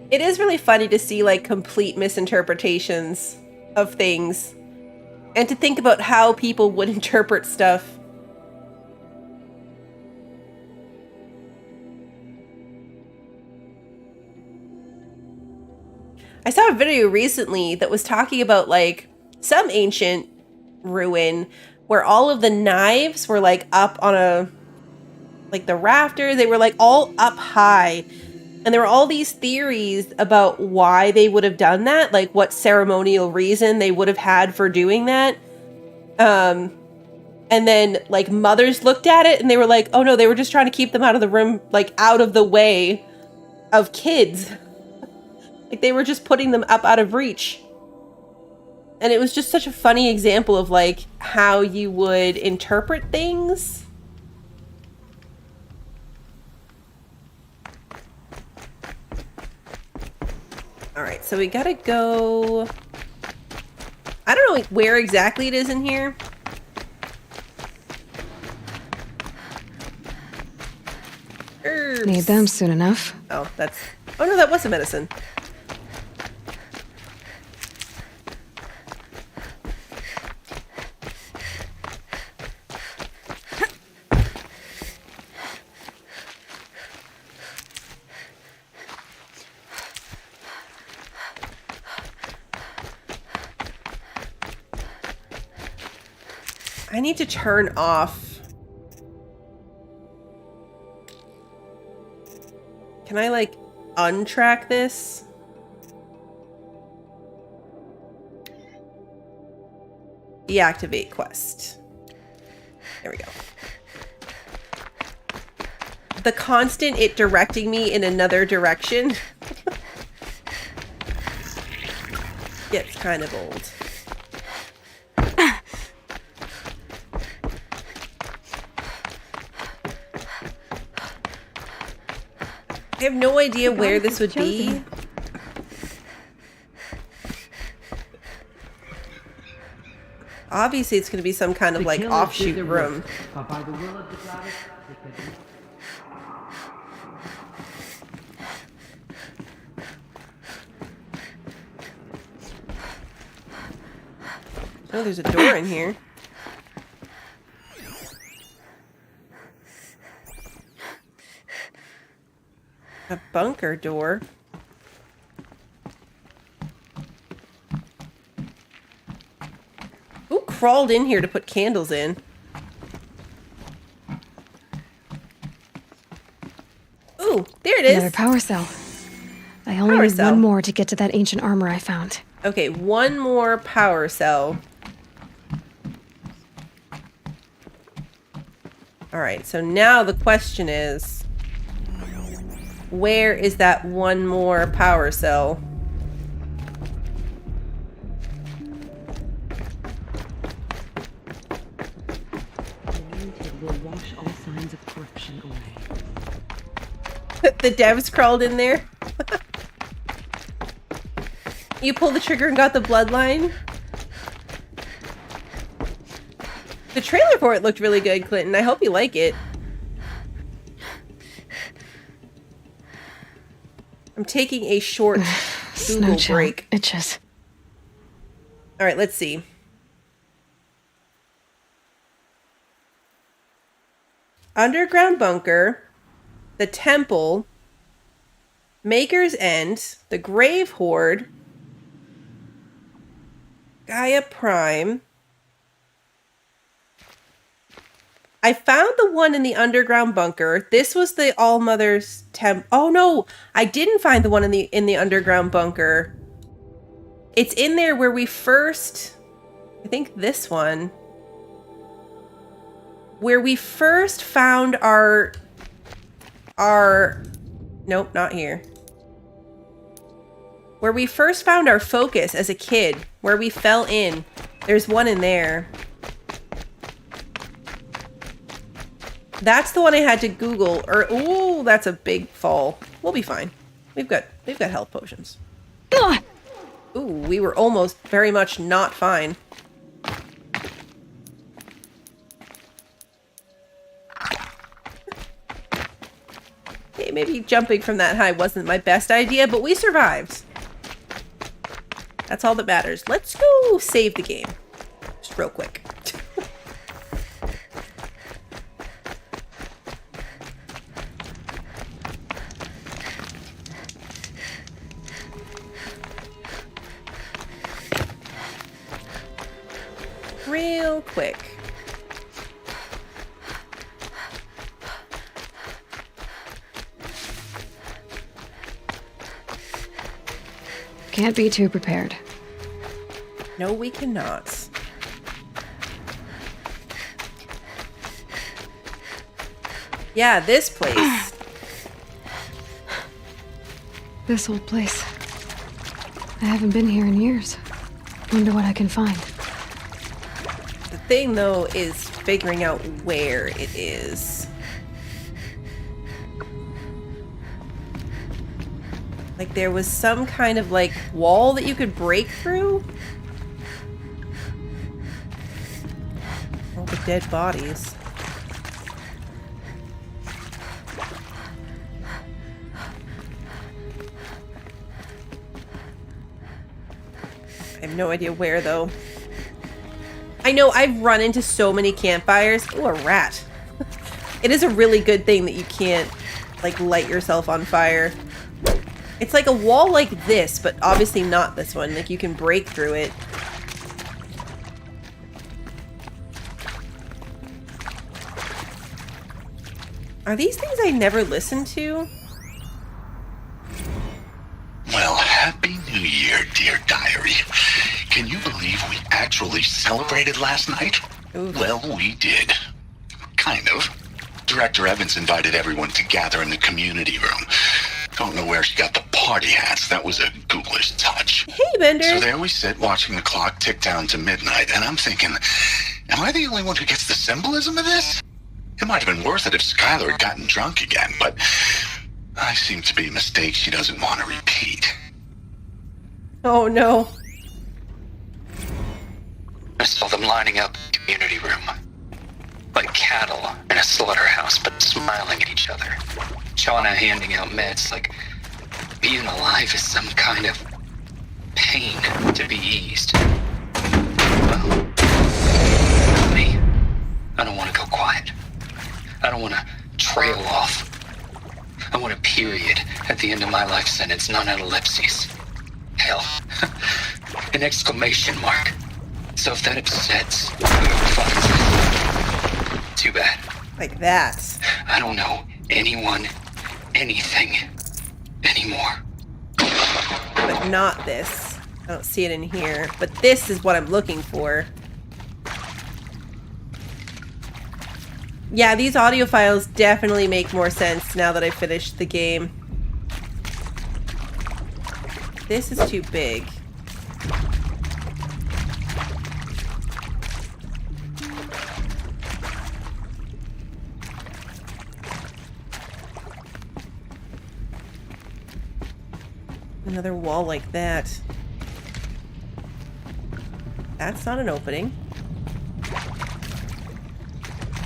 It is really funny to see like complete misinterpretations of things and to think about how people would interpret stuff. I saw a video recently that was talking about like some ancient ruin where all of the knives were like up on a like the rafter. They were like all up high. And there were all these theories about why they would have done that, like what ceremonial reason they would have had for doing that. And then like mothers looked at it and they were like, oh no, they were just trying to keep them out of the room, like out of the way of kids. Like they were just putting them up out of reach. And it was just such a funny example of like how you would interpret things. All right, so we gotta go. I don't know where exactly it is in here. Herbs. Need them soon enough. Oh, that's. Oh no, that was a medicine. I need to turn off. Can I like untrack this? Deactivate quest. There we go. The constant it directing me in another direction gets kind of old. I have no idea where this would be. Obviously, it's going to be some kind of like offshoot room. Oh, there's a door in here. A bunker door. Who crawled in here to put candles in? Ooh, there it is. Another power cell. I only need one more to get to that ancient armor I found. Okay, one more power cell. All right, so now the question is, where is that one more power cell? Will wash all signs of corruption away. The devs crawled in there. You pulled the trigger and got the bloodline. The trailer for it looked really good, Clinton. I hope you like it. I'm taking a short Google break. Itches. All right, let's see. Underground bunker, the temple, Maker's End, the Grave Hoard, Gaia Prime. I found the one in the underground bunker. This was the All-Mother's temp. Oh no, I didn't find the one in the underground bunker. It's in there where we first, I think this one, where we first found our, nope, not here. Where we first found our focus as a kid, where we fell in. There's one in there. That's the one I had to Google, or, ooh, that's a big fall. We'll be fine. We've got health potions. Ooh, we were almost very much not fine. Okay, maybe jumping from that high wasn't my best idea, but we survived. That's all that matters. Let's go save the game. Just real quick. Real quick. Can't be too prepared. No, we cannot. Yeah, this place. This old place. I haven't been here in years. Wonder what I can find. The thing, though, is figuring out where it is. Like, there was some kind of, like, wall that you could break through? All the dead bodies. I have no idea where, though. I know, I've run into so many campfires. Ooh, a rat. It is a really good thing that you can't, like, light yourself on fire. It's like a wall like this, but obviously not this one. Like, you can break through it. Are these things I never listened to? Well, Happy New Year, dear diary. Can you believe we actually celebrated last night? Ooh. Well, we did. Kind of. Director Evans invited everyone to gather in the community room. Don't know where she got the party hats. That was a ghoulish touch. Hey, Bender. So there we sit, watching the clock tick down to midnight, and I'm thinking, am I the only one who gets the symbolism of this? It might have been worth it if Skylar had gotten drunk again, but I seem to be a mistake she doesn't want to repeat. Oh, no. I saw them lining up in the community room. Like cattle in a slaughterhouse, but smiling at each other. Shauna handing out meds like being alive is some kind of pain to be eased. Well, me, I don't want to go quiet. I don't want to trail off. I want a period at the end of my life sentence, not an ellipses. Hell, an exclamation mark. So if that upsets whoever finds it, too bad. Like that. I don't know anyone, anything, anymore. But not this. I don't see it in here. But this is what I'm looking for. Yeah, these audio files definitely make more sense now that I finished the game. This is too big. Another wall like that. That's not an opening.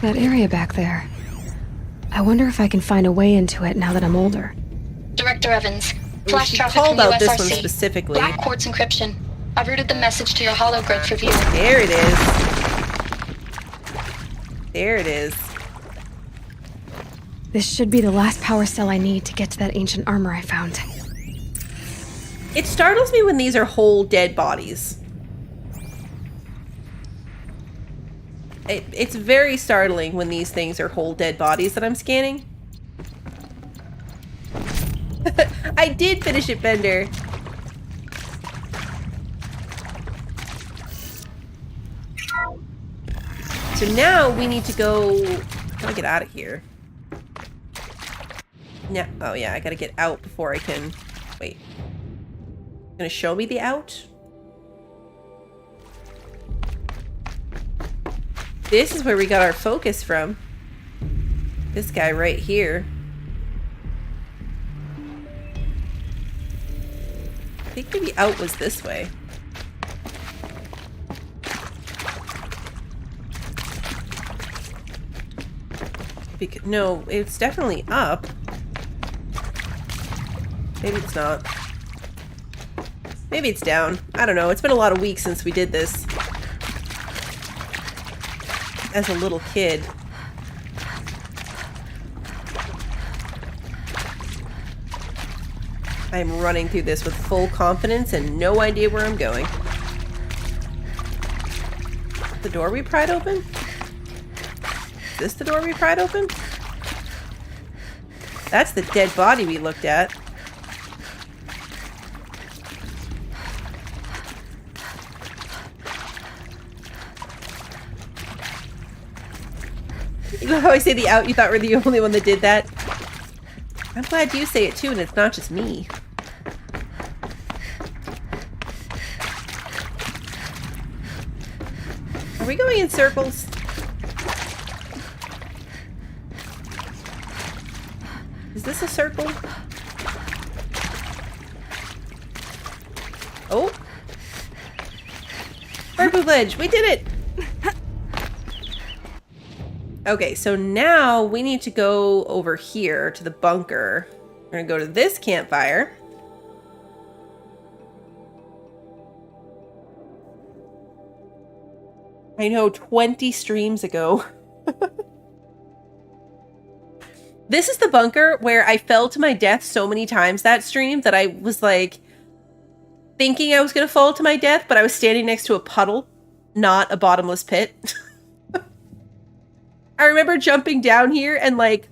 That area back there. I wonder if I can find a way into it now that I'm older. Director Evans, Ooh, flash she traffic called from out this one USRC. specifically. Black quartz encryption. I've routed the message to your hologrid for viewing. There it is. There it is. This should be the last power cell I need to get to that ancient armor I found. It startles me when these are whole dead bodies. It's very startling when these things are whole dead bodies that I'm scanning. I did finish it, Bender. So now we need to go... Gotta get out of here. Yeah. Oh yeah, I gotta get out before I can... Wait. Gonna show me the out? This is where we got our focus from. This guy right here. I think maybe out was this way. No, it's definitely up. Maybe it's not. Maybe it's down. I don't know. It's been a lot of weeks since we did this. As a little kid. I'm running through this with full confidence and no idea where I'm going. The door we pried open? Is this the door we pried open? That's the dead body we looked at. You know how I say the out, you thought we're the only one that did that? I'm glad you say it too, and it's not just me. Are we going in circles? Is this a circle? Oh! Purple ledge, we did it! Okay, so now we need to go over here to the bunker. We're gonna go to this campfire. I know, 20 streams ago. This is the bunker where I fell to my death so many times that stream that I was like thinking I was gonna fall to my death, but I was standing next to a puddle, not a bottomless pit. I remember jumping down here and like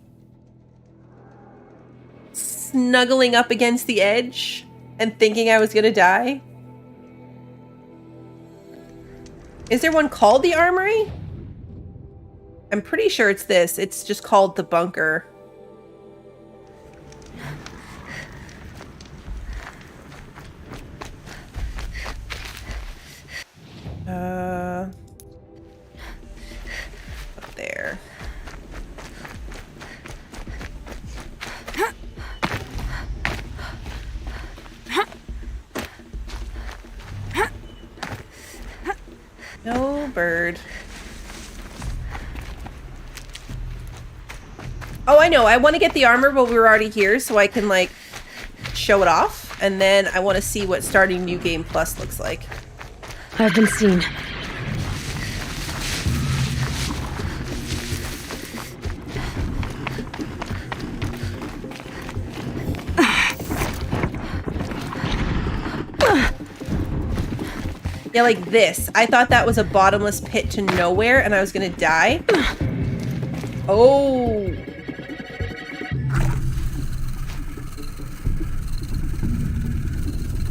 snuggling up against the edge and thinking I was gonna die. Is there one called the Armory? I'm pretty sure it's this. It's just called the bunker. Up there. No bird. Oh, I know. I want to get the armor, but we were already here, so I can, like, show it off. And then I want to see what starting New Game Plus looks like. I've been seen. Yeah, like this. I thought that was a bottomless pit to nowhere and I was gonna die. Oh.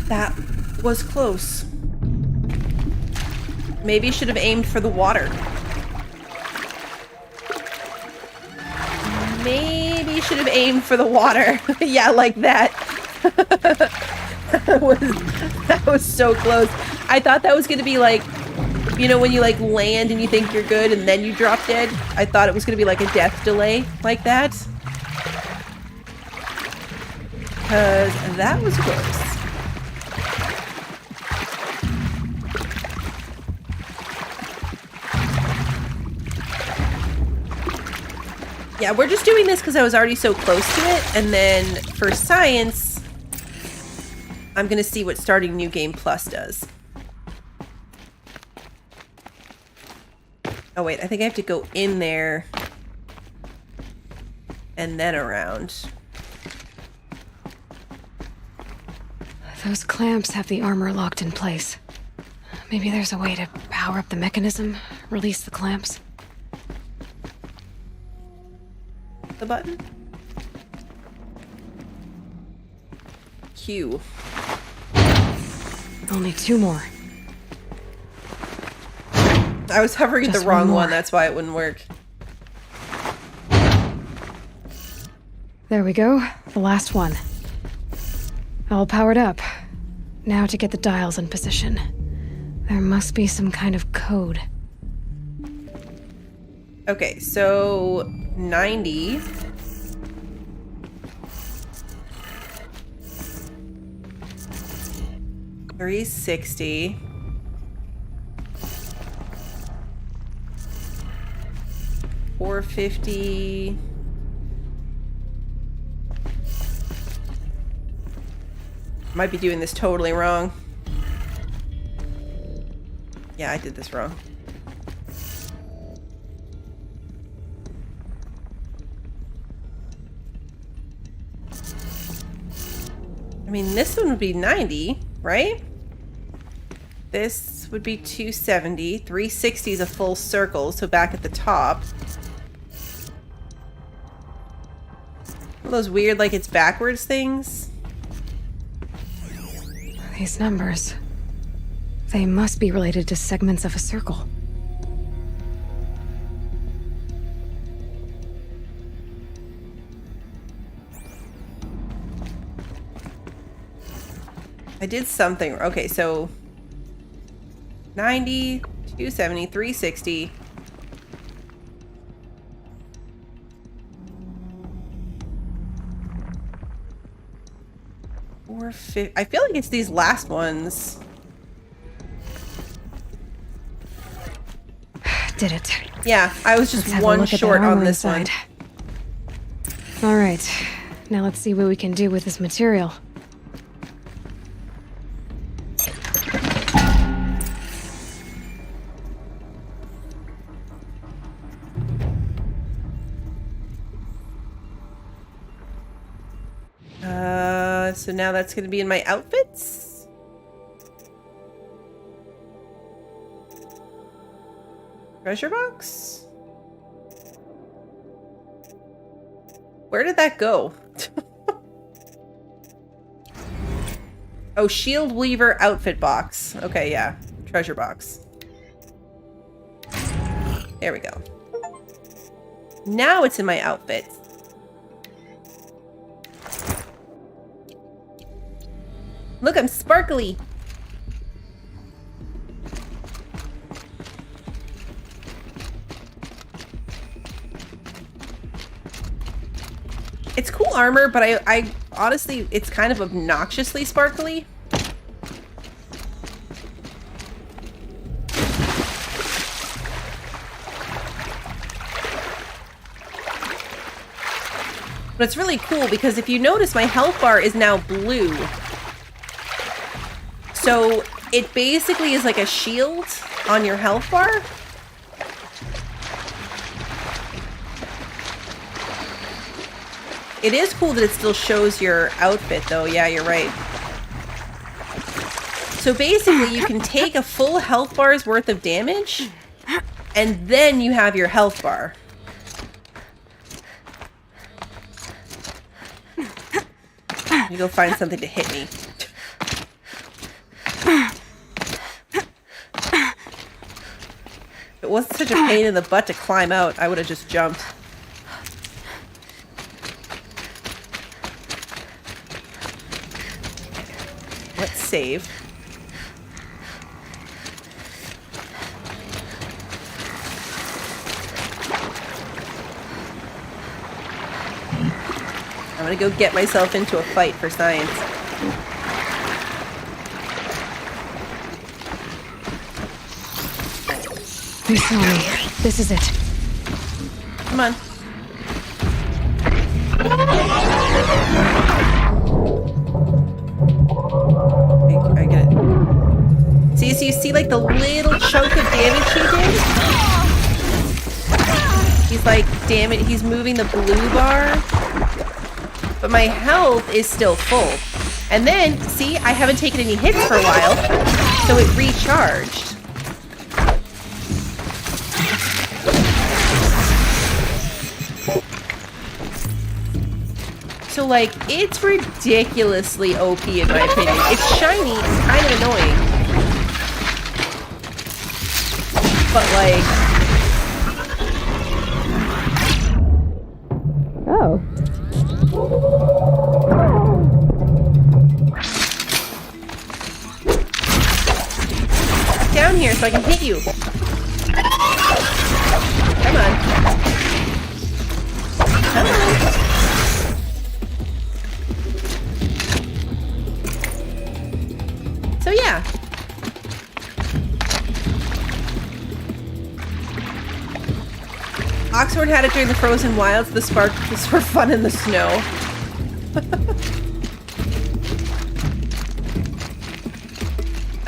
That was close. Maybe should have aimed for the water. Maybe should have aimed for the water. Yeah, like that. That was so close. I thought that was gonna be like, you know, when you like land and you think you're good and then you drop dead. I thought it was gonna be like a death delay like that. Because that was close. Yeah, we're just doing this because I was already so close to it. And then for science, I'm going to see what starting New Game Plus does. Oh, wait. I think I have to go in there and then around. Those clamps have the armor locked in place. Maybe there's a way to power up the mechanism, release the clamps. the button? Q. Only 2 more. I was hovering Just the wrong one more. one, that's why it wouldn't work. There we go. The last one. All powered up. Now to get the dials in position. There must be some kind of code. Okay, so 90. $360. 450. Might be doing this totally wrong. Yeah, I did this wrong. I mean, this one would be 90, right? This would be 270. 360 is a full circle, so back at the top. All those weird, like it's backwards things. These numbers. They must be related to segments of a circle. I did something. Okay, so 90, 270, 360. I feel like it's these last ones. Did it. Yeah, I was just one short on this one. All right, now let's see what we can do with this material. So now that's going to be in my outfits. Treasure box? Where did that go? Oh, shield weaver outfit box. Okay, yeah. Treasure box. There we go. Now it's in my outfits. Look, I'm sparkly. It's cool armor, but I honestly, it's kind of obnoxiously sparkly. But it's really cool because if you notice, my health bar is now blue. So it basically is like a shield on your health bar. It is cool that it still shows your outfit though. Yeah, you're right. So basically you can take a full health bar's worth of damage and then you have your health bar. Let me go find something to hit me. If it wasn't such a pain in the butt to climb out, I would have just jumped. Let's save. I'm gonna go get myself into a fight for science. You saw me. This is it. Come on. I get it. See, so you see like the little chunk of damage he did? He's like, damn it, he's moving the blue bar. But my health is still full. And then, see, I haven't taken any hits for a while, so it recharged. So, like, it's ridiculously OP in my opinion. It's shiny, it's kind of annoying. But, like... Oh. Down here so I can hit you. Come on. Come on. So yeah. Oxhorn had it during the frozen wilds. The spark was for fun in the snow.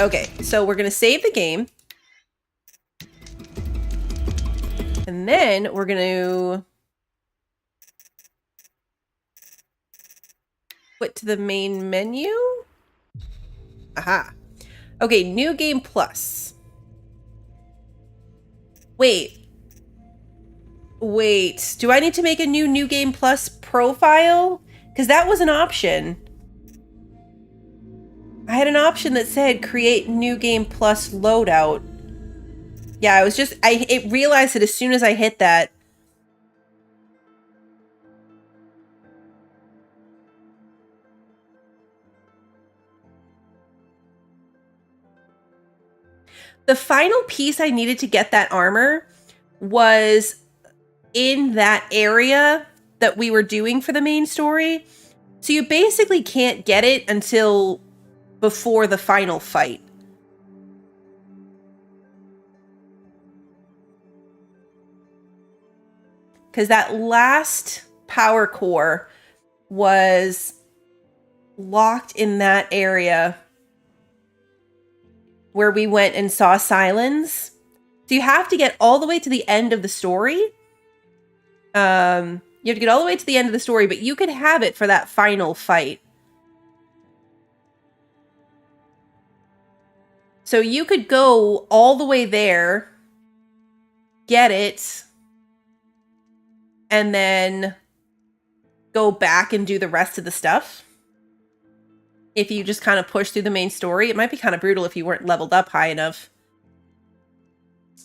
Okay, so we're gonna save the game. And then we're gonna quit to the main menu. Aha. Okay, new game plus. Wait. Do I need to make a new game plus profile? Because that was an option. I had an option that said create new game plus loadout. Yeah, I was just, it realized that as soon as I hit that. The final piece I needed to get that armor was in that area that we were doing for the main story. So you basically can't get it until before the final fight. Because that last power core was locked in that area where we went and saw Silence. So you have to get all the way to the end of the story. You have to get all the way to the end of the story, but you could have it for that final fight. So you could go all the way there, get it, and then go back and do the rest of the stuff. If you just kind of push through the main story, it might be kind of brutal if you weren't leveled up high enough.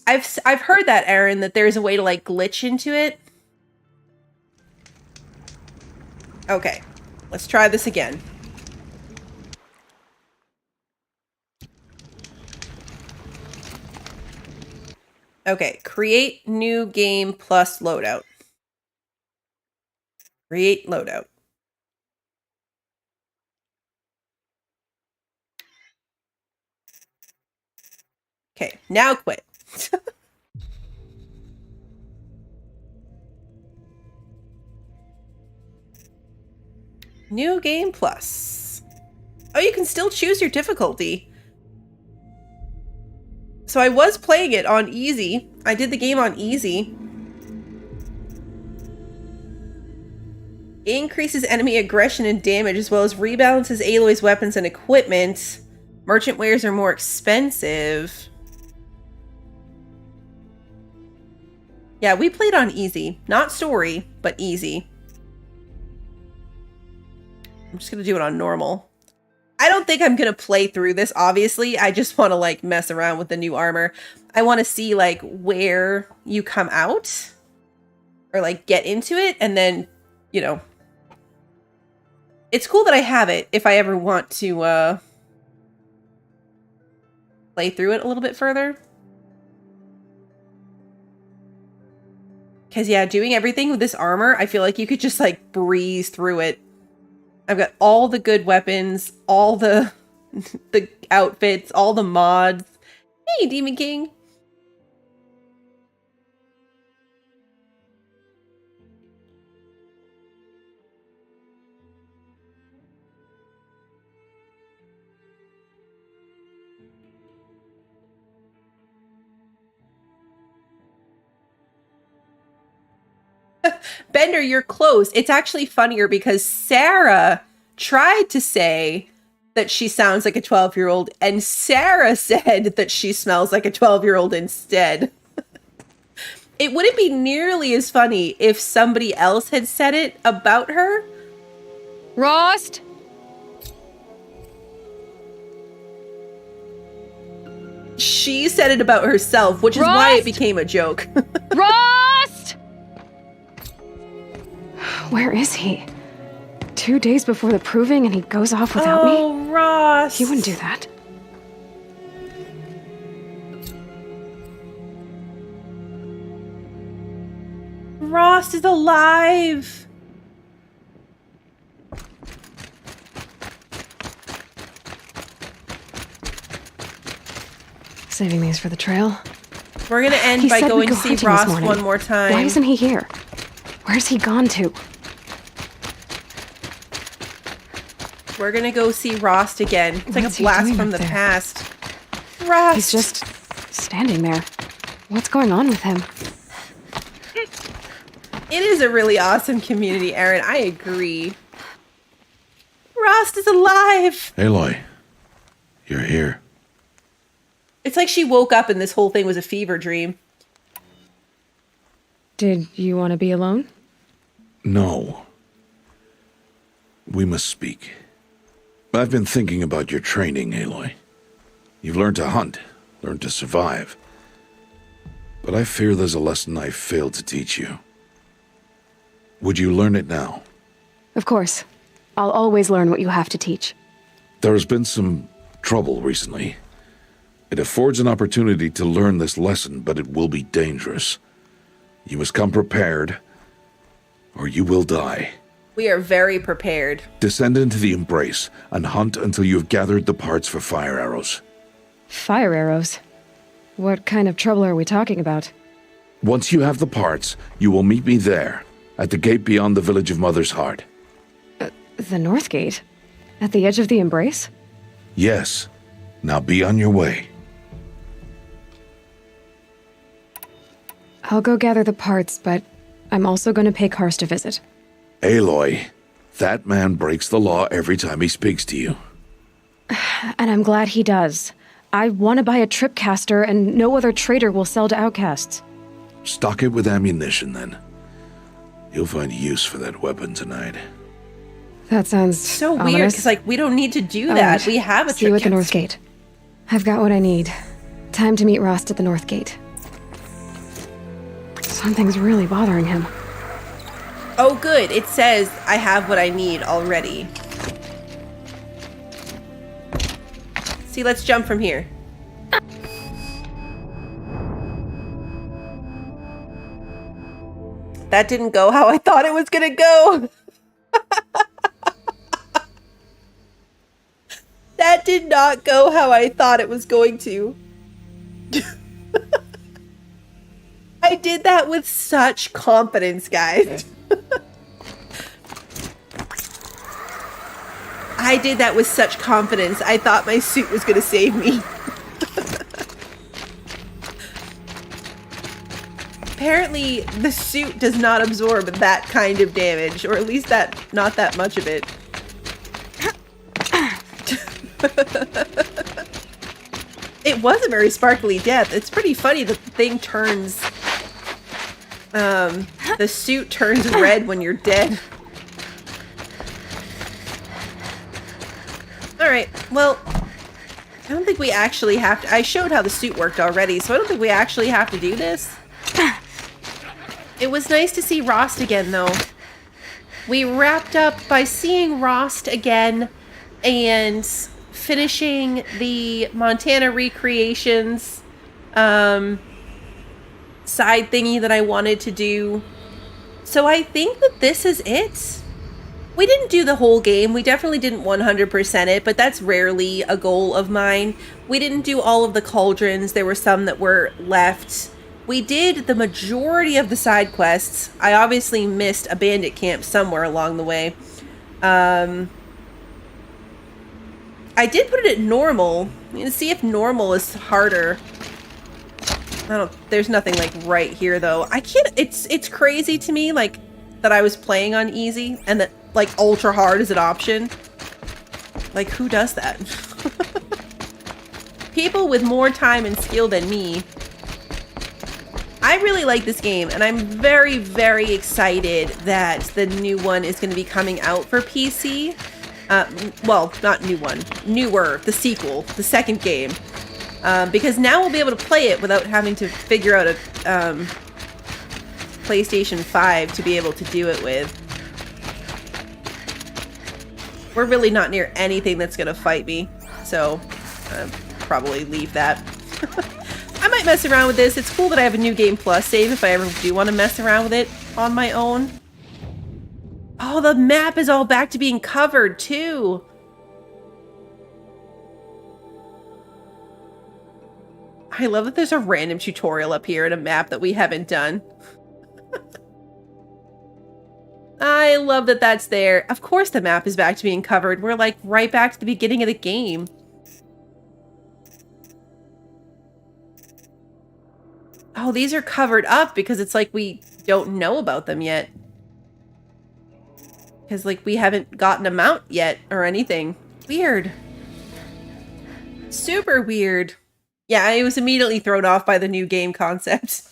I've heard that, Aaron, that there's a way to like glitch into it. Okay, let's try this again. Okay, create new game plus loadout. Create loadout. Okay, now quit. New game plus. Oh, you can still choose your difficulty. So I was playing it on easy. I did the game on easy. Increases enemy aggression and damage, as well as rebalances Aloy's weapons and equipment. Merchant wares are more expensive. Yeah, we played on easy. Not story, but easy. I'm just gonna do it on normal. I don't think I'm gonna play through this, obviously. I just want to, like, mess around with the new armor. I want to see, like, where you come out. Or, like, get into it, and then, you know. It's cool that I have it if I ever want to, play through it a little bit further. Because, yeah, doing everything with this armor, I feel like you could just, like, breeze through it. I've got all the good weapons, all the the outfits, all the mods. Hey, Demon King. Bender, you're close. It's actually funnier because Sarah tried to say that she sounds like a 12-year-old, and Sarah said that she smells like a 12-year-old instead. It wouldn't be nearly as funny if somebody else had said it about her, Rost? She said it about herself, which is why it became a joke. Rost! Where is he? 2 days before the proving and he goes off without me? Oh, Rost. He wouldn't do that. Rost is alive. Saving these for the trail. We're gonna end by going to see Rost one more time. Why isn't he here? Where's he gone to? We're gonna go see Rost again. It's like a blast from the past. Rost! He's just standing there. What's going on with him? It is a really awesome community, Aaron. I agree. Rost is alive! Aloy, you're here. It's like she woke up and this whole thing was a fever dream. Did you want to be alone? No. We must speak. I've been thinking about your training, Aloy. You've learned to hunt, learned to survive. But I fear there's a lesson I failed to teach you. Would you learn it now? Of course. I'll always learn what you have to teach. There has been some trouble recently. It affords an opportunity to learn this lesson, but it will be dangerous. You must come prepared, or you will die. We are very prepared. Descend into the embrace and hunt until you have gathered the parts for fire arrows. Fire arrows? What kind of trouble are we talking about? Once you have the parts, you will meet me there, at the gate beyond the village of Mother's Heart. The North Gate? At the edge of the embrace? Yes. Now be on your way. I'll go gather the parts, but I'm also going to pay Karst a visit. Aloy, that man breaks the law every time he speaks to you. And I'm glad he does. I want to buy a tripcaster, and no other trader will sell to outcasts. Stock it with ammunition, then. You'll find use for that weapon tonight. That sounds so weird, ominous. because like we don't need to do that. Right. We have a See you at the North Gate. I've got what I need. Time to meet Rost at the North Gate. Something's really bothering him. Oh good, it says I have what I need already. See, let's jump from here. That didn't go how I thought it was gonna go. That did not go how I thought it was going to. I did that with such confidence, guys. I did that with such confidence. I thought my suit was gonna save me. Apparently, the suit does not absorb that kind of damage, or at least not that much of it. It was a very sparkly death. It's pretty funny that the thing turns... the suit turns red when you're dead. Alright, well... I don't think we actually have to... I showed how the suit worked already, so I don't think we actually have to do this. It was nice to see Rost again, though. We wrapped up by seeing Rost again and finishing the Montana recreations side thingy that I wanted to do. So I think that this is it. We didn't do the whole game. We definitely didn't 100% it, but that's rarely a goal of mine. We didn't do all of the cauldrons. There were some that were left. We did the majority of the side quests. I obviously missed a bandit camp somewhere along the way. I did put it at normal. See if normal is harder. There's nothing like right here though. I can't, it's crazy to me like that I was playing on easy and that like ultra hard is an option. Like who does that? People with more time and skill than me. I really like this game, and I'm very, very excited that the new one is going to be coming out for PC. Well, not new one. Newer. The sequel. The second game. Because now we'll be able to play it without having to figure out a PlayStation 5 to be able to do it with. We're really not near anything that's going to fight me, so probably leave that. I might mess around with this. It's cool that I have a New Game Plus save if I ever do want to mess around with it on my own. Oh, the map is all back to being covered, too. I love that there's a random tutorial up here and a map that we haven't done. I love that that's there. Of course the map is back to being covered. We're like right back to the beginning of the game. Oh, these are covered up because it's like we don't know about them yet. Because like we haven't gotten them out yet or anything. Weird. Super weird. Yeah, I was immediately thrown off by the new game concept.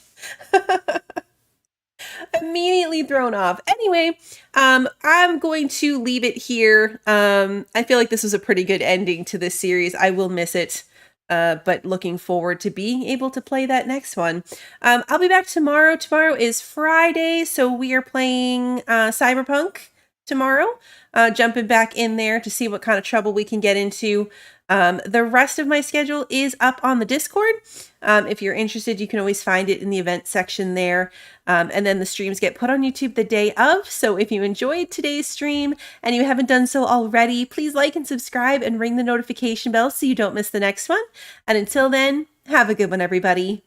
Immediately thrown off. Anyway, I'm going to leave it here. I feel like this was a pretty good ending to this series. I will miss it. But looking forward to being able to play that next one. I'll be back tomorrow. Tomorrow is Friday, so we are playing Cyberpunk tomorrow. Jumping back in there to see what kind of trouble we can get into. The rest of my schedule is up on the Discord. If you're interested, you can always find it in the event section there. And then the streams get put on YouTube the day of. So if you enjoyed today's stream and you haven't done so already, please like and subscribe and ring the notification bell so you don't miss the next one. And until then, have a good one, everybody.